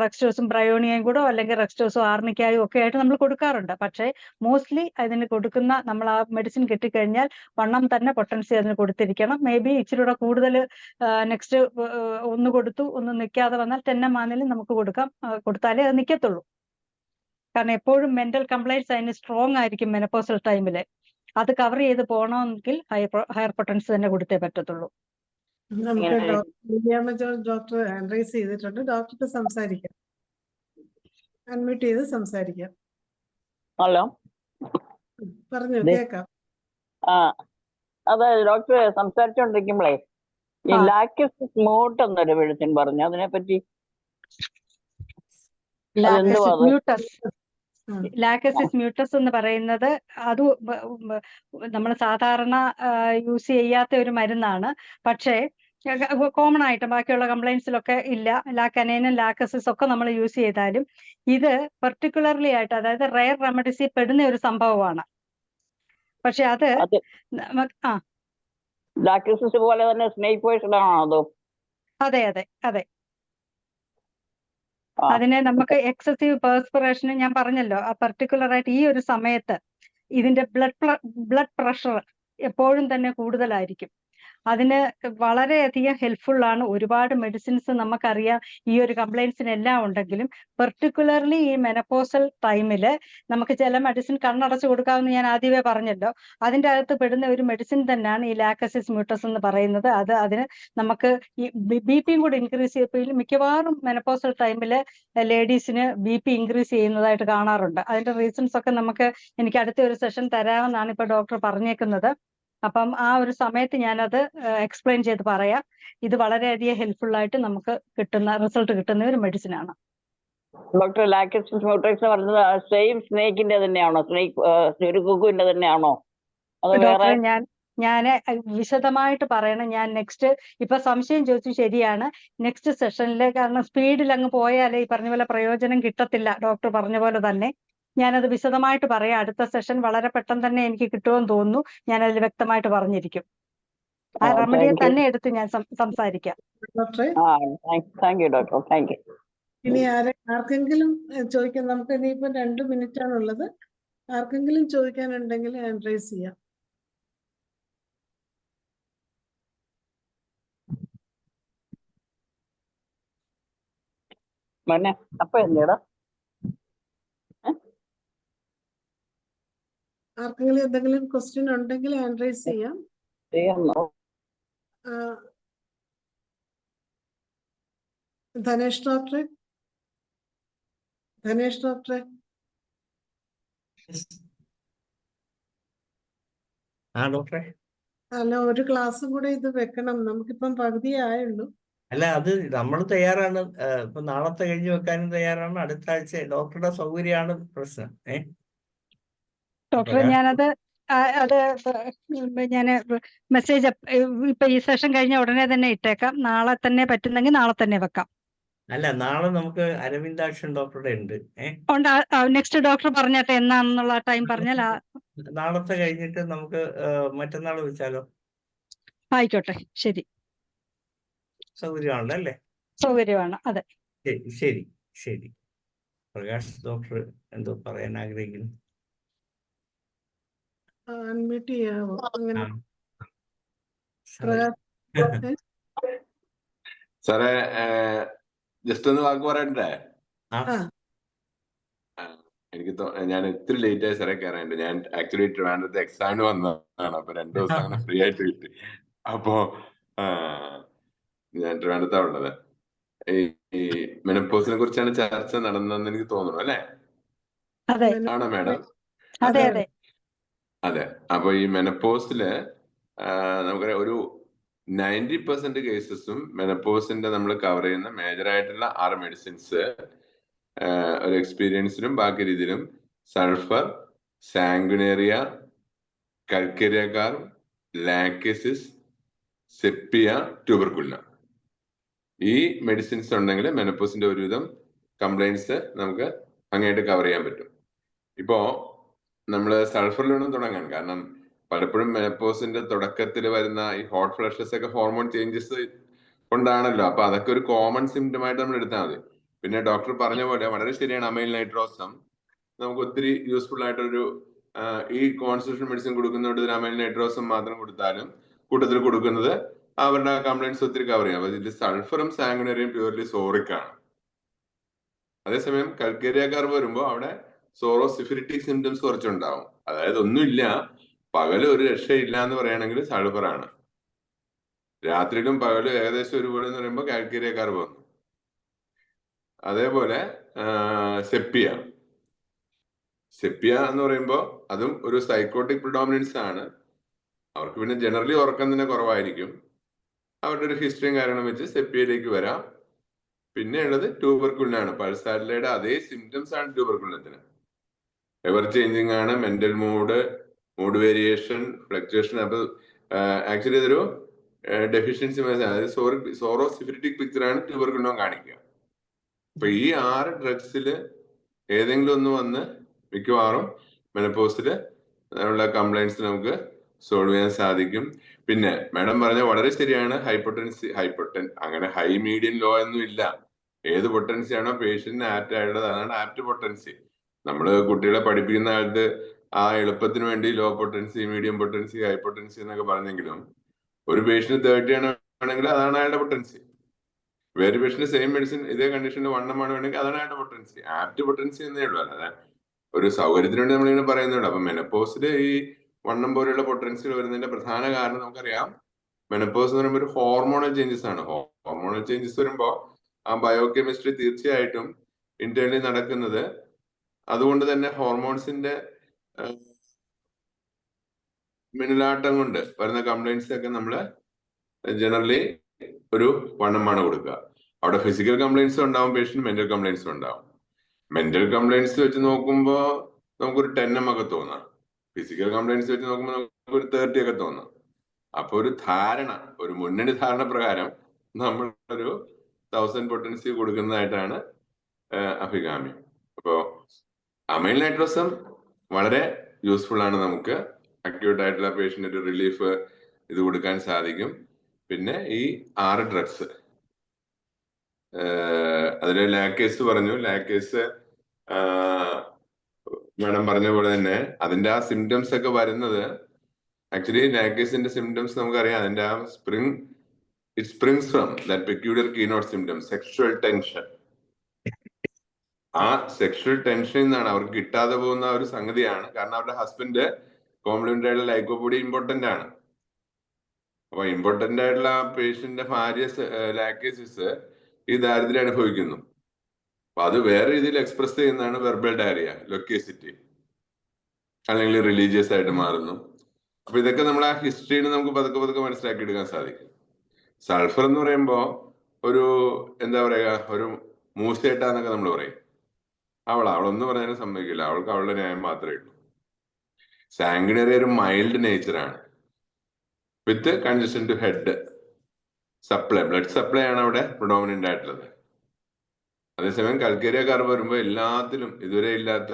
റെക്സ്റ്റോസും പ്രയോണിയയും കൂടോ അല്ലെങ്കിൽ റെക്സ്റ്റോസും ആർമിക്കായും ഒക്കെ ആയിട്ട് നമ്മൾ കൊടുക്കാറുണ്ട്. പക്ഷേ മോസ്റ്റ്ലി അതിന് കൊടുക്കുന്ന നമ്മൾ ആ മെഡിസിൻ കിട്ടിക്കഴിഞ്ഞാൽ വണ്ണം തന്നെ പൊട്ടൻസി അതിന് കൊടുത്തിരിക്കണം. മേ ബി ഇച്ചിരി കൂടെ കൂടുതൽ നെക്സ്റ്റ് ഒന്ന് കൊടുത്തു ഒന്ന് നിൽക്കാതെ വന്നാൽ 10 ആണെങ്കിലും നമുക്ക് കൊടുത്താലേ അത് നിൽക്കത്തുള്ളൂ. കാരണം എപ്പോഴും മെന്റൽ കംപ്ലൈൻറ്റ്സ് അതിന് സ്ട്രോങ് ആയിരിക്കും മെനപ്പോസൽ ടൈമിൽ. അത് കവർ ചെയ്ത് പോകണമെങ്കിൽ ഹയർ പൊട്ടൻസി തന്നെ കൊടുത്തേ പറ്റത്തുള്ളൂ. നമുക്ക് ഡോക്ടർ ഹാൻഡ് റൈസ് ചെയ്തിട്ടുണ്ട്. ഡോക്ടർക്ക് സംസാരിക്കാം, അൺമ്യൂട്ട് ചെയ്ത് സംസാരിക്കാം. ഹലോ, പറഞ്ഞു, കേക്കാം. അതെ ഡോക്ടർ സംസാരിച്ചോണ്ടിരിക്കുമ്പോഴേ ഈ ലാക്ടോസ് സ്മൂട്ട് എന്നൊരു മെഡിസിൻ പറഞ്ഞു, അതിനെപ്പറ്റി ലാക്ടോസിസ് മ്യൂട്ടസ് എന്ന് പറയുന്നത് അത് നമ്മൾ സാധാരണ യൂസ് ചെയ്യാത്ത ഒരു മരുന്നാണ്. പക്ഷേ കോമൺ ആയിട്ട് ബാക്കിയുള്ള കംപ്ലൈൻസിലൊക്കെ ഇല്ല. ലാക്കനൈനും ലാക്കസിസ് ഒക്കെ നമ്മൾ യൂസ് ചെയ്താലും ഇത് പെർട്ടിക്കുലർലി ആയിട്ട്, അതായത് റെയർ റെമഡീസിൽ പെടുന്ന ഒരു സംഭവമാണ്. പക്ഷെ അത് ലാക്ടോസിസ് പോലെ തന്നെ സ്നേക്ക് പോയിസൺ ആണോ അതോ? അതെ അതെ അതെ. അതിനെ നമുക്ക് എക്സസീവ് പെർസ്പിറേഷന് ഞാൻ പറഞ്ഞല്ലോ, ആ പെർട്ടിക്കുലർ ആയിട്ട് ഈ ഒരു സമയത്ത് ഇതിന്റെ ബ്ലഡ് പ്രഷർ എപ്പോഴും തന്നെ കൂടുതലായിരിക്കും. അതിന് വളരെയധികം ഹെൽപ്ഫുൾ ആണ്. ഒരുപാട് മെഡിസിൻസ് നമുക്കറിയാം ഈ ഒരു കംപ്ലൈൻസിനെല്ലാം ഉണ്ടെങ്കിലും പെർട്ടിക്കുലർലി ഈ മെനപ്പോസൽ ടൈമിൽ നമുക്ക് ചില മെഡിസിൻ കണ്ണടച്ച് കൊടുക്കാമെന്ന് ഞാൻ ആദ്യമേ പറഞ്ഞല്ലോ. അതിൻ്റെ അകത്ത് പെടുന്ന ഒരു മെഡിസിൻ തന്നെയാണ് ഈ ലാക്ടോസിസ് മ്യൂട്ടസ് എന്ന് പറയുന്നത്. അതിന് നമുക്ക് ഈ BP കൂടി ഇൻക്രീസ് ചെയ്യപ്പോൾ മിക്കവാറും മെനപ്പോസൽ ടൈമിൽ ലേഡീസിന് BP ഇൻക്രീസ് ചെയ്യുന്നതായിട്ട് കാണാറുണ്ട്. അതിന്റെ റീസൺസ് ഒക്കെ എനിക്ക് അടുത്ത ഒരു സെഷൻ തരാമെന്നാണ് ഇപ്പൊ ഡോക്ടർ പറഞ്ഞേക്കുന്നത്. അപ്പം ആ ഒരു സമയത്ത് ഞാനത് എക്സ്പ്ലെയിൻ ചെയ്ത് പറയാം. ഇത് വളരെയധികം ഹെൽപ്ഫുൾ ആയിട്ട് നമുക്ക് റിസൾട്ട് കിട്ടുന്ന ഒരു മെഡിസിൻ ആണ്. ഡോക്ടർ ലാക്ടോസിസ് മ്യൂട്ടസ് പറഞ്ഞത് സെയിം സ്നേക്കിന്റെ തന്നെയാണോ? ഒരു കുക്കുവിന്റെ തന്നെയാണോ? ഡോക്ടറെ ഞാൻ വിശദമായിട്ട് പറയണം. ഞാൻ നെക്സ്റ്റ് ഇപ്പൊ സംശയം ചോദിച്ചു, ശരിയാണ്. നെക്സ്റ്റ് സെഷനിൽ, കാരണം സ്പീഡിൽ അങ്ങ് പോയാലേ ഈ പറഞ്ഞ പോലെ പ്രയോജനം കിട്ടത്തില്ല. ഡോക്ടർ പറഞ്ഞ പോലെ തന്നെ ഞാനത് വിശദമായിട്ട് പറയാം. അടുത്ത സെഷൻ വളരെ പെട്ടെന്ന് തന്നെ എനിക്ക് കിട്ടുമെന്ന് തോന്നുന്നു. ഞാനതിൽ വ്യക്തമായിട്ട് പറഞ്ഞിരിക്കും. ആ റെമഡിയെ തന്നെ എടുത്ത് ഞാൻ സംസാരിക്കാം. ഇനി ആർക്കെങ്കിലും ചോദിക്കാൻ, നമുക്ക് ഇനിയിപ്പോ 2 minute ആണുള്ളത്. ആർക്കെങ്കിലും ചോദിക്കാനുണ്ടെങ്കിൽ ഹാൻഡ് റൈസ് ചെയ്യാം. ആർക്കെങ്കിലും എന്തെങ്കിലും ക്വസ്റ്റ്യൻ ഉണ്ടെങ്കിൽ ഹാൻഡ് റൈസ് ചെയ്യാം. ധനേഷ് ഡോക്ടറെ അല്ല, ഒരു ക്ലാസ്സും കൂടെ ഇത് വെക്കണം. നമുക്കിപ്പം പകുതിയേ ആയുള്ളൂ. അല്ല, അത് നമ്മൾ തയ്യാറാണ്. ഇപ്പൊ നാളത്തെ കഴിഞ്ഞ് വെക്കാനും തയ്യാറാണ്. അടുത്ത ആഴ്ച ഡോക്ടറുടെ സൗകര്യമാണ് പ്രശ്നം. ഡോക്ടർ ഞാനത് ഞാൻ മെസ്സേജ് ഇപ്പൊ ഈ സെഷൻ കഴിഞ്ഞ ഉടനെ തന്നെ ഇട്ടേക്കാം. നാളെ തന്നെ പറ്റുന്നെങ്കിൽ നാളെ തന്നെ വെക്കാം. അല്ല, നാളെ നമുക്ക് അരവിന്ദാക്ഷൻ ഡോക്ടറുടെ ഉണ്ട്. നെക്സ്റ്റ് ഡോക്ടർ പറഞ്ഞാട്ടെ എന്നാണെന്നുള്ള ടൈം പറഞ്ഞാൽ നാളത്തെ കഴിഞ്ഞിട്ട് നമുക്ക് മറ്റന്നാൾ വെച്ചാലോ? ആയിക്കോട്ടെ, ശരി. സൗകര്യമാണല്ലോ അല്ലേ? സൗകര്യമാണ്, അതെ. ശരി ശരി. പ്രകാശ് ഡോക്ടർ എന്തോ പറയാൻ ആഗ്രഹിക്കുന്നു. അൺമ്യൂട്ട് ചെയ്യാവോ? സാറേ, ജസ്റ്റ് ഒന്ന് വാക്ക് പറയണ്ടേ? ഞാൻ ഇത്തിരി ലേറ്റ് ആയി സാറേ കയറാനുണ്ട്. ഞാൻ ആക്ച്വലി ട്രിവാൻഡ്രത്ത് എക്സാമിന് വന്നതാണ്. അപ്പൊ 2 ദിവസം അങ്ങനെ ഫ്രീ ആയിട്ട് കിട്ടി. അപ്പോ ഞാൻ ട്രിവാൻഡ്രത്താണ് ഉള്ളത്. ഈ മെനപ്പോസിനെ കുറിച്ചാണ് ചർച്ച നടന്നതെന്ന് എനിക്ക് തോന്നുന്നു അല്ലെ? അതെ ആണോ മാഡം? അതെ അതെ അതെ അതെ. അപ്പൊ ഈ മെനപ്പോസില് നമുക്കറിയാം ഒരു 90% കേസസും മെനപ്പോസിന്റെ നമ്മൾ കവർ ചെയ്യുന്ന മേജർ ആയിട്ടുള്ള 6 മെഡിസിൻസ് ഒരു എക്സ്പീരിയൻസിനും ബാക്കി രീതിയിലും സൾഫർ, സാങ്കുനേറിയ, കൽക്കരിയക്കാർ, ലാക്സിസ്, സെപ്പിയ, ട്യൂബർകുലിന. ഈ മെഡിസിൻസ് ഉണ്ടെങ്കിൽ മെനപ്പോസിന്റെ ഒരുവിധം കംപ്ലൈൻറ്റ്സ് നമുക്ക് അങ്ങേയിട്ട് കവർ ചെയ്യാൻ പറ്റും. ഇപ്പോ നമ്മൾ സൾഫറിൽ നിന്നും തുടങ്ങാൻ കാരണം പലപ്പോഴും മെനപ്പോസിന്റെ തുടക്കത്തിൽ വരുന്ന ഈ ഹോട്ട് ഫ്ലഷസ് ഒക്കെ ഹോർമോൺ ചേഞ്ചസ് കൊണ്ടാണല്ലോ. അപ്പൊ അതൊക്കെ ഒരു കോമൺ സിംറ്റം ആയിട്ട് നമ്മൾ എടുത്താൽ മതി. പിന്നെ ഡോക്ടർ പറഞ്ഞ പോലെ വളരെ ശരിയാണ്, അമൈൽ നൈട്രോസം നമുക്ക് ഒത്തിരി യൂസ്ഫുൾ ആയിട്ടൊരു ഈ കോൺസ്റ്റിറ്റ്യൂഷൻ മെഡിസിൻ കൊടുക്കുന്നതുകൊണ്ട് അമൈൽ നൈട്രോസം മാത്രം കൊടുത്താലും കൂട്ടത്തിൽ കൊടുക്കുന്നത് അവരുടെ കംപ്ലൈൻറ്റ്സ് ഒത്തിരി കവർ ചെയ്യാം. അപ്പൊ ഇതിൽ സൾഫറും സാങ്കുനറിയും പ്യൂർലി സോറിക് ആണ്. അതേസമയം കൽക്കരിയക്കാർ വരുമ്പോൾ അവിടെ സോറോസിഫിലിറ്റിക് സിംറ്റംസ് കുറച്ചുണ്ടാവും. അതായത് ഒന്നുമില്ല, പകല് ഒരു രക്ഷയില്ല എന്ന് പറയുകയാണെങ്കിൽ സൾഫറാണ്. രാത്രിയിലും പകലും ഏകദേശം ഒരുപോലെ എന്ന് പറയുമ്പോൾ കാൽക്കരിയക്കാർ വന്നു. അതേപോലെ സെപ്പിയ എന്ന് പറയുമ്പോൾ അതും ഒരു സൈക്കോട്ടിക് പ്രിഡോമിനൻസ് ആണ്. അവർക്ക് പിന്നെ ജനറലി ഉറക്കം തന്നെ കുറവായിരിക്കും. അവരുടെ ഒരു ഹിസ്റ്ററിയും കാരണം വെച്ച് സെപ്പിയയിലേക്ക് വരാം. പിന്നെ ഉള്ളത് ട്യൂബർകുലിനാണ്. പൾസാരിലയുടെ അതേ സിംറ്റംസ് ആണ് ട്യൂബർകുലിനത്തിന്. എവർ ചേഞ്ചിങ് ആണ്, മെന്റൽ മൂഡ് വേരിയേഷൻ, ഫ്ലക്ച്വേഷൻ. അപ്പൊ ആക്ച്വലി ഇതൊരു ഡെഫിഷ്യൻസി, അതായത് സോറോസിഫിലിറ്റിക് പിക്ചറാണ് ട്യൂബർകുലിനം കാണിക്കുക. അപ്പൊ ഈ 6 ഡ്രഗ്സിൽ ഏതെങ്കിലും ഒന്ന് വന്ന് മിക്കവാറും മെനപ്പോസിൽ ഉള്ള കംപ്ലൈൻറ്റ്സ് നമുക്ക് സോൾവ് ചെയ്യാൻ സാധിക്കും. പിന്നെ മാഡം പറഞ്ഞ വളരെ ശരിയാണ്, അങ്ങനെ ഹൈ മീഡിയം ലോ ഒന്നും ഇല്ല. ഏത് പൊട്ടൻസി ആണോ പേഷ്യന്റിന് ആപ്റ്റ് ആയിട്ടുള്ളത് അതാണ് ആപ്റ്റ് പൊട്ടൻസി. നമ്മള് കുട്ടികളെ പഠിപ്പിക്കുന്ന കാലത്ത് ആ എളുപ്പത്തിന് വേണ്ടി low potency, medium potency, high potency എന്നൊക്കെ പറഞ്ഞെങ്കിലും ഒരു പേഷ്യന്റ് 30 ആണെങ്കിൽ അതാണ് അയാളുടെ പൊട്ടൻസി. വേറെ പേഷ്യന്റ് സെയിം മെഡിസിൻ ഇതേ കണ്ടീഷനിൽ 1 വേണമെങ്കിൽ അതാണ് അയാളുടെ പൊട്ടൻസി. ആപ്റ്റ് പൊട്ടൻസി എന്നേ ഉള്ളൂ, അല്ലാതെ ഒരു സൗകര്യത്തിന് വേണ്ടി നമ്മളിങ്ങനെ പറയുന്നുണ്ട്. അപ്പൊ മെനപ്പോസില് ഈ 1 പോലെയുള്ള പൊട്ടൻസികൾ വരുന്നതിന്റെ പ്രധാന കാരണം നമുക്കറിയാം, മെനപ്പോസ് എന്ന് പറയുമ്പോൾ ഒരു ഹോർമോണൽ ചേഞ്ചസ് ആണ്. ഹോർമോണൽ ചേഞ്ചസ് വരുമ്പോൾ ആ ബയോകെമിസ്ട്രി തീർച്ചയായിട്ടും ഇന്റേണലി നടക്കുന്നത്. അതുകൊണ്ട് തന്നെ ഹോർമോൺസിന്റെ മിന്നലാട്ടം കൊണ്ട് വരുന്ന കംപ്ലൈൻറ്റ്സ് ഒക്കെ നമ്മള് ജനറലി ഒരു 1 കൊടുക്കുക. അവിടെ ഫിസിക്കൽ കംപ്ലൈൻറ്റ്സ് ഉണ്ടാവും, പേഷ്യന്റ് മെന്റൽ കംപ്ലൈൻറ്റ്സ് ഉണ്ടാവും. മെന്റൽ കംപ്ലൈൻറ്റ്സ് വെച്ച് നോക്കുമ്പോൾ നമുക്കൊരു 10 ഒക്കെ തോന്നാം. ഫിസിക്കൽ കംപ്ലൈൻറ്റ്സ് വെച്ച് നോക്കുമ്പോൾ നമുക്കൊരു 30 ഒക്കെ തോന്നാം. അപ്പൊ ഒരു മുന്നണി ധാരണ പ്രകാരം നമ്മൾ ഒരു 1000 പൊട്ടൻസി കൊടുക്കുന്നതായിട്ടാണ് അഭികാമ്യം. അപ്പോ അമൈൽ നൈട്രോസം വളരെ യൂസ്ഫുൾ ആണ്. നമുക്ക് അക്യൂട്ട് ആയിട്ടുള്ള പേഷ്യന്റ് ഒരു റിലീഫ് ഇത് കൊടുക്കാൻ സാധിക്കും. പിന്നെ ഈ 6 ഡ്രഗ്സ് അതിൽ ലാക്കേസ് പറഞ്ഞു. ലാക്കേസ് മാഡം പറഞ്ഞ പോലെ തന്നെ അതിന്റെ ആ സിംറ്റംസ് ഒക്കെ വരുന്നത്, ആക്ച്വലി ലാക്കേസിന്റെ സിംറ്റംസ് നമുക്കറിയാം. അതിന്റെ ആ it springs from that peculiar keynote symptom, sexual tension. ആ സെക്ഷുവൽ ടെൻഷനിൽ നിന്നാണ് അവർക്ക് കിട്ടാതെ പോകുന്ന ഒരു സംഗതിയാണ്. കാരണം അവരുടെ ഹസ്ബൻഡ് കോംപ്ലിമെന്ററി ആയിട്ടുള്ള ലൈക്കോപൊഡി ഇമ്പോർട്ടന്റ് ആണ്. അപ്പൊ ഇമ്പോർട്ടന്റ് ആയിട്ടുള്ള പേഷ്യന്റിന്റെ ഭാര്യ ലാക്കേസിസ് ഈ ദാരിദ്ര്യം അനുഭവിക്കുന്നു. അപ്പൊ അത് വേറെ രീതിയിൽ എക്സ്പ്രസ് ചെയ്യുന്നതാണ് വെർബൽ ഡയറിയ, ലൊക്കേസിറ്റി, അല്ലെങ്കിൽ റിലീജിയസ് ആയിട്ട് മാറുന്നു. അപ്പൊ ഇതൊക്കെ നമ്മൾ ആ ഹിസ്റ്ററിയിൽ നമുക്ക് പതുക്കെ മനസ്സിലാക്കി എടുക്കാൻ സാധിക്കും. സൾഫർ എന്ന് പറയുമ്പോ ഒരു എന്താ പറയാ, ഒരു മൂസേട്ടാന്നൊക്കെ നമ്മൾ പറയും. അവളൊന്നും പറയാനും സമ്മതിക്കില്ല, അവൾക്ക് അവളുടെ ന്യായം മാത്രമേ ഉള്ളൂ. സാങ്കുനറി ഒരു മൈൽഡ് നേച്ചറാണ് with congestion to head supply, blood supply ആണ് അവിടെ പ്രിഡോമിനന്റ് ആയിട്ടുള്ളത്. അതേസമയം കൽക്കരിയക്കാർ വരുമ്പോൾ എല്ലാത്തിലും ഇതുവരെ ഇല്ലാത്ത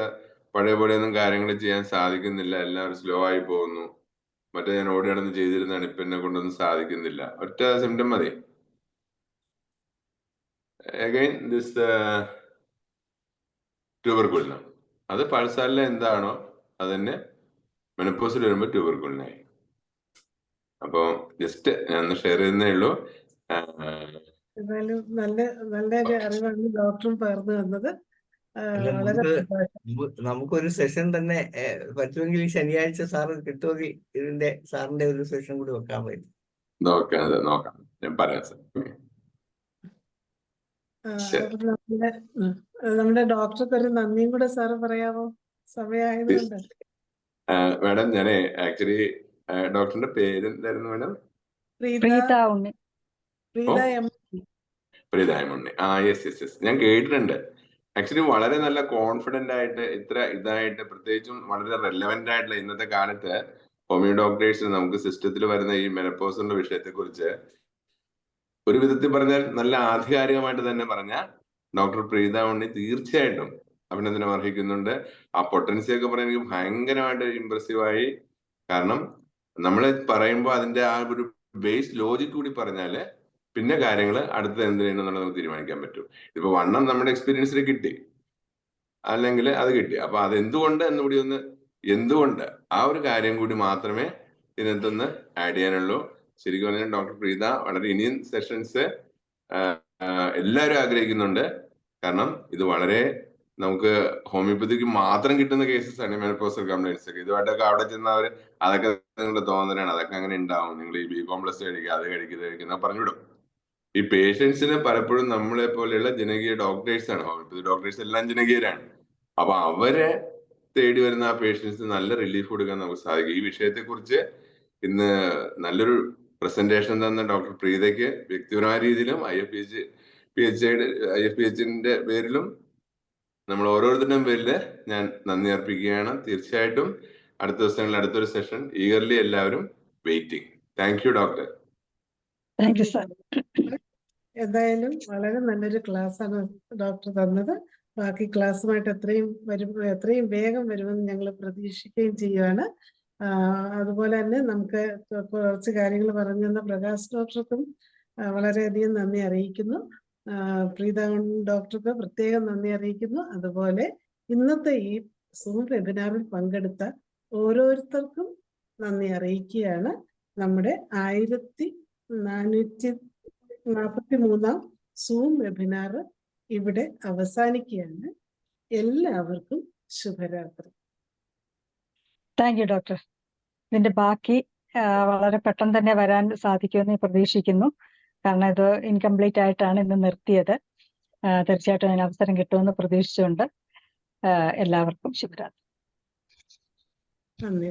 പഴയ പോലെയൊന്നും കാര്യങ്ങൾ ചെയ്യാൻ സാധിക്കുന്നില്ല. എല്ലാവരും സ്ലോ ആയി പോകുന്നു. മറ്റേ ഞാൻ ഓടി നടന്ന് ചെയ്തിരുന്നതാണ്, ഇപ്പൊ എന്നെ കൊണ്ടൊന്നും സാധിക്കുന്നില്ല. ഒറ്റ സിംറ്റം മതി. അഗൈൻ ദിസ് ട്യൂബർകുലിനം, അത് പൾസാറിലെ എന്താണോ അത് തന്നെ മെനപ്പോസിൽ വരുമ്പോൾ ട്യൂബർകുലിനായി. അപ്പൊ ജസ്റ്റ് ഞാൻ ഷെയർ ചെയ്യുന്നേ ഉള്ളൂ. ഏതായാലും നല്ലൊരു അറിവാണ് ഡോക്ടറും പകർന്നു തന്നത്. വളരെ സന്തോഷം. നമുക്കൊരു സെഷൻ തന്നെ പറ്റുമെങ്കിൽ ശനിയാഴ്ച സാറ് കിട്ടുമെങ്കിൽ ഇതിന്റെ സാറിന്റെ ഒരു സെഷൻ കൂടി വെക്കാൻ പറ്റും. നോക്കാം, ഞാൻ പറയാം സാർ. ശരി. അപ്പൊ നമ്മുടെ ഡോക്ടർക്ക് ഒരു നന്ദിയും കൂടെ സാറ് പറയാമോ, സമയമായതുകൊണ്ട്? മാഡം, ഞാനേ ആക്ച്വലി ഡോക്ടറിന്റെ പേര് എന്തായിരുന്നു മാഡം? പ്രീത ഉണ്ണി. പ്രീത എം. പ്രീതായമുണ്ണി. യെസ്. ഞാൻ കേട്ടിട്ടുണ്ട്. ആക്ച്വലി വളരെ നല്ല കോൺഫിഡന്റ് ആയിട്ട് ഇത്ര ഇതായിട്ട്, പ്രത്യേകിച്ചും വളരെ റെലവെന്റ് ആയിട്ടുള്ള ഇന്നത്തെ കാലത്ത് ഹോമിയോ ഡോക്ടേഴ്സ് നമുക്ക് സിസ്റ്റത്തിൽ വരുന്ന ഈ മെനപ്പോസിന്റെ വിഷയത്തെ കുറിച്ച് ഒരു വിധത്തിൽ പറഞ്ഞാൽ നല്ല ആധികാരികമായിട്ട് തന്നെ പറഞ്ഞ ഡോക്ടർ പ്രീത ഉണ്ണി തീർച്ചയായിട്ടും അഭിനന്ദനം അർഹിക്കുന്നുണ്ട്. ആ പൊട്ടൻസി ഒക്കെ പറയാൻ എനിക്ക് ഭയങ്കരമായിട്ട് ഇമ്പ്രസീവായി. കാരണം നമ്മൾ പറയുമ്പോൾ അതിന്റെ ആ ഒരു ബേസ് ലോജിക് കൂടി പറഞ്ഞാല് പിന്നെ കാര്യങ്ങൾ അടുത്തത് എന്ത് ചെയ്യണമെന്നുള്ളത് നമുക്ക് തീരുമാനിക്കാൻ പറ്റും. ഇപ്പൊ വണ്ണം നമ്മുടെ എക്സ്പീരിയൻസിൽ കിട്ടി, അല്ലെങ്കിൽ അത് കിട്ടി, അപ്പൊ അത് എന്തുകൊണ്ട് ആ ഒരു കാര്യം കൂടി മാത്രമേ ഇതിനകത്തൊന്ന് ആഡ് ചെയ്യാനുള്ളൂ. ശരിക്കും പറഞ്ഞാൽ ഡോക്ടർ പ്രീത വളരെ ഇനിയും സെഷൻസ് എല്ലാവരും ആഗ്രഹിക്കുന്നുണ്ട്. കാരണം ഇത് വളരെ നമുക്ക് ഹോമിയോപ്പതിക്ക് മാത്രം കിട്ടുന്ന കേസസ് ആണ് മെനപ്പോസൽ കംപ്ലൈൻസ് ഒക്കെ. ഇതുമായിട്ടൊക്കെ അവിടെ ചെന്നവര് അതൊക്കെ നിങ്ങളുടെ തോന്നലാണ്, അതൊക്കെ അങ്ങനെ ഉണ്ടാവും, നിങ്ങൾ ഈ B കോംപ്ലക്സ് കഴിക്കുക, അത് കഴിക്കുന്ന പറഞ്ഞുവിടും. ഈ പേഷ്യൻസിന് പലപ്പോഴും നമ്മളെ പോലെയുള്ള ജനകീയ ഡോക്ടേഴ്സ് ആണ്, ഹോമിയോപ്പതി ഡോക്ടേഴ്സ് എല്ലാം ജനകീയരാണ്. അപ്പൊ അവരെ തേടി വരുന്ന ആ പേഷ്യൻസിന് നല്ല റിലീഫ് കൊടുക്കാൻ നമുക്ക് സാധിക്കും. ഈ വിഷയത്തെ കുറിച്ച് ഇന്ന് നല്ലൊരു പ്രസന്റേഷൻ തന്ന ഡോക്ടർ പ്രീതയ്ക്ക് വ്യക്തിപരമായ രീതിയിലും IFPHന്റെ പേരിലും നമ്മൾ ഓരോരുത്തരുടെയും പേരില് ഞാൻ നന്ദി അർപ്പിക്കുകയാണ്. തീർച്ചയായിട്ടും അടുത്ത ദിവസങ്ങളിൽ അടുത്തൊരു സെഷൻ ഈഗർലി എല്ലാവരും waiting. Thank you doctor. Thank you sir. എന്തായാലും വളരെ നല്ലൊരു ക്ലാസ്സാണ് ഡോക്ടർ തന്നത്. ബാക്കി ക്ലാസ്സുമായിട്ട് എത്രയും വേഗം വരുമെന്ന് ഞങ്ങൾ പ്രതീക്ഷിക്കുകയും ചെയ്യുകയാണ്. അതുപോലെ തന്നെ നമുക്ക് കുറച്ച് കാര്യങ്ങൾ പറഞ്ഞു തന്ന പ്രകാശ് ഡോക്ടർക്കും വളരെയധികം നന്ദി അറിയിക്കുന്നു. പ്രീത ഡോക്ടർക്ക് പ്രത്യേകം നന്ദി അറിയിക്കുന്നു. അതുപോലെ ഇന്നത്തെ ഈ സൂം വെബിനാറിൽ പങ്കെടുത്ത ഓരോരുത്തർക്കും നന്ദി അറിയിക്കുകയാണ്. നമ്മുടെ 1443 സൂം വെബിനാർ ഇവിടെ അവസാനിക്കുകയാണ്. എല്ലാവർക്കും ശുഭരാത്രി. Thank you doctor. ഇതിന്റെ ബാക്കി വളരെ പെട്ടെന്ന് തന്നെ വരാൻ സാധിക്കുമെന്ന് പ്രതീക്ഷിക്കുന്നു. കാരണം ഇത് ഇൻകംപ്ലീറ്റ് ആയിട്ടാണ് ഇന്ന് നിർത്തിയത്. തീർച്ചയായിട്ടും അതിന് അവസരം കിട്ടുമെന്ന് പ്രതീക്ഷിച്ചുകൊണ്ട് എല്ലാവർക്കും ശുഭരാത്രി. നന്ദി.